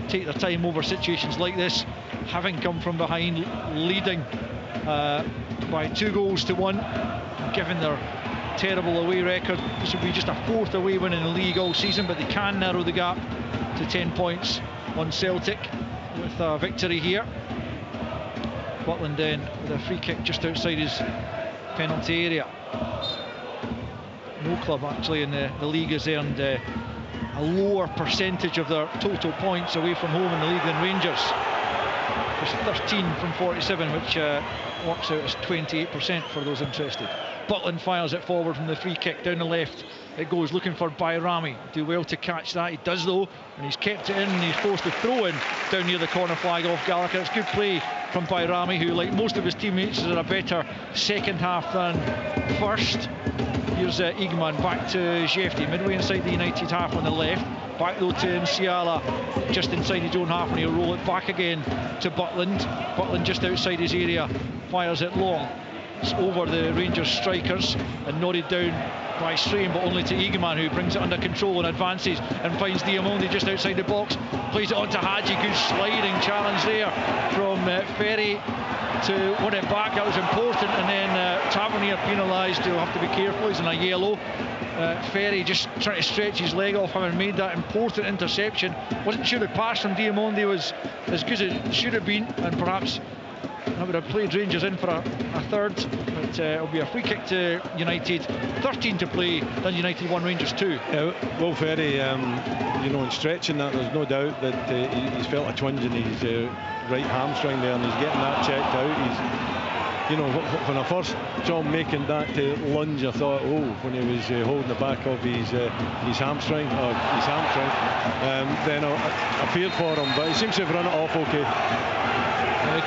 [SPEAKER 2] take their time over situations like this, having come from behind, leading by 2-1, given their terrible away record. This will be just a 4th away win in the league all season, but they can narrow the gap to 10 points on Celtic with a victory here. Butland then with a free kick just outside his penalty area. No club actually in the league has earned a lower percentage of their total points away from home in the league than Rangers. Just 13 from 47, which works out as 28% for those interested. Butland fires it forward from the free kick down the left. It goes, looking for Bayrami. Do well to catch that. He does though, and he's kept it in, and he's forced to throw in down near the corner flag off Gallagher. It's good play from Bayrami, who, like most of his teammates, is in a better second half than first. Here's Igman back to Jefti, midway inside the United half on the left. Back though to Nsiala, just inside his own half, and he'll roll it back again to Butland. Butland just outside his area, fires it long. It's over the Rangers strikers and nodded down by Strain, but only to Igman, who brings it under control and advances and finds Diamondi just outside the box. Plays it on to Hadji. Good sliding challenge there from Ferry to win it back. That was important. And then Tavernier penalised. He'll have to be careful. He's in a yellow. Ferry just trying to stretch his leg off, having made that important interception. Wasn't sure the pass from Diamondi was as good as it should have been, and perhaps that would have played Rangers in for a third, but it'll be a free kick to United. 13 to play, Dundee United 1, Rangers 2.
[SPEAKER 3] Will Ferry, you know, in stretching that, there's no doubt that he's felt a twinge in his right hamstring there, and he's getting that checked out. He's, you know, when I first saw him making that lunge, I thought, oh, when he was holding the back of his hamstring, then I feared for him, but he seems to have run it off okay.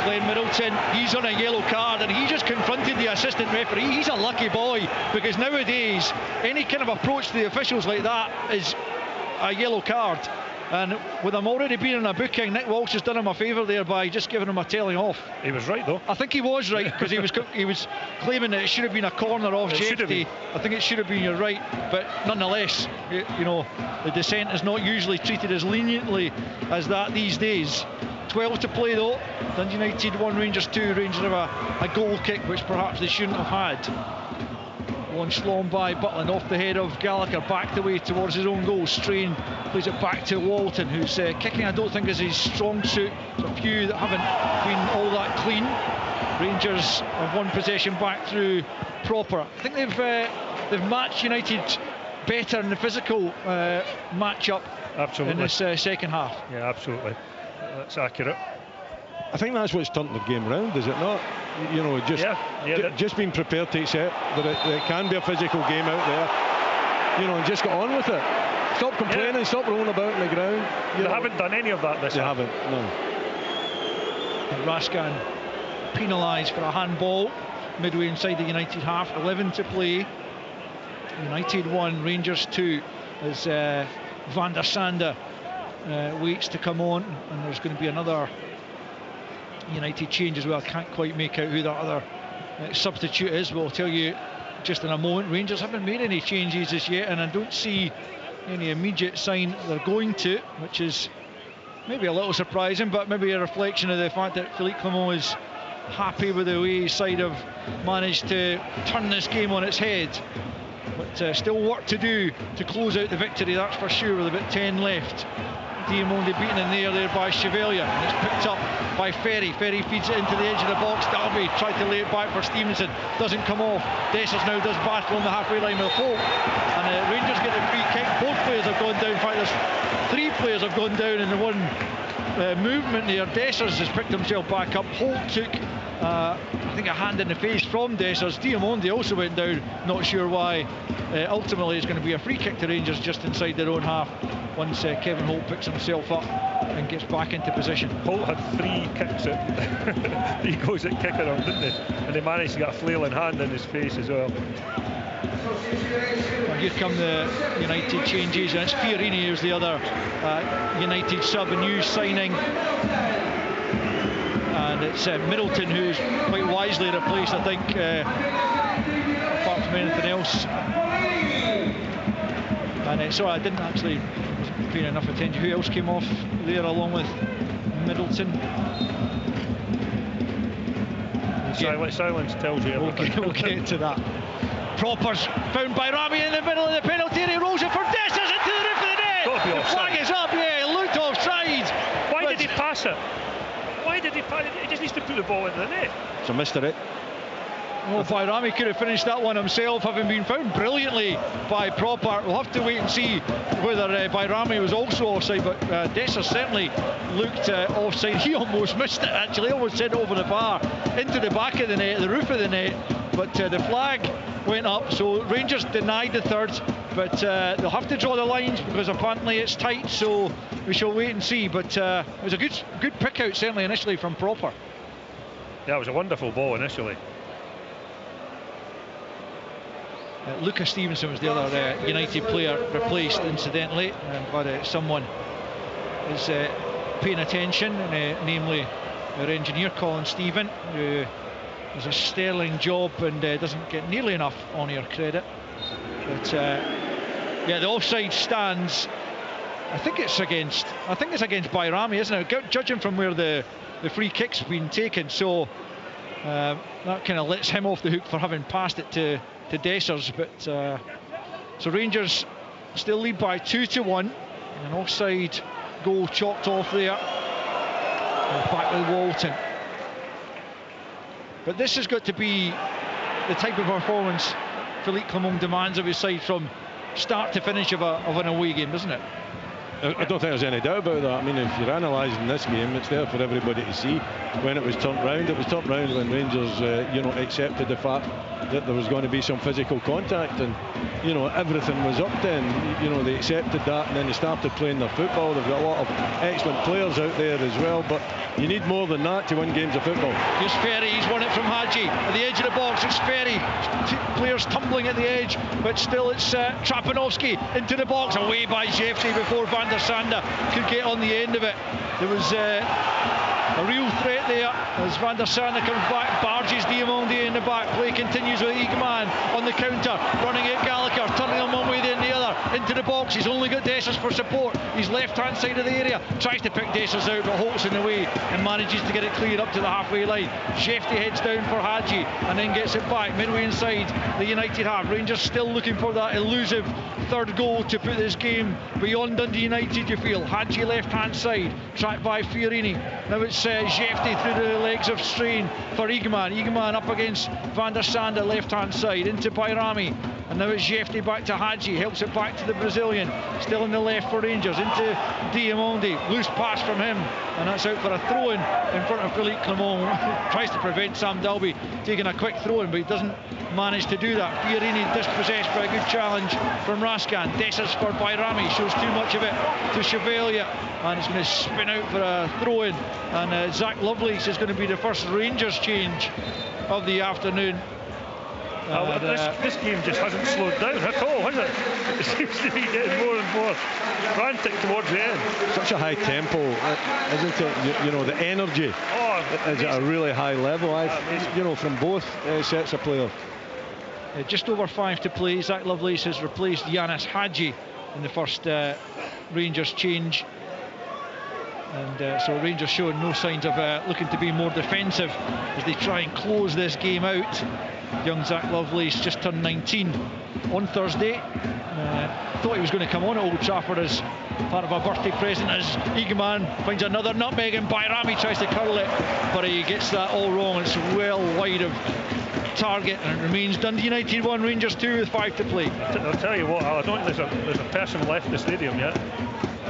[SPEAKER 2] Glenn Middleton, he's on a yellow card, and he just confronted the assistant referee. He's a lucky boy, because nowadays any kind of approach to the officials like that is a yellow card. And with him already being in a booking, Nick Walsh has done him a favour there by just giving him a telling off.
[SPEAKER 4] He was right though.
[SPEAKER 2] I think he was right, because he was claiming that it should have been a corner off Jefty. I think it should have been, you're right, but nonetheless, you know, the dissent is not usually treated as leniently as that these days. 12 to play though. Dundee United 1, Rangers 2. Rangers have a goal kick, which perhaps they shouldn't have had. Launched long by Butland off the head of Gallagher, back the way towards his own goal. Strain plays it back to Walton, who's kicking, I don't think, is his strong suit. There's a few that haven't been all that clean. Rangers have won possession back through proper. I think they've matched United better in the physical match-up in this second half.
[SPEAKER 4] Yeah, absolutely. That's accurate.
[SPEAKER 3] I think that's what's turned the game around, is it not? You know, just being prepared to accept that it can be a physical game out there, you know, and just get on with it. Stop complaining, stop rolling about on the ground.
[SPEAKER 4] They haven't done any of that this year.
[SPEAKER 3] They haven't, no.
[SPEAKER 2] And Raskan penalised for a handball midway inside the United half. 11 to play. United 1, Rangers 2, as Van der Sande waits to come on, and there's going to be another United change as well. I can't quite make out who that other substitute is, but I'll tell you just in a moment. Rangers haven't made any changes as yet, and I don't see any immediate sign they're going to, which is maybe a little surprising, but maybe a reflection of the fact that Phillipe Clement is happy with the way his side have managed to turn this game on its head. But still work to do to close out the victory, that's for sure, with about 10 left. Diamonde beaten in the air there by Chevalier, and it's picked up by Ferry. Ferry feeds it into the edge of the box. Dalby tried to lay it back for Stevenson, doesn't come off. Dessers now does battle on the halfway line with Holt, and Rangers get the free kick. Both players have gone down. In fact, there's 3 players have gone down in the one movement there. Dessers has picked himself back up. Holt took I think a hand in the face from Dessers. Diamonde also went down, not sure why. Ultimately it's going to be a free kick to Rangers just inside their own half once Kevin Holt picks himself up and gets back into position.
[SPEAKER 4] Holt had 3 kicks at 3 goes at kicking him, didn't he? And he managed to get a flailing hand in his face as well.
[SPEAKER 2] Well, here come the United changes, and it's Fiorini who's the other United sub, a new signing. And it's Middleton who's quite wisely replaced, I think, apart from anything else. And so I didn't actually pay enough attention. Who else came off there along with Middleton?
[SPEAKER 4] Silence tells you everything.
[SPEAKER 2] We'll get to that. Propper's found by Rami in the middle of the penalty area. He rolls it for Dessers into the roof of the net. The flag is up, yeah, it looked offside.
[SPEAKER 4] Why did he pass it? Why did he pass it? He just needs to put the ball into the net.
[SPEAKER 3] It's a mystery.
[SPEAKER 2] Well, Bayrami could have finished that one himself, having been found brilliantly by Propper. We'll have to wait and see whether Bayrami was also offside, but Dessers certainly looked offside. He almost missed it, actually, almost sent it over the bar into the back of the net, the roof of the net, but the flag went up, so Rangers denied the third, but they'll have to draw the lines because apparently it's tight, so we shall wait and see. But it was a good pick out, certainly initially, from Propper.
[SPEAKER 4] Yeah, it was a wonderful ball initially.
[SPEAKER 2] Lucas Stevenson was the other United player replaced, incidentally, but someone is paying attention, namely our engineer Colin Stephen, who does a sterling job and doesn't get nearly enough on-air credit. But yeah, the offside stands. I think it's against Bayrami, isn't it? Judging from where the free kick's been taken, so that kind of lets him off the hook for having passed it to Dessers. But so Rangers still lead by 2-1. An offside goal chalked off there. Back with Walton. But this has got to be the type of performance Phillipe Clement demands of his side from start to finish of an away game, doesn't it?
[SPEAKER 3] I don't think there's any doubt about that. I mean, if you're analysing this game, it's there for everybody to see. When it was turned round, when Rangers, accepted the fact that there was going to be some physical contact, and everything was up then. They accepted that, and then they started playing their football. They've got a lot of excellent players out there as well, but you need more than that to win games of football.
[SPEAKER 2] Here's Ferry, he's won it from Hadji at the edge of the box. It's Ferry, players tumbling at the edge, but still it's Trapanovsky into the box, away by Jeffrey before Van der Sande could get on the end of it. There was a real threat there as Van der Sande comes back, barges Diamonde in the back. Play continues with Eagman on the counter, running at Gallagher, turning him one way then the other, into the box. He's only got Dessers for support. He's left hand side of the area, tries to pick Dessers out, but Holt's in the way and manages to get it cleared up to the halfway line. Shefty heads down for Hadji and then gets it back midway inside the United half. Rangers still looking for that elusive third goal to put this game beyond Dundee United, you feel. Hadji left hand side, tracked by Fiorini. Now it's Jefty through the legs of Strain for Eagman. Eagman up against Van der Sande, left hand side, into Bayrami. And now it's Jefty back to Hadji, helps it back to the Brazilian, still in the left for Rangers, into Diamonde, loose pass from him, and that's out for a throw-in in front of Phillipe Clement. Tries to prevent Sam Dalby taking a quick throw-in, but he doesn't manage to do that. Fiorini dispossessed by a good challenge from Raskan. Dessers for Bayrami, shows too much of it to Chevalier, and it's going to spin out for a throw-in, and Zach Lovelace is going to be the first Rangers change of the afternoon.
[SPEAKER 4] This game just hasn't slowed down at all, has it? It seems to be getting more and more frantic towards the end.
[SPEAKER 3] Such a high tempo, isn't it? The energy is at a really high level, from both sets of players.
[SPEAKER 2] Just over 5 to play. Zach Lovelace has replaced Yanis Hadji in the first Rangers change. And so Rangers showing no signs of looking to be more defensive as they try and close this game out. young Zach Lovelace just turned 19 on Thursday. Thought he was going to come on at Old Trafford as part of a birthday present, as Eagleman finds another nutmeg and Bayrami tries to curl it, but he gets that all wrong. It's well wide of target, and it remains Dundee United 1, Rangers 2 with 5 to play.
[SPEAKER 4] I'll tell you what, I don't think there's a person left the stadium yet.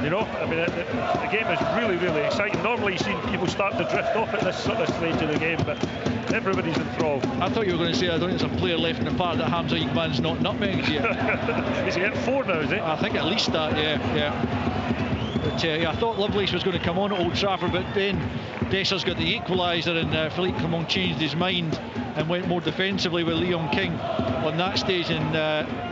[SPEAKER 4] You know, I mean, the game is really, really exciting. Normally you see people start to drift off at this sort of stage of the game, but everybody's enthralled.
[SPEAKER 2] I thought you were going to say, I don't think there's a player left in the park that Hamza Eagleman's not nutmegged yet.
[SPEAKER 4] Is he at 4 now, is he?
[SPEAKER 2] I think at least that, yeah. But I thought Lovelace was going to come on at Old Trafford, but then Dessers got the equaliser, and Phillipe Clement changed his mind and went more defensively with Leon King on that stage, and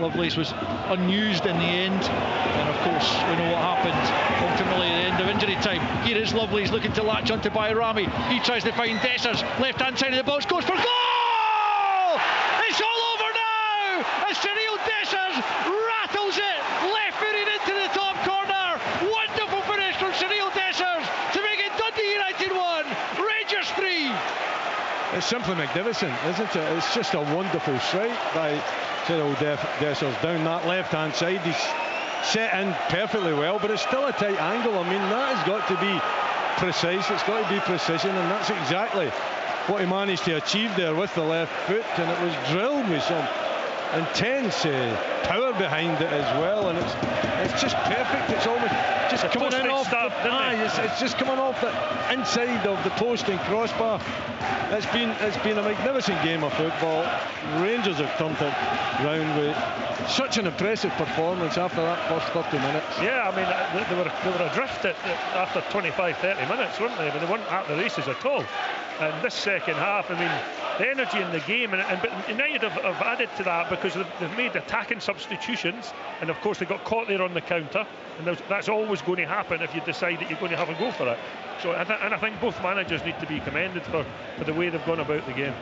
[SPEAKER 2] Lovelace was unused in the end. And of course we know what happened ultimately at the end of injury time. Here is Lovelace looking to latch onto Bayrami. He tries to find Dessers, left hand side of the box, goes for goal! It's all over now as Cyril Dessers rattles it, left footed into the top corner. Wonderful finish from Cyril Dessers to make it Dundee United 1, Rangers 3.
[SPEAKER 3] It's simply magnificent, isn't it? It's just a wonderful strike by Cyril Dessers down that left-hand side. He's set in perfectly well, but it's still a tight angle. I mean, that has got to be precise, it's got to be precision, and that's exactly what he managed to achieve there with the left foot, and it was drilled with some intense power behind it as well, and it's just perfect. It's almost just coming in off it's just coming off the inside of the post and crossbar. It's been a magnificent game of football. Rangers have turned it round with such an impressive performance after that first 30 minutes.
[SPEAKER 4] Yeah, I mean, they were adrift after 25-30 minutes, weren't they? I mean, they weren't at the races at all. And this second half, I mean, the energy in the game, but United have added to that because they've made attacking substitutions, and of course they got caught there on the counter, and that's always going to happen if you decide that you're going to have a go for it. So I think both managers need to be commended for the way they've gone about the game.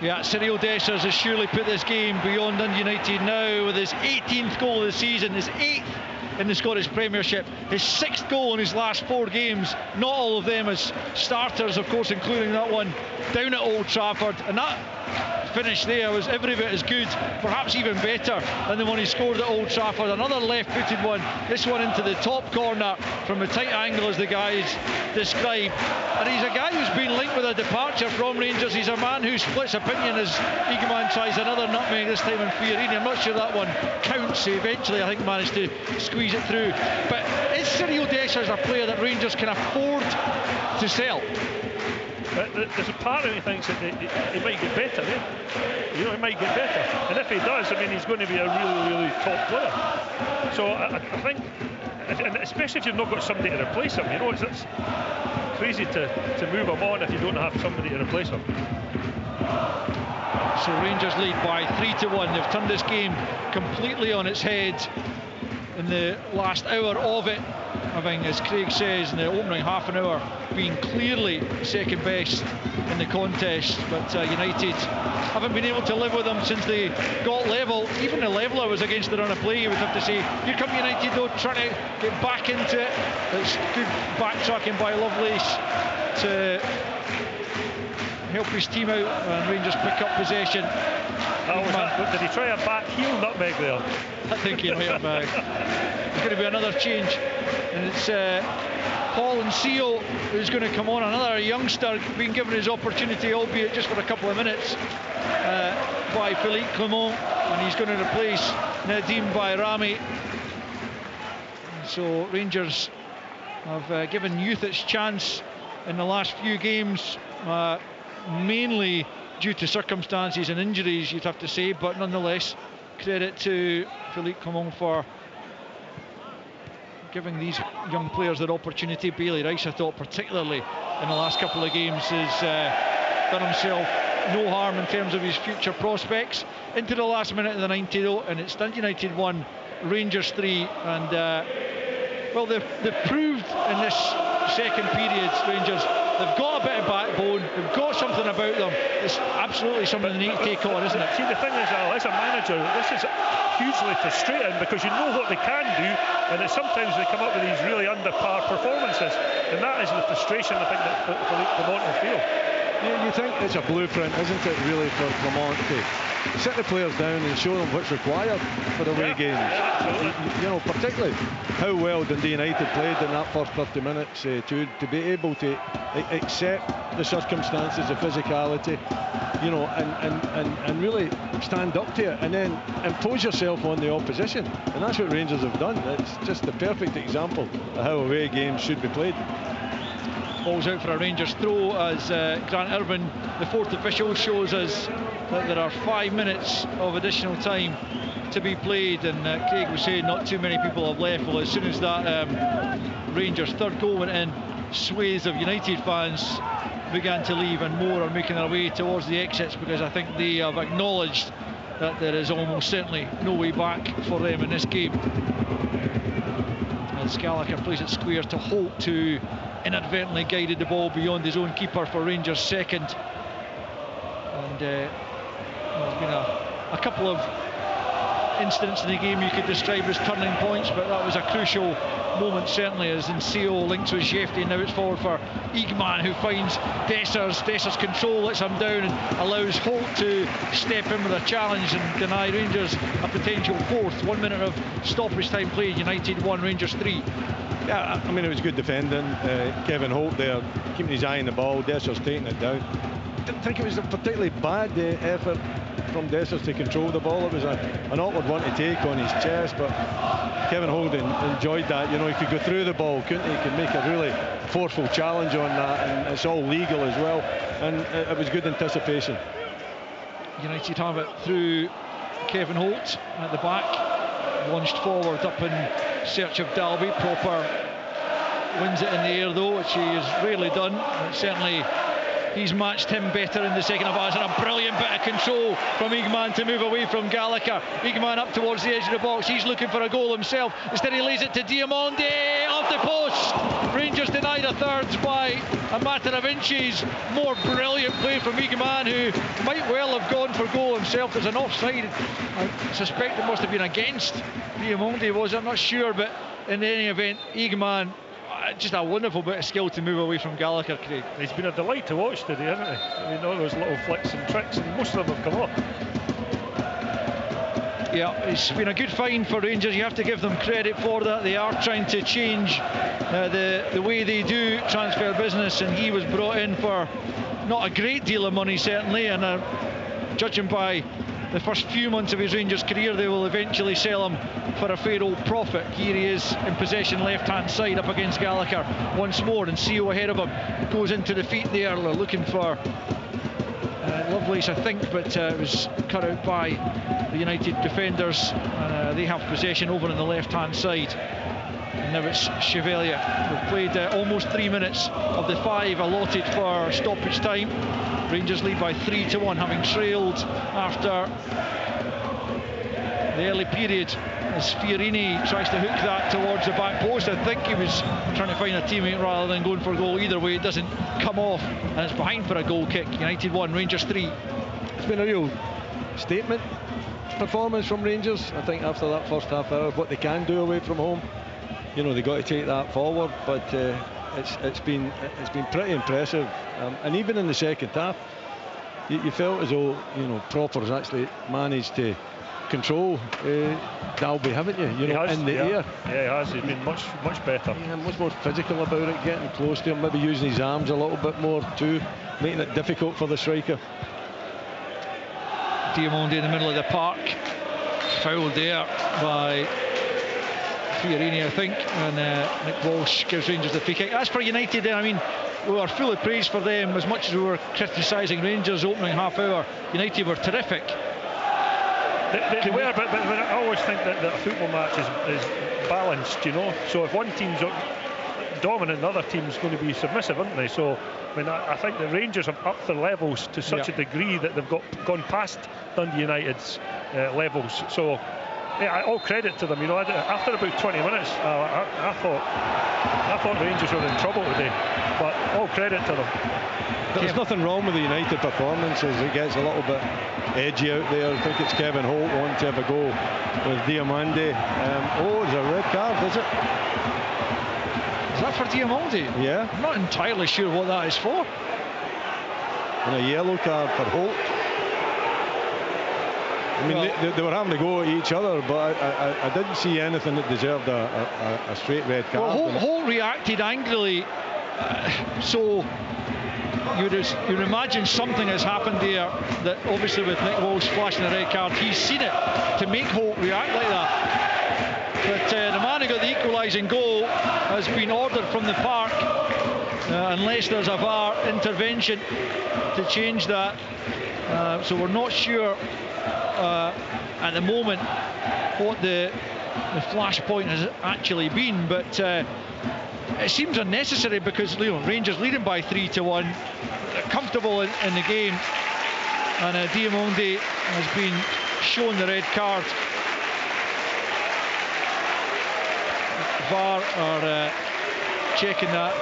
[SPEAKER 2] Yeah, Cyril Dessers has surely put this game beyond Dundee United now with his 18th goal of the season, his 8th in the Scottish Premiership, his 6th goal in his last 4 games, not all of them as starters, of course, including that one down at Old Trafford, and that finish there was every bit as good, perhaps even better than the one he scored at Old Trafford. Another left-footed one, this one into the top corner from a tight angle as the guys described, and he's a guy who's been linked with a departure from Rangers. He's a man who splits opinion as Eagleman tries another nutmeg, this time in Fiorini. I'm not sure that one counts. He eventually, I think, managed to squeeze it through, but is Cyril Dessers a player that Rangers can afford to sell?
[SPEAKER 4] There's a part of me thinks that he might get better, You know, he might get better, and if he does, I mean, he's going to be a really, really top player. So I think, and especially if you've not got somebody to replace him, you know, it's crazy to move him on if you don't have somebody to replace him.
[SPEAKER 2] So Rangers lead by 3-1. They've turned this game completely on its head in the last hour of it, having, as Craig says, in the opening half an hour being clearly second best in the contest, but United haven't been able to live with them since they got level. Even the leveller was against the run of play, you would have to say. Here come United though, trying to get back into it. It's good backtracking by Lovelace to help his team out, and Rangers pick up possession.
[SPEAKER 4] Did he try a back heel nutmeg there?
[SPEAKER 2] I think he might have. There's going to be another change, and it's Paul Nsio who's going to come on, another youngster being given his opportunity, albeit just for a couple of minutes, by Phillipe Clement, and he's going to replace Nadim Bayrami. So Rangers have given youth its chance in the last few games, mainly due to circumstances and injuries, you'd have to say, but nonetheless, credit to Phillipe Clement for giving these young players their opportunity. Bailey Rice, I thought, particularly in the last couple of games, has done himself no harm in terms of his future prospects. Into the last minute of the 90 though, and it's Dundee United 1, Rangers 3, and well, they've proved in this second period, Rangers, they've got a bit of backbone, they've got something about them. It's absolutely something they need to take on, isn't it?
[SPEAKER 4] See, the thing is, as a manager, this is hugely frustrating because you know what they can do, and sometimes they come up with these really under par performances, and that is the frustration I think that Phillipe Clement will feel.
[SPEAKER 3] You think it's a blueprint, isn't it, really, for Clement to sit the players down and show them what's required for away games. You know, particularly how well Dundee United played in that first 30 minutes, to be able to accept the circumstances, the physicality, you know, and really stand up to it, and then impose yourself on the opposition. And that's what Rangers have done. It's just the perfect example of how away games should be played.
[SPEAKER 2] Ball's out for a Rangers throw as Grant Irvin, the fourth official, shows us that there are 5 minutes of additional time to be played, and Craig was saying not too many people have left. Well, as soon as that Rangers third goal went in, swathes of United fans began to leave, and more are making their way towards the exits, because I think they have acknowledged that there is almost certainly no way back for them in this game. As Gallagher plays it square to Holt, who inadvertently guided the ball beyond his own keeper for Rangers' second. And there's been a couple of incidents in the game you could describe as turning points, but that was a crucial moment, certainly, as Nseo links with Shefty, and now it's forward for Eagman, who finds Dessers control, lets him down and allows Holt to step in with a challenge and deny Rangers a potential fourth. 1 minute of stoppage time played. United 1, Rangers 3.
[SPEAKER 3] Yeah, I mean, it was good defending. Kevin Holt there, keeping his eye on the ball. Dessers taking it down. Didn't think it was a particularly bad effort from Dessers to control the ball. It was an awkward one to take on his chest, but Kevin Holt enjoyed that. You know, he could go through the ball, couldn't he? He could make a really forceful challenge on that, and it's all legal as well. And it was good anticipation.
[SPEAKER 2] United have it through Kevin Holt at the back, launched forward up in search of Dalby. Proper wins it in the air though, which he has rarely done. But certainly he's matched him better in the second half, and a brilliant bit of control from Eagman to move away from Gallagher. Eagman up towards the edge of the box, he's looking for a goal himself. Instead he lays it to Diamonde, off the post. Rangers denied a third by a matter of inches. More brilliant play from Eagman, who might well have gone for goal himself. There's an offside, I suspect it must have been against Diamonde, was it? I'm not sure, but in any event, Eagman, just a wonderful bit of skill to move away from Gallagher, Craig.
[SPEAKER 4] He's been a delight to watch today, hasn't he? I mean, all those little flicks and tricks, and most of them have come off.
[SPEAKER 2] Yeah, it's been a good find for Rangers. You have to give them credit for that. They are trying to change the way they do transfer business, and he was brought in for not a great deal of money, certainly, and judging by the first few months of his Rangers career, they will eventually sell him for a fair old profit. Here he is in possession, left-hand side, up against Gallagher once more, and Nseo ahead of him goes into the feet there, looking for Lovelace, I think, but it was cut out by the United defenders, and they have possession over on the left-hand side. And now it's Chevalier. We've played almost 3 minutes of the 5 allotted for stoppage time. Rangers lead by 3-1, having trailed after the early period, as Fiorini tries to hook that towards the back post. I think he was trying to find a teammate rather than going for a goal. Either way, it doesn't come off, and it's behind for a goal kick. United 1, Rangers 3.
[SPEAKER 3] It's been a real statement performance from Rangers, I think, after that first half hour, what they can do away from home. You know, they got to take that forward, but it's been pretty impressive. And even in the second half, you felt as though, you know, Proper's actually managed to control Dalby, haven't you? You know, in the air.
[SPEAKER 4] Yeah, he has. He's been much better.
[SPEAKER 3] Yeah, much more physical about it, getting close to him, maybe using his arms a little bit more too, making it difficult for the striker.
[SPEAKER 2] Diamonde in the middle of the park, fouled there by Fiorini, I think, and Nick Walsh gives Rangers the free kick. As for United, then, I mean, we were full of praise for them as much as we were criticising Rangers opening half hour. United were terrific.
[SPEAKER 4] They were, but I always think that a football match is balanced, you know. So if one team's dominant, the other team's going to be submissive, aren't they? So, I mean, I think the Rangers have upped their levels to such a degree that they've gone past Dundee United's levels. So, yeah, all credit to them. You know, after about 20 minutes, I thought Rangers were in trouble today, but all credit to them.
[SPEAKER 3] There's nothing wrong with the United performances. It gets a little bit edgy out there. I think it's Kevin Holt wanting to have a go with Diamonde. It's a red card, is it?
[SPEAKER 2] Is that for Diamonde?
[SPEAKER 3] Yeah.
[SPEAKER 2] I'm not entirely sure what that is for.
[SPEAKER 3] and a yellow card for Holt. I mean, they were having to go at each other, but I didn't see anything that deserved a straight red card.
[SPEAKER 2] Well, Holt reacted angrily, so you'd imagine something has happened there, that obviously with Nick Walsh flashing a red card, he's seen it to make Holt react like that. But the man who got the equalising goal has been ordered from the park unless there's a VAR intervention to change that. So we're not sure at the moment what the flashpoint has actually been, but it seems unnecessary because Rangers leading by 3-1, they're comfortable in the game, and Diamonde has been shown the red card. VAR are checking that.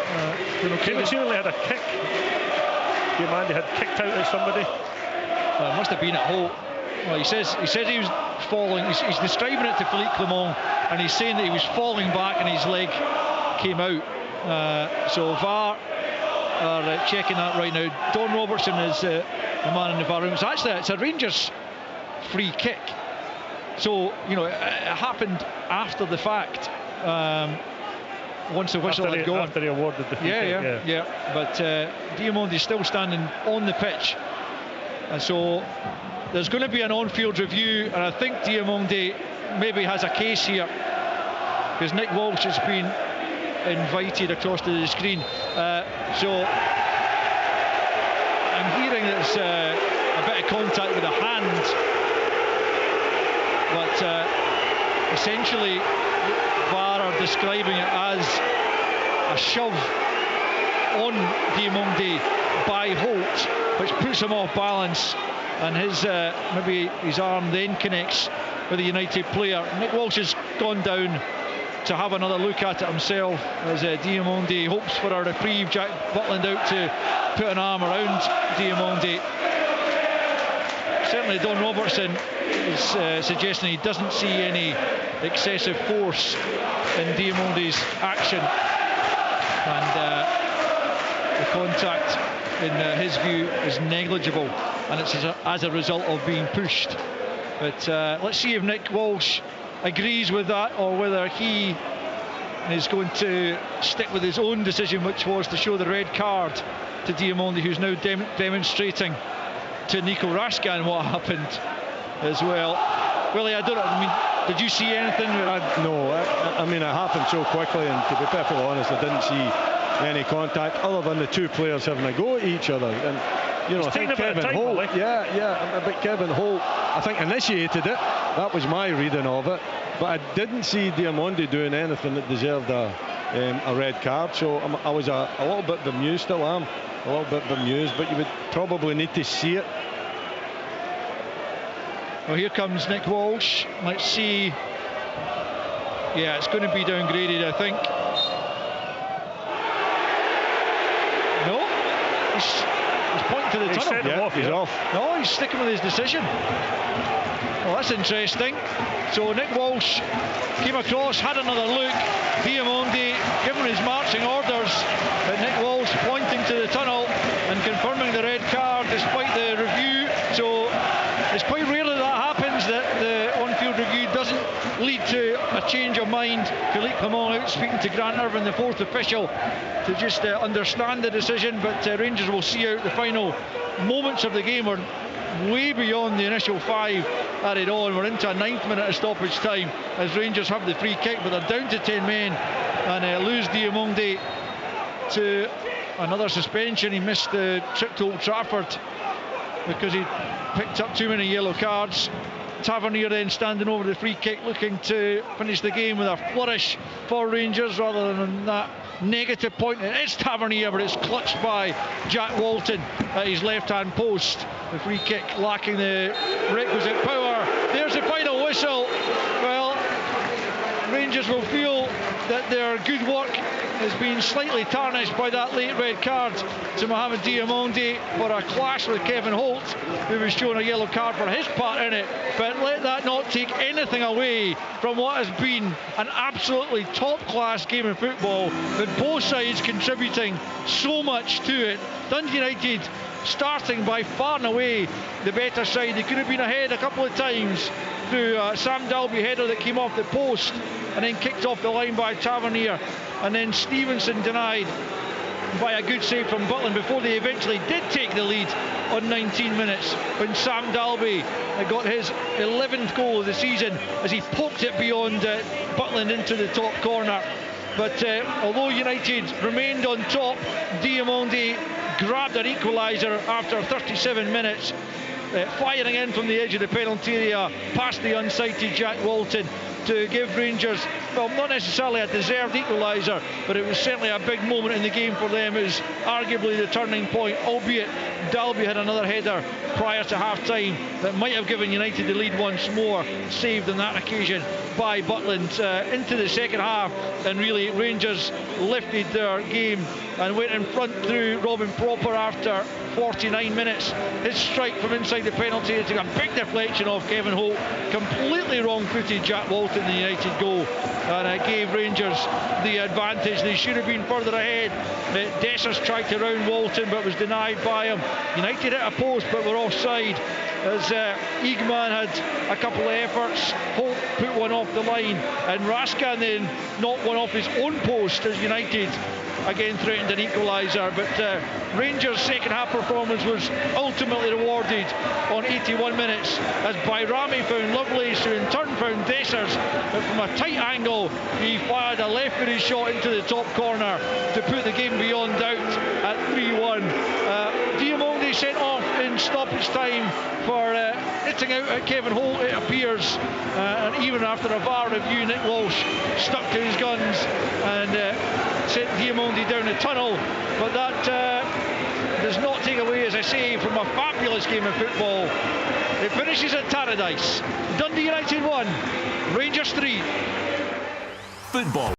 [SPEAKER 4] Clearly had a kick. Diamonde had kicked out at somebody.
[SPEAKER 2] It must have been at Holt. Well, he says he was falling. He's describing it to Phillipe Clement, and he's saying that he was falling back and his leg came out. So VAR are checking that right now. Don Robertson is the man in the VAR room. It's a Rangers free kick. So it happened after the fact. Once the whistle had gone.
[SPEAKER 4] After he awarded the free kick.
[SPEAKER 2] Yeah. But Diamonde is still standing on the pitch, and so there's going to be an on-field review, and I think Diamonde maybe has a case here because Nick Walsh has been invited across to the screen. So I'm hearing there's a bit of contact with a hand, but essentially VAR are describing it as a shove on Diamonde by Holt, which puts him off balance, and maybe his arm then connects with the United player. Nick Walsh has gone down to have another look at it himself as Diamonde hopes for a reprieve. Jack Butland out to put an arm around Diamonde. Certainly Don Robertson is suggesting he doesn't see any excessive force in Diamonde's action, and the contact in his view is negligible, and it's as a result of being pushed. But let's see if Nick Walsh agrees with that, or whether he is going to stick with his own decision, which was to show the red card to Diamonde, who's now demonstrating to Nico Raskin what happened as well. Willie, I don't know, did you see anything?
[SPEAKER 3] No, it happened so quickly, and to be perfectly honest, I didn't see any contact other than the two players having a go at each other. And I think Kevin Holt, but Kevin Holt, I think initiated it. That was my reading of it, but I didn't see Diamonde doing anything that deserved a red card. So I was a little bit bemused, still am a little bit bemused, but you would probably need to see it.
[SPEAKER 2] Well, here comes Nick Walsh. Let's see. Yeah, it's going to be downgraded, I think. No, he's pointing to the tunnel.
[SPEAKER 3] He's off.
[SPEAKER 2] No, he's sticking with his decision. Well, that's interesting. So Nick Walsh came across, had another look. Diamonde given his marching orders, but Nick Walsh pointing to the tunnel and confirming the red card despite the review. So it's quite rare that happens, that the on-field review doesn't lead to a change of mind. Phillipe Clement out speaking to Grant Irvin, the fourth official, to just understand the decision, but Rangers will see out the final moments of the game. We're way beyond the initial 5 added on. We're into a 9th minute of stoppage time as Rangers have the free kick, but they're down to 10 men and lose Diamonde to another suspension. He missed the trip to Old Trafford because he picked up too many yellow cards. Tavernier then standing over the free kick, looking to finish the game with a flourish for Rangers rather than that negative point. It's Tavernier, but it's clutched by Jack Walton at his left-hand post. The free kick lacking the requisite power. There's the final whistle. Well, Rangers will feel that their good work has been slightly tarnished by that late red card to Mohamed Diamondi for a clash with Kevin Holt, who was shown a yellow card for his part in it. But let that not take anything away from what has been an absolutely top-class game of football, with both sides contributing so much to it. Dundee United starting by far and away the better side. They could have been ahead a couple of times through Sam Dalby header that came off the post and then kicked off the line by Tavernier, and then Stevenson denied by a good save from Butland before they eventually did take the lead on 19 minutes when Sam Dalby got his 11th goal of the season as he poked it beyond Butland into the top corner. But although United remained on top, Diamondi grabbed an equaliser after 37 minutes, firing in from the edge of the penalty area past the unsighted Jack Walton to give Rangers, well, not necessarily a deserved equaliser, but it was certainly a big moment in the game for them. It was arguably the turning point, albeit Dalby had another header prior to half-time that might have given United the lead once more, saved on that occasion by Butland. Into the second half, and really Rangers lifted their game and went in front through Robin Proper after 49 minutes. His strike from inside the penalty area took a big deflection off Kevin Holt, completely wrong-footed Jack Walton the United goal, and it gave Rangers the advantage. They should have been further ahead. Dessers tried to round Walton but was denied by him. United hit a post but were offside as Eagman had a couple of efforts. Holt put one off the line, and Raskin then knocked one off his own post as United again threatened an equaliser. But Rangers' second half performance was ultimately rewarded on 81 minutes as Bayrami found Lovelace, who in turn found Dessers, but from a tight angle he fired a left-footed shot into the top corner to put the game beyond doubt at 3-1. Diamondi sent off in stoppage time for hitting out at Kevin Holt, it appears, and even after a VAR review, Nick Walsh stuck to his guns and sent Diamondi down the tunnel. But that does not take away, as I say, from a fabulous game of football. It finishes at Tannadice. Dundee United 1, Rangers 3.
[SPEAKER 6] Football.